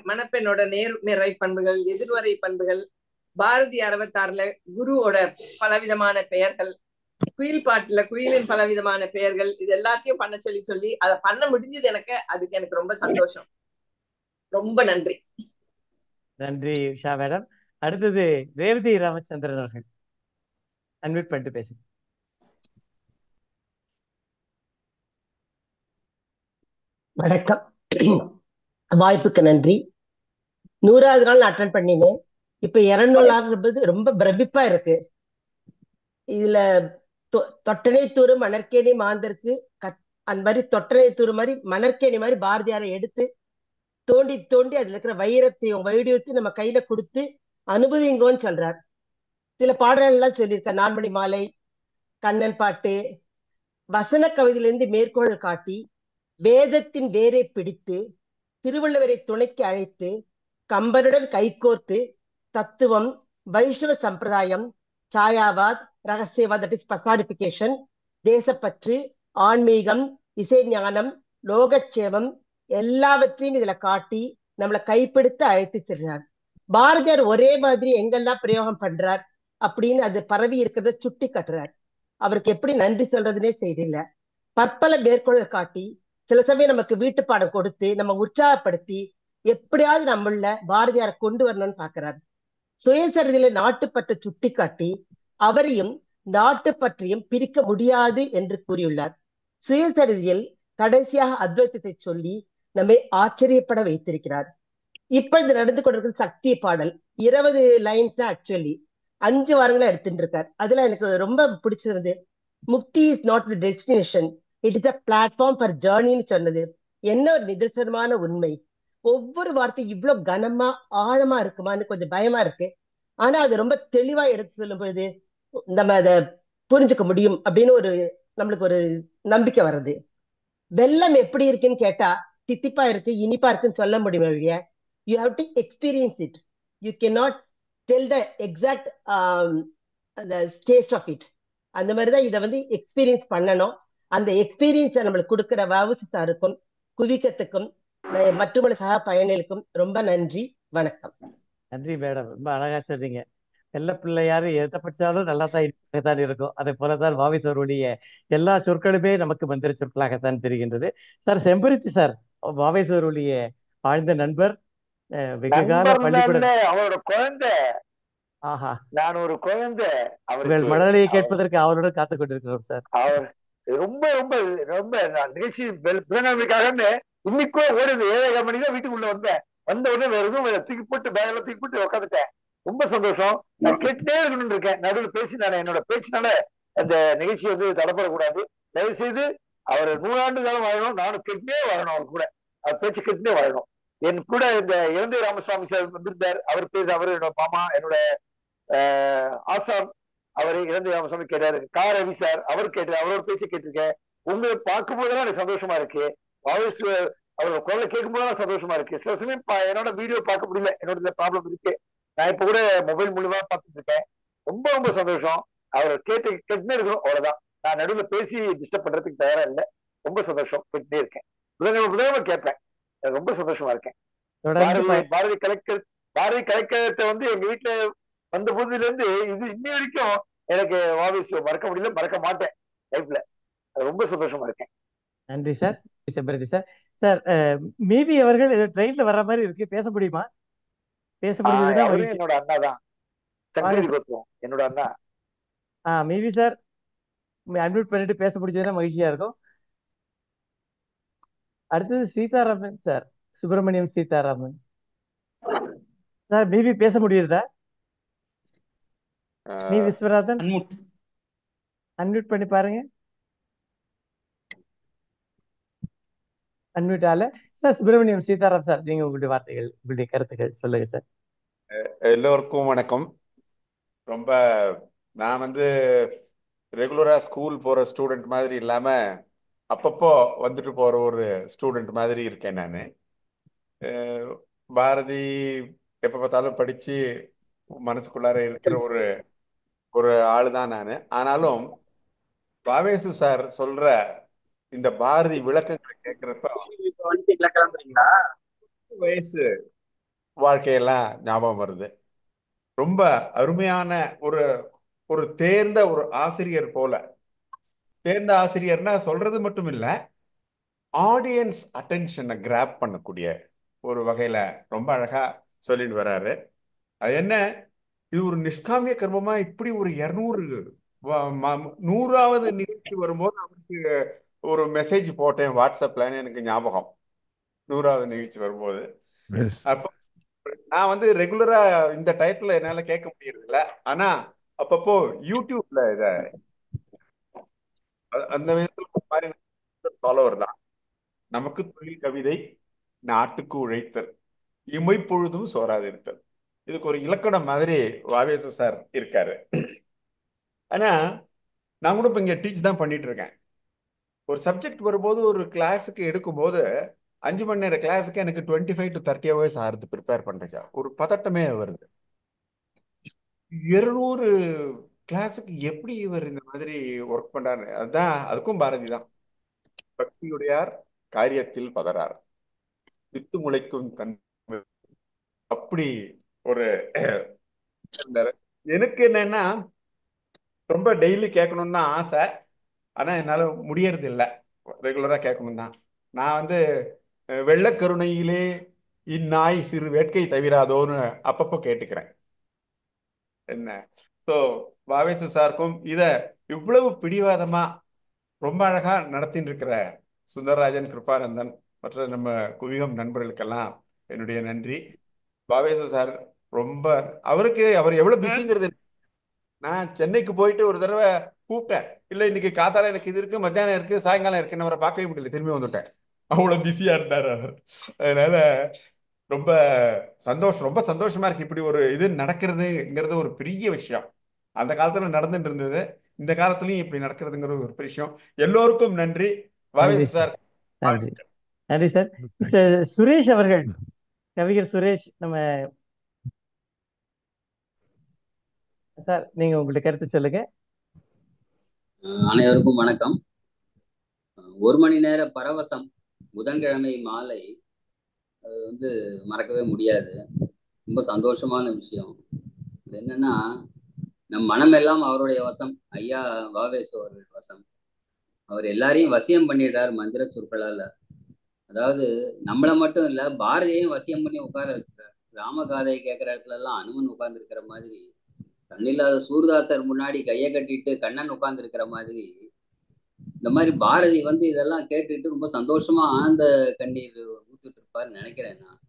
மணப்பெண்ணோட நேர்மறை பண்புகள், எதிர்மறை பண்புகள், பாரதி 66ல குருவோட பலவிதமான பெயர்கள், குயில் பாட்டுல குயிலின் பலவிதமான பெயர்கள், இது எல்லாத்தையும் பண்ண சொல்லி அதை பண்ண முடிஞ்சது அதுக்கு எனக்கு ரொம்ப சந்தோஷம். ரொம்ப நன்றி. நன்றி உஷா மேடம். அடுத்தது ரேவதி ராமச்சந்திரன் அவர்கள் அன்மியூட் பண்ணிட்டு பேசுங்க. வணக்கம், வாய்ப்புக்கு நன்றி. 100வது நாள் அட்டன் பண்ணினேன். இப்ப 200 நாள் ரொம்ப பிரமிப்பா இருக்கு. இதுல தொட்டனை தூரு மணற்கேணி மாந்தருக்கு அந்த மாதிரி தொட்டனை தூரு மாதிரி மணற்கேணி மாதிரி பாரதியாரை எடுத்து தோண்டி தோண்டி அதுல இருக்கிற வைரத்தையும் வைடியத்தையும் நம்ம கையில கொடுத்து அனுபவிங்கோன்னு சொல்றார். சில பாடல்கள் எல்லாம் சொல்லியிருக்க, நான்மணி மாலை, கண்ணன் பாட்டு, வசன கவிதையிலிருந்து மேற்கோள் காட்டி வேதத்தின் வேரை பிடித்து திருவள்ளுவரை துணைக்கு அழைத்து கம்பனுடன் கைகோர்த்து தத்துவம், வைஷ்ணவ சம்பிரதாயம், சாயாவாத், ரகசியவாத், தட் இஸ் பர்சானிபிகேஷன், தேசப்பற்று, ஆன்மீகம், இசை ஞானம், லோகட்சேமம் எல்லாவற்றையும் இதுல காட்டி நம்மளை கைப்பிடித்து அழைத்து செல்றார். பாரதியார் ஒரே மாதிரி எங்கெல்லாம் பிரயோகம் பண்றார் அப்படின்னு அது பரவி இருக்கிறத சுட்டி கட்டுறார். அவருக்கு எப்படி நன்றி சொல்றதுன்னே செய்தில்லை. பற்பல மேற்கோளை காட்டி சில சமயம் நமக்கு வீட்டு பாடம் கொடுத்து நம்ம உற்சாகப்படுத்தி எப்படியாவது நம்மள பாரதியாரை கொண்டு வரணும்னு பாக்குறாரு. சுயசரிதியில நாட்டுப்பற்றை சுட்டி காட்டி அவரையும் நாட்டுப்பற்றையும் பிரிக்க முடியாது என்று கூறியுள்ளார். சுயசரிதியில் கடைசியாக அத்வைத்தத்தை சொல்லி நம்மை ஆச்சரியப்பட வைத்திருக்கிறார். இப்பொழுது நடந்து கொண்டிருக்கிற சக்தி பாடல் 20 லைன்ஸ் ஆக்சுவலி 5 வாரங்களா எடுத்துட்டு இருக்கார். அதுல எனக்கு ரொம்ப பிடிச்சிருந்தது, mukti is not the destination, it is a platform for ஜேர்னின்னு சொன்னது என்ன ஒரு நிதர்சனமான உண்மை. ஒவ்வொரு வார்த்தையும் இவ்வளவு கனமா ஆழமா இருக்குமான்னு கொஞ்சம் பயமா இருக்கு. ஆனா அது ரொம்ப தெளிவா எடுத்து சொல்லும் பொழுது நம்ம அதை புரிஞ்சுக்க முடியும் அப்படின்னு ஒரு நம்மளுக்கு ஒரு நம்பிக்கை வருது. வெள்ளம் எப்படி இருக்குன்னு கேட்டா தித்திப்பா இருக்கு இனிப்பா இருக்குன்னு சொல்ல முடியுமா இல்லையா? You have to experience it. You can not tell the exact taste of it. அந்த மாதிரிதான் இதை வந்து எக்ஸ்பீரியன்ஸ் பண்ணணும். அந்த எக்ஸ்பீரியன்ஸை நம்மளுக்கு கொடுக்குற வாவுசி சாருக்கும் குவிக்கத்துக்கும் மற்றுமுள்ள சக பயணிகளுக்கும் ரொம்ப நன்றி. வணக்கம். நன்றி மேடம், ரொம்ப அழகா சொன்னீங்க. செல்ல பிள்ளையாரு எதை படிச்சாலும் நல்லா தான் இருக்கும். அதே போலதான் வாவேஸ்வருடைய எல்லா சொற்களுமே நமக்கு மந்திர சொற்களாகத்தான் தெரிகின்றது. சார் செம்பருத்தி சார் வாவேஸ்வருடைய ஆழ்ந்த நண்பர், வெகுகால பள்ளிக்கூட அவரோட குழந்தை. ஆஹா, நான் ஒரு குழந்தை உங்கள் அவருக்கு. மழலையை கேட்பதற்கு அவருடன் காத்துக் கொண்டிருக்கிறோம் சார். அவர் ரொம்ப ரொம்ப ரொம்ப நிகழ்ச்சி புலனாமிக்காகன்னு இன்னைக்கு கூட ஓடுது. 7:30 மணிக்கு தான் வீட்டுக்குள்ள வந்தேன். வந்த உடனே வேற எதுவும் தூக்கி போட்டு பேக்ல தூக்கி போட்டு உட்காந்துட்டேன். ரொம்ப சந்தோஷம். நான் கேட்டே இருக்கணும்னு இருக்கேன். நடுவில் பேசி நான் என்னோட பேச்சினால அந்த நிகழ்ச்சி வந்து தடப்படக்கூடாது. தயவு செய்து அவர் 100 ஆண்டு காலம் வாழணும். நானும் கேட்டே வாழணும். அவர் கூட அவர் பேச்சு கேட்டே வாழணும். என் கூட இந்த இலந்தை ராமசுவாமி சார் வந்திருந்தார். அவர் பேச அவர் என்னோட மாமா, என்னோட ஆசாம் அவரு இலந்தை ராமசுவாமி கேட்டாரு. ரவி சார் அவர் கேட்டார். அவரோட பேச்சு கேட்டிருக்கேன். உங்களை பார்க்கும் போதெல்லாம் எனக்கு சந்தோஷமா இருக்கு. அவரோட குரலை கேட்கும் போதெல்லாம் சந்தோஷமா இருக்கு. சில சமயம் என்னோட வீடியோ பார்க்க முடியல, என்னோட ப்ராப்ளம் இருக்கு. நான் இப்ப கூட மொபைல் மூலமா பார்த்துட்டு இருக்கேன். ரொம்ப ரொம்ப சந்தோஷம். அவர் கேட்டுனே இருக்கணும், அவ்வளவுதான். நான் நடுவில் பேசி டிஸ்டர்ப் பண்றதுக்கு தயாரா இல்லை. ரொம்ப சந்தோஷம். கேட்டுட்டே இருக்கேன். புதன்கிழமை கேட்பேன். ரொம்ப சந்தோஷமா இருக்கேன். பாரதி கலைக்கழகத்தை வந்து எங்க வீட்டுல வந்த போதுல இருந்து இது இன்னி வரைக்கும் எனக்கு வாவேஸ் மறக்க முடியல, மறக்க மாட்டேன் லைஃப்ல. ரொம்ப சந்தோஷமா இருக்கேன். நன்றி சார். செம்பருத்தி சார். சார் மீதி அவர்கள் ட்ரெயின்ல வர்ற மாதிரி இருக்கு, பேச முடியுமா? பேச முடியுதுன்னா என்னோட அண்ணா தான், சங்கரி கோத்துவம் என்னோட அண்ணா. மீவி சார் அன்மியூட் பண்ணிட்டு பேச முடிஞ்சதுன்னா மகிழ்ச்சியா இருக்கும். அடுத்தது சீதாராமன் சார், சுப்பிரமணியம் சீதாராமன் சார். மீவி பேச முடியுதா? மீ விஸ்வநாதன் அன்மியூட் பண்ணி பாருங்க. அன்மியூட் ஆல சார். சுப்பிரமணியம் சீதாராம் சார், நீங்க உங்களுடைய வார்த்தைகள், உங்களுடைய கருத்துக்கள் சொல்லுங்க சார். எல்லோருக்கும் வணக்கம். ரொம்ப நான் வந்து ரெகுலரா ஸ்கூல் போற ஸ்டூடெண்ட் மாதிரி இல்லாம அப்பப்போ வந்துட்டு போற ஒரு ஸ்டூடெண்ட் மாதிரி இருக்கேன் நான். பாரதி எப்ப பார்த்தாலும் படிச்சு மனசுக்குள்ளார இருக்கிற ஒரு ஆளு தான் நான். ஆனாலும் வாவேசு சார் சொல்ற இந்த பாரதி விளக்கங்களை கேட்கிறப்ப வயசு வாழ்க்கையெல்லாம் ஞாபகம் வருது. ரொம்ப அருமையான ஒரு தேர்ந்த ஒரு ஆசிரியர் போல. தேர்ந்த ஆசிரியர்னா சொல்றது மட்டும் இல்ல, ஆடியன்ஸ் அட்டென்ஷனை கிராப் பண்ணக்கூடிய ஒரு வகையில ரொம்ப அழகா சொல்லிட்டு வர்றாரு. அது என்ன, இது ஒரு நிஷ்காமிய கர்மமா இப்படி ஒரு 100வது நிகழ்ச்சி வரும்போது அவருக்கு ஒரு மெசேஜ் போட்டேன் வாட்ஸ்அப்லன்னு எனக்கு ஞாபகம். 100வது நிகழ்ச்சி வரும்போது அப்போ நான் வந்து ரெகுலரா இந்த டயத்துல என்னால கேட்க முடியறது இல்ல. ஆனா அப்பப்போ யூடியூப்ல அந்த விதத்துல ஃபாலோவர் தான். நமக்கு தொழில் கவிதை, நாட்டுக்கு உழைத்தல், இமைப்பொழுதும் சோராதிருத்தல், இதுக்கு ஒரு இலக்கணம் மாதிரி வாவேசு சார் இருக்காரு. ஆனா நான் கூட இப்ப இங்க டீச் தான் பண்ணிட்டு இருக்கேன். ஒரு சப்ஜெக்ட் வரும்போது ஒரு கிளாஸுக்கு எடுக்கும்போது 5 மணி நேர கிளாஸுக்கு எனக்கு 25 to 30 hours ஆறுது ப்ரிப்பேர் பண்றச்சா. ஒரு பதட்டமே வருது. 200 கிளாஸுக்கு எப்படி இவர் இந்த மாதிரி ஒர்க் பண்றாரு? அதுதான், அதுக்கும் பாரதி தான். பக்தியுடையார் காரியத்தில் பதறார், வித்து முளைக்கும் கண். அப்படி ஒரு எனக்கு என்னன்னா ரொம்ப டெய்லி கேட்கணும்னு தான் ஆசை. ஆனா என்னால முடியறது இல்லை ரெகுலரா கேட்கணும் தான். நான் வந்து வெள்ளக்கருணையிலே இந்நாய் சிறு வேட்கை தவிராதோன்னு அப்பப்போ கேட்டுக்கிறேன். என்ன ஸோ வாவேசு சாருக்கும் இதை இவ்வளவு பிடிவாதமா ரொம்ப அழகா நடத்தின்னு இருக்கிற சுந்தரராஜன், கிருபானந்தன், மற்ற நம்ம குவிகம் நண்பர்களுக்கெல்லாம் என்னுடைய நன்றி. வாவேசு சார் ரொம்ப அவர் எவ்வளவு பிஸிங்கிறது நான் சென்னைக்கு போயிட்டு ஒரு தடவை கூப்பிட்டேன். இல்லை இன்னைக்கு காத்தால எனக்கு இது இருக்கு, மத்தியானம் இருக்கு, சாயங்காலம் இருக்குன்னு அவரை பார்க்கவே முடியல. திரும்பி வந்துட்டேன். அவ்வளோ பிஸியா இருந்தார் அவர். அதனால ரொம்ப சந்தோஷம், ரொம்ப சந்தோஷமா இருக்கு. இப்படி ஒரு இது நடக்கிறதுங்கிறது ஒரு பெரிய விஷயம். அந்த காலத்துல நடந்துட்டு இருந்தது, இந்த காலத்துலயும் இப்படி நடக்கிறதுங்கிறது ஒரு பெரிய விஷயம். எல்லோருக்கும் நன்றி. நன்றி வாவேசு சார், சார் நன்றி நன்றி சார். மிஸ்டர் சுரேஷ் அவர்கள், கவிஞர் சுரேஷ், நம்ம சார் நீங்க உங்களுடைய கருத்து சொல்லுங்க. அனைவருக்கும் வணக்கம். 1 மணி நேர பரவசம் புதன்கிழமை மாலை அது மறக்கவே முடியாது. ரொம்ப சந்தோஷமான விஷயம். இது என்னன்னா, நம் மனமெல்லாம் அவருடைய வசம், ஐயா வாவேசு அவர்கள் வசம். அவர் எல்லாரையும் வசியம் பண்ணிடுறார் மந்திர சொற்களால. அதாவது நம்மளை மட்டும் இல்ல, பாரதியையும் வசியம் பண்ணி உட்கார வச்சுறார். ராமகாதையை கேட்கிற இடத்துல எல்லாம் அனுமன் உட்கார்ந்து இருக்கிற மாதிரி, கண்ணில்லாத சூர்தாசர் முன்னாடி கையை கட்டிட்டு கண்ணன் உட்கார்ந்து இருக்கிற மாதிரி, இந்த மாதிரி பாரதி இதெல்லாம் கேட்டுட்டு ரொம்ப சந்தோஷமா ஆனந்த கண்ணீர் ஊத்துட்டு இருப்பாருன்னு நினைக்கிறேன் நான்.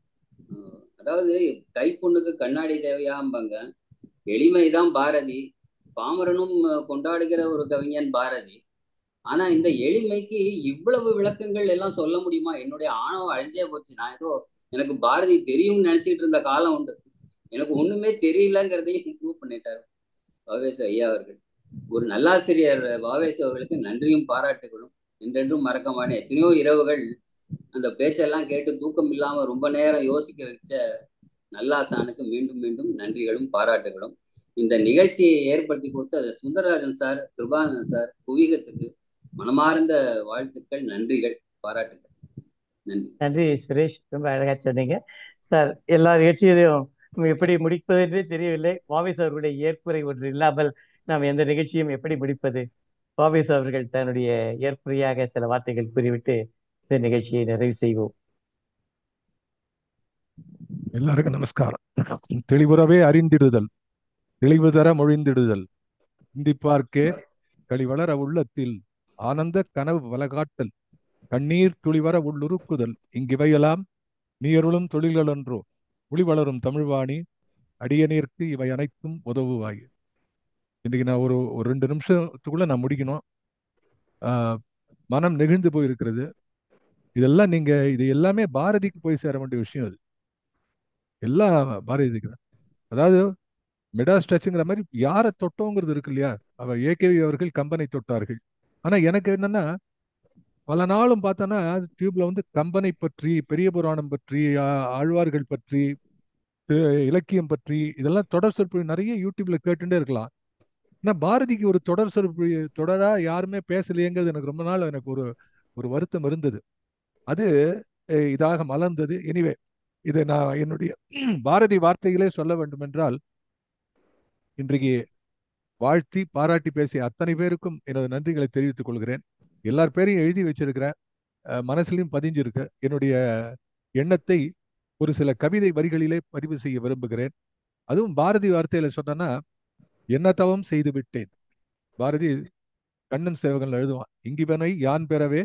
அதாவது கைப்புண்ணுக்கு கண்ணாடி தேவையாம்பாங்க. எளிமைதான் பாரதி, பாமரனும் கொண்டாடுகிற ஒரு கவிஞன் பாரதி. ஆனா இந்த எளிமைக்கு இவ்வளவு விளக்கங்கள் எல்லாம் சொல்ல முடியுமா? என்னுடைய ஆணவம் அழிஞ்சே போச்சு. நான் ஏதோ எனக்கு பாரதி தெரியும்னு நினைச்சிட்டு இருந்த காலம் உண்டு. எனக்கு ஒண்ணுமே தெரியலங்கிறதையும் ப்ரூவ் பண்ணிட்டாரு வாவேசு ஐயா அவர்கள். ஒரு நல்லாசிரியர் வாவேசு அவர்களுக்கு நன்றியும் பாராட்டுகளும். என்றென்றும் மறக்கமான எத்தனையோ இரவுகள் அந்த பேச்செல்லாம் கேட்டு தூக்கம் இல்லாம ரொம்ப நேரம் யோசிக்க வச்ச நல்லாசானுக்கு மீண்டும் மீண்டும் நன்றிகளும் பாராட்டுகளும். இந்த நிகழ்ச்சியை ஏற்படுத்தி கொடுத்த சுந்தரராஜன் சார், கிருபானந்தன் சார், குவிகத்துக்கு மனமார்ந்த வாழ்த்துக்கள், நன்றிகள், பாராட்டுகள். நன்றி. நன்றி சுரேஷ், ரொம்ப அழகா சொன்னீங்க சார். எல்லா நிகழ்ச்சியையும் எப்படி முடிப்பது என்றே தெரியவில்லை. வாவேசு அவர்களுடைய ஏற்புரை ஒன்று இல்லாமல் நாம் எந்த நிகழ்ச்சியும் எப்படி முடிப்பது? வாவேசு அவர்கள் தன்னுடைய ஏற்புரையாக சில வார்த்தைகள் கூறிவிட்டு இந்த நிகழ்ச்சியை நிறைவு செய்வோம். எல்லாருக்கும் நமஸ்காரம். தெளிவுறவே அறிந்திடுதல், தெளிவு தர மொழிந்திடுதல், சிந்திப்பார்க்கே களிவளர உள்ளத்தில் ஆனந்த கனவு வலகாட்டல், கண்ணீர் துளிவர உள்ளுருக்குதல், இங்கிவையெல்லாம் நீயருளும் தொழில்களன்றோ ஒளி வளரும் தமிழ்வாணி, அடியநீர்க்கு இவை அனைத்தும் உதவுவாய். இன்னைக்கு நான் ஒரு 2 நிமிஷத்துக்குள்ள நான் முடிக்கணும். மனம் நெகிழ்ந்து போயிருக்கிறது. இதெல்லாம் இது எல்லாமே பாரதிக்கு போய் சேர வேண்டிய விஷயம். அது எல்லாம் பாரதிக்கு தான். அதாவது மெடாஸ் டச்சுங்கிற மாதிரி யாரை தொட்டோங்கிறது இருக்கு இல்லையா? ஏகேவி அவர்கள் கம்பனை தொட்டார்கள். ஆனா எனக்கு என்னன்னா, பல நாளும் பார்த்தோன்னா டியூப்ல கம்பனை பற்றி, பெரிய புராணம் பற்றி, ஆழ்வார்கள் பற்றி, இலக்கியம் பற்றி, இதெல்லாம் தொடர் சொற்பொழிவு நிறைய யூடியூப்ல கேட்டுட்டே இருக்கலாம். ஆனா பாரதிக்கு ஒரு தொடர் சொற்பொழிவு தொடரா யாருமே பேசலையேங்கிறது எனக்கு ரொம்ப நாள் எனக்கு ஒரு வருத்தம் இருந்தது. அது இதாக மலர்ந்தது. எனிவே, இதை நான் என்னுடைய பாரதி வார்த்தைகளே சொல்ல வேண்டும் என்றால், இன்றைக்கு வாழ்த்தி பாராட்டி பேசிய அத்தனை பேருக்கும் எனது நன்றிகளை தெரிவித்துக் கொள்கிறேன். எல்லார் பேரையும் எழுதி வச்சிருக்கிறேன், மனசுலையும் பதிஞ்சிருக்கு. என்னுடைய எண்ணத்தை ஒரு சில கவிதை வரிகளிலே பதிவு செய்ய விரும்புகிறேன். அதுவும் பாரதி வார்த்தையில சொன்னா, என்ன தவம் செய்து விட்டேன். பாரதி கண்ணன் சேவகன் எழுதுவான், இங்கிவனை யான் பெறவே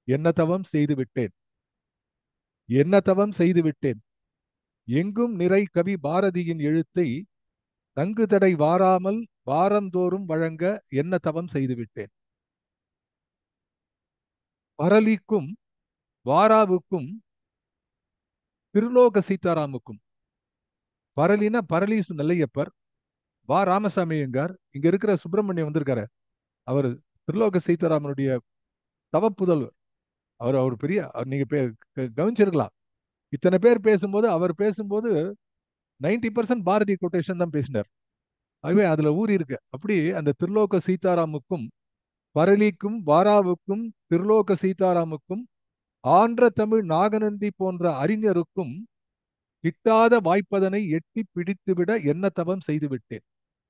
என்ன தவம் செய்து விட்டேன், என்ன தவம் செய்து விட்டேன், எங்கும் நிறை கவி பாரதியின் எழுத்தை தங்கு தடை வாராமல் வாரந்தோறும் வழங்க என்ன தவம் செய்து விட்டேன். பரளிக்கும் வாராவுக்கும் திருலோக சீதாராமுக்கும், பரளினா பரளீசு நல்லையப்பர், வா ராமசாமி ஐயங்கார், இங்க இருக்கிற சுப்பிரமணியம் வந்திருக்காரு, அவர் திருலோக சீதாராமனுடைய தவப்புதல்வர். அவர் பெரிய, நீங்க கவனிச்சிருக்கலாம். இத்தனை பேர் பேசும்போது அவர் பேசும்போது 90% பாரதி கொட்டேஷன் தான் பேசினார். ஆகவே அதுல ஊறி இருக்கு. அப்படி அந்த திருலோக சீதாராமுக்கும், பரளிக்கும் வாராவுக்கும், திருலோக சீதாராமுக்கும், ஆன்ற தமிழ் நாகநந்தி போன்ற அறிஞருக்கும் கிட்டாத வாய்ப்பதனை எட்டி பிடித்துவிட என்ன தவம் செய்து விட்டேன்.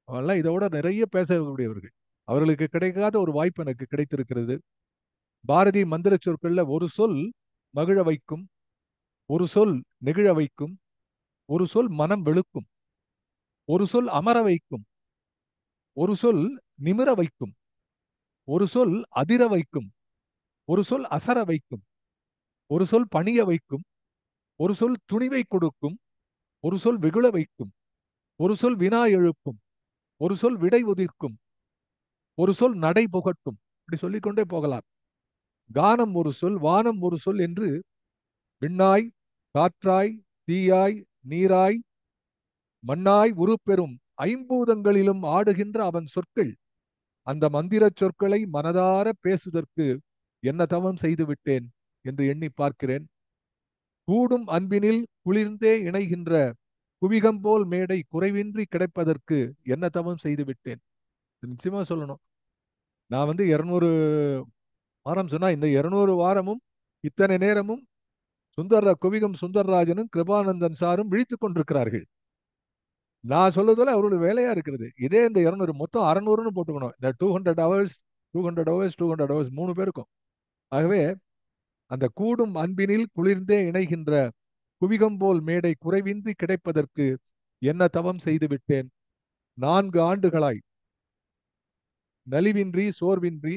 அவெல்லாம் இதோட நிறைய பேசக்கூடியவர்கள். அவர்களுக்கு கிடைக்காத ஒரு வாய்ப்பு எனக்கு கிடைத்திருக்கிறது. பாரதி மந்திர சொற்கள்ல ஒரு சொல் மகிழ வைக்கும், ஒரு சொல் நெகிழ வைக்கும், ஒரு சொல் மனம் வெளுக்கும், ஒரு சொல் அமர வைக்கும், ஒரு சொல் நிமிர வைக்கும், ஒரு சொல் அதிர வைக்கும், ஒரு சொல் அசர வைக்கும், ஒரு சொல் பணிய வைக்கும், ஒரு சொல் துணிவை கொடுக்கும், ஒரு சொல் வெகுள வைக்கும், ஒரு சொல் வினா எழுப்பும், ஒரு சொல் விடை உதிர்க்கும், ஒரு சொல் நடை புகட்டும், இப்படி சொல்லிக்கொண்டே போகலாம். கானம் ஒரு சொல், வானம் ஒரு சொல் என்று விண்ணாய், காற்றாய், தீயாய், நீராய், மண்ணாய் உருப்பெறும் ஐம்பூதங்களிலும் ஆடுகின்ற அவன் சொற்கள். அந்த மந்திர சொற்களை மனதார பேசுதற்கு என்ன தவம் செய்து விட்டேன் என்று எண்ணி பார்க்கிறேன். கூடும் அன்பினில் குளிர்ந்தே இணைகின்ற குவிகம் போல் மேடை குறைவின்றி கிடைப்பதற்கு என்ன தவம் செய்து விட்டேன். நிச்சயமா சொல்லணும். நான் 200 வாரம் சொன்னா, இந்த 200 வாரமும் இத்தனை நேரமும் குவிகம் சுந்தரராஜனும் கிருபானந்தன் சாரும் விழித்துக் கொண்டிருக்கிறார்கள். நான் சொல்றதுல அவருடைய வேலையா இருக்கிறது. இதே இந்த 200 மொத்தம் 600ன்னு போட்டுக்கணும். இந்த 200 hours 200 hours 3 பேருக்கும். ஆகவே அந்த கூடும் அன்பினில் குளிர்ந்தே இணைகின்ற குவிகம் போல் மேடை குறைவின்றி கிடைப்பதற்கு என்ன தவம் செய்து விட்டேன். 4 ஆண்டுகளாய் நலிவின்றி சோர்வின்றி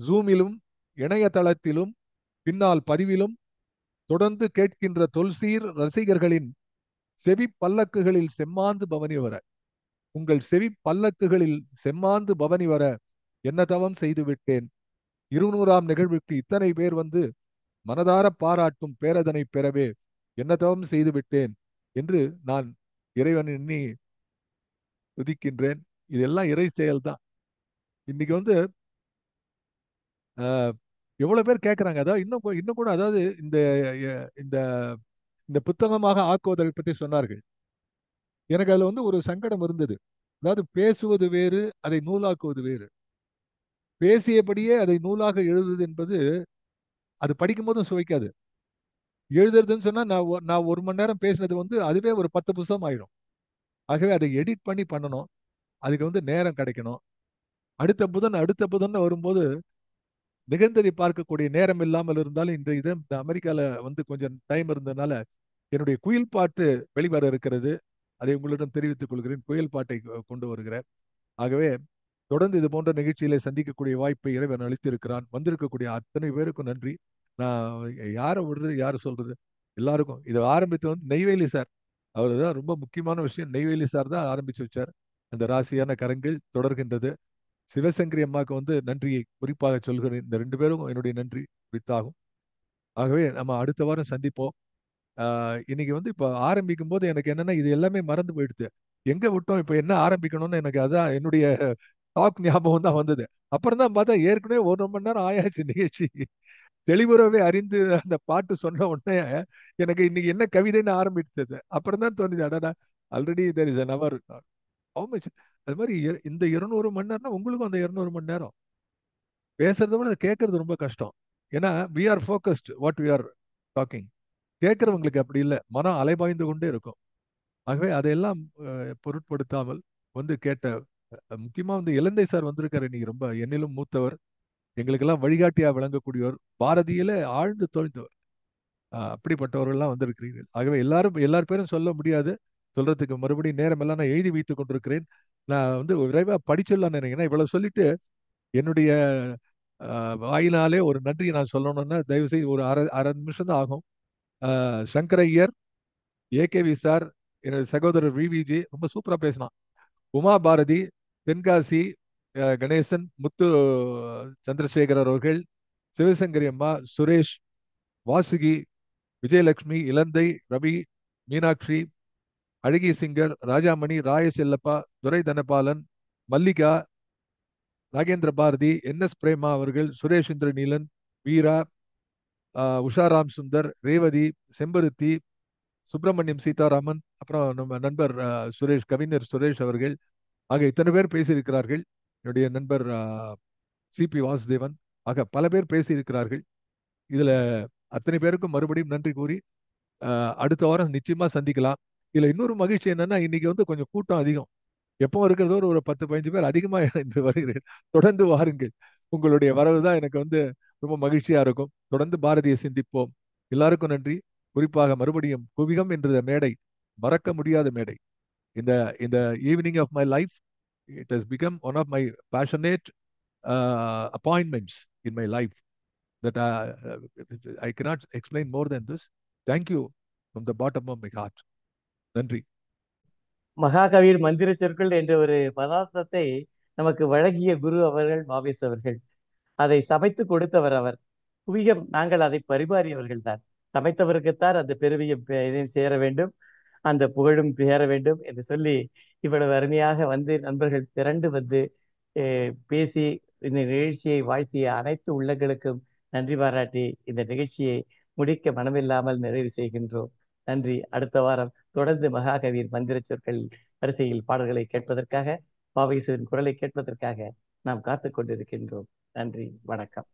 ஜூமிலும் இணையதளத்திலும் பின்னால் பதிவிலும் தொடர்ந்து கேட்கின்ற தொல்சீர் ரசிகர்களின் செவி பல்லக்குகளில் செம்மாந்து பவனி வர, உங்கள் செவி பல்லக்குகளில் செம்மாந்து பவனி வர என்ன தவம் செய்து விட்டேன். 200ஆம் நிகழ்வுக்கு இத்தனை பேர் மனதார பாராட்டும் பேரதனை பெறவே என்ன தவம் செய்து விட்டேன் என்று நான் இறைவன் எண்ணி துதிக்கின்றேன். இதெல்லாம் இறை செயல்தான். இன்னைக்கு எவ்வளவு பேர் கேட்கறாங்க. அதாவது இன்னும் கூட அதாவது இந்த இந்த இந்த புத்தகமாக ஆக்குவதை பற்றி சொன்னார்கள். எனக்கு அதுல ஒரு சங்கடம் இருந்தது. அதாவது பேசுவது வேறு, அதை நூலாக்குவது வேறு. பேசியபடியே அதை நூலாக எழுதுவது என்பது அது படிக்கும் போதும் சுவைக்காது. எழுதுறதுன்னு சொன்னா நான் 1 மணி நேரம் பேசினது அதுவே ஒரு 10 புத்தகம் ஆயிடும். ஆகவே அதை எடிட் பண்ணி பண்ணணும். அதுக்கு நேரம் கிடைக்கணும். அடுத்த புதன் வரும்போது நிகழ்ந்ததை பார்க்கக்கூடிய நேரம் இல்லாமல் இருந்தாலும் இந்த அமெரிக்கால கொஞ்சம் டைம் இருந்ததுனால என்னுடைய குயில் பாட்டு வெளிவர இருக்கிறது. அதை உங்களிடம் தெரிவித்துக் கொள்கிறேன். குயில் பாட்டை கொண்டு வருகிறேன். ஆகவே தொடர்ந்து இது போன்ற நிகழ்ச்சியில சந்திக்கக்கூடிய வாய்ப்பை இறைவன் அளித்திருக்கிறான். வந்திருக்கக்கூடிய அத்தனை பேருக்கும் நன்றி. நான் யாரை விடுறது, யாரு சொல்றது, எல்லாருக்கும் இதை ஆரம்பித்து நெய்வேலி சார், அவர் தான் ரொம்ப முக்கியமான விஷயம். நெய்வேலி சார் தான் ஆரம்பிச்சு வச்சார். அந்த ராசியான கரங்கள் தொடர்கின்றது. சிவசங்கரி அம்மாவுக்கு நன்றியை குறிப்பாக சொல்கிறேன். இந்த 2 பேரும் என்னுடைய நன்றி குறித்தாகும். ஆகவே நம்ம அடுத்த வாரம் சந்திப்போம். இன்னைக்கு இப்ப ஆரம்பிக்கும் போது எனக்கு என்னன்னா, இது எல்லாமே மறந்து போயிடுது. எங்க விட்டோம், இப்ப என்ன ஆரம்பிக்கணும்னு எனக்கு அதான் என்னுடைய டாக் ஞாபகம் தான் வந்தது. அப்புறம் தான் பார்த்தா ஏற்கனவே 1 மணி நேரம் ஆயாச்சு நிகழ்ச்சி. தெளிவுறவே அறிந்து அந்த பாட்டு சொன்ன உடனே எனக்கு இன்னைக்கு என்ன கவிதைன்னு ஆரம்பித்தது. அப்புறம் தான் தோணுது, அடடா already there is an hour. How much. அது மாதிரி இந்த 200 மணி நேரம்னா உங்களுக்கும் அந்த 200 மணி நேரம் பேசுறதை விட கேட்கறது ரொம்ப கஷ்டம். ஏன்னா we are focused what we are talking. கேட்கறவங்களுக்கு அப்படி இல்லை, மனம் அலைபாய்ந்து கொண்டே இருக்கும். ஆகவே அதையெல்லாம் பொருட்படுத்தாமல் கேட்ட முக்கியமா இலந்தை சார் வந்திருக்காரு. இன்னைக்கு ரொம்ப என்னிலும் மூத்தவர், எங்களுக்கெல்லாம் வழிகாட்டியா விளங்கக்கூடியவர், பாரதியில ஆழ்ந்து தோய்ந்தவர். அப்படிப்பட்டவர்கள்லாம் வந்திருக்கிறீர்கள். ஆகவே எல்லார் பேரும் சொல்ல முடியாது. சொல்றதுக்கு மறுபடியும் நேரம் எல்லாம் நான் எழுதி வைத்துக் கொண்டிருக்கிறேன். நான் விரைவா படிச்சிடலாம்னு நினைக்கிறேன். இவ்வளவு சொல்லிட்டு என்னுடைய வாயினாலே ஒரு நன்றியை நான் சொல்லணும்னா தயவு செய்து ஒரு அரை நிமிஷம் தான் ஆகும். சங்கர ஐயர், ஏகேவி சார், என்னுடைய சகோதரர் விவிஜி ரொம்ப சூப்பரா பேசினான். உமா பாரதி, தென்காசி கணேசன், முத்து சந்திரசேகரர் அவர்கள், சிவசங்கரி அம்மா, சுரேஷ், வாசுகி, விஜயலட்சுமி, இலந்தை, ரவி, மீனாட்சி, அழகி சிங்கர், ராஜாமணி, ராய செல்லப்பா, துரை தனபாலன், மல்லிகா, நாகேந்திர பாரதி, என்எஸ் பிரேமா அவர்கள், சுரேஷ் இந்திரநீலன், வீரா, உஷாராம் சுந்தர், ரேவதி, செம்பருத்தி, சுப்பிரமணியம் சீதாராமன், அப்புறம் நம்ம நண்பர் சுரேஷ், கவிஞர் சுரேஷ் அவர்கள் ஆக இத்தனை பேர் பேசியிருக்கிறார்கள். என்னுடைய நண்பர் சிபி வாசுதேவன் ஆக பல பேர் பேசியிருக்கிறார்கள். இதுல அத்தனை பேருக்கும் மறுபடியும் நன்றி கூறி அடுத்த வாரம் நிச்சயமா சந்திக்கலாம். இதுல இன்னொரு மகிழ்ச்சி என்னன்னா, இன்னைக்கு கொஞ்சம் கூட்டம் அதிகம். எப்போ இருக்கிறதோ ஒரு 10-15 பேர் அதிகமா வருகிறேன். தொடர்ந்து வாருங்கள். உங்களுடைய வரவு தான் எனக்கு ரொம்ப மகிழ்ச்சியா இருக்கும். தொடர்ந்து பாரதியை சிந்திப்போம். எல்லாருக்கும் நன்றி. குறிப்பாக மறுபடியும் குவிகம் என்ற மேடை மறக்க முடியாத மேடை. இந்த evening of my life, it has become one of my passionate appointments in my life that I cannot explain more than this. Thank you from the bottom of my heart. நன்றி. மகாகவியின் மந்திர சொற்கள் என்ற ஒரு பதார்த்தத்தை நமக்கு வழங்கிய குரு அவர்கள் வாவேஸ் அவர்கள். அதை சமைத்து கொடுத்தவர் அவர். குவியம் நாங்கள் அதை பரிமாறியவர்கள் தான். சமைத்தவருக்குத்தான் அந்த பெருமையும் இதையும் சேர வேண்டும், அந்த புகழும் சேர வேண்டும் என்று சொல்லி இவ்வளவு அருமையாக வந்து நண்பர்கள் திரண்டு வந்து பேசி இந்த நிகழ்ச்சியை வாழ்த்திய அனைத்து உள்ளங்களுக்கும் நன்றி பாராட்டி இந்த நிகழ்ச்சியை முடிக்க மனமில்லாமல் நிறைவு செய்கின்றோம். நன்றி. அடுத்த வாரம் தொடர்ந்து மகாகவியின் மந்திர சொற்கள் வரிசையில் பாடல்களை கேட்பதற்காக, வாவேசுவின் குரலை கேட்பதற்காக நாம் காத்து கொண்டிருக்கின்றோம். நன்றி, வணக்கம்.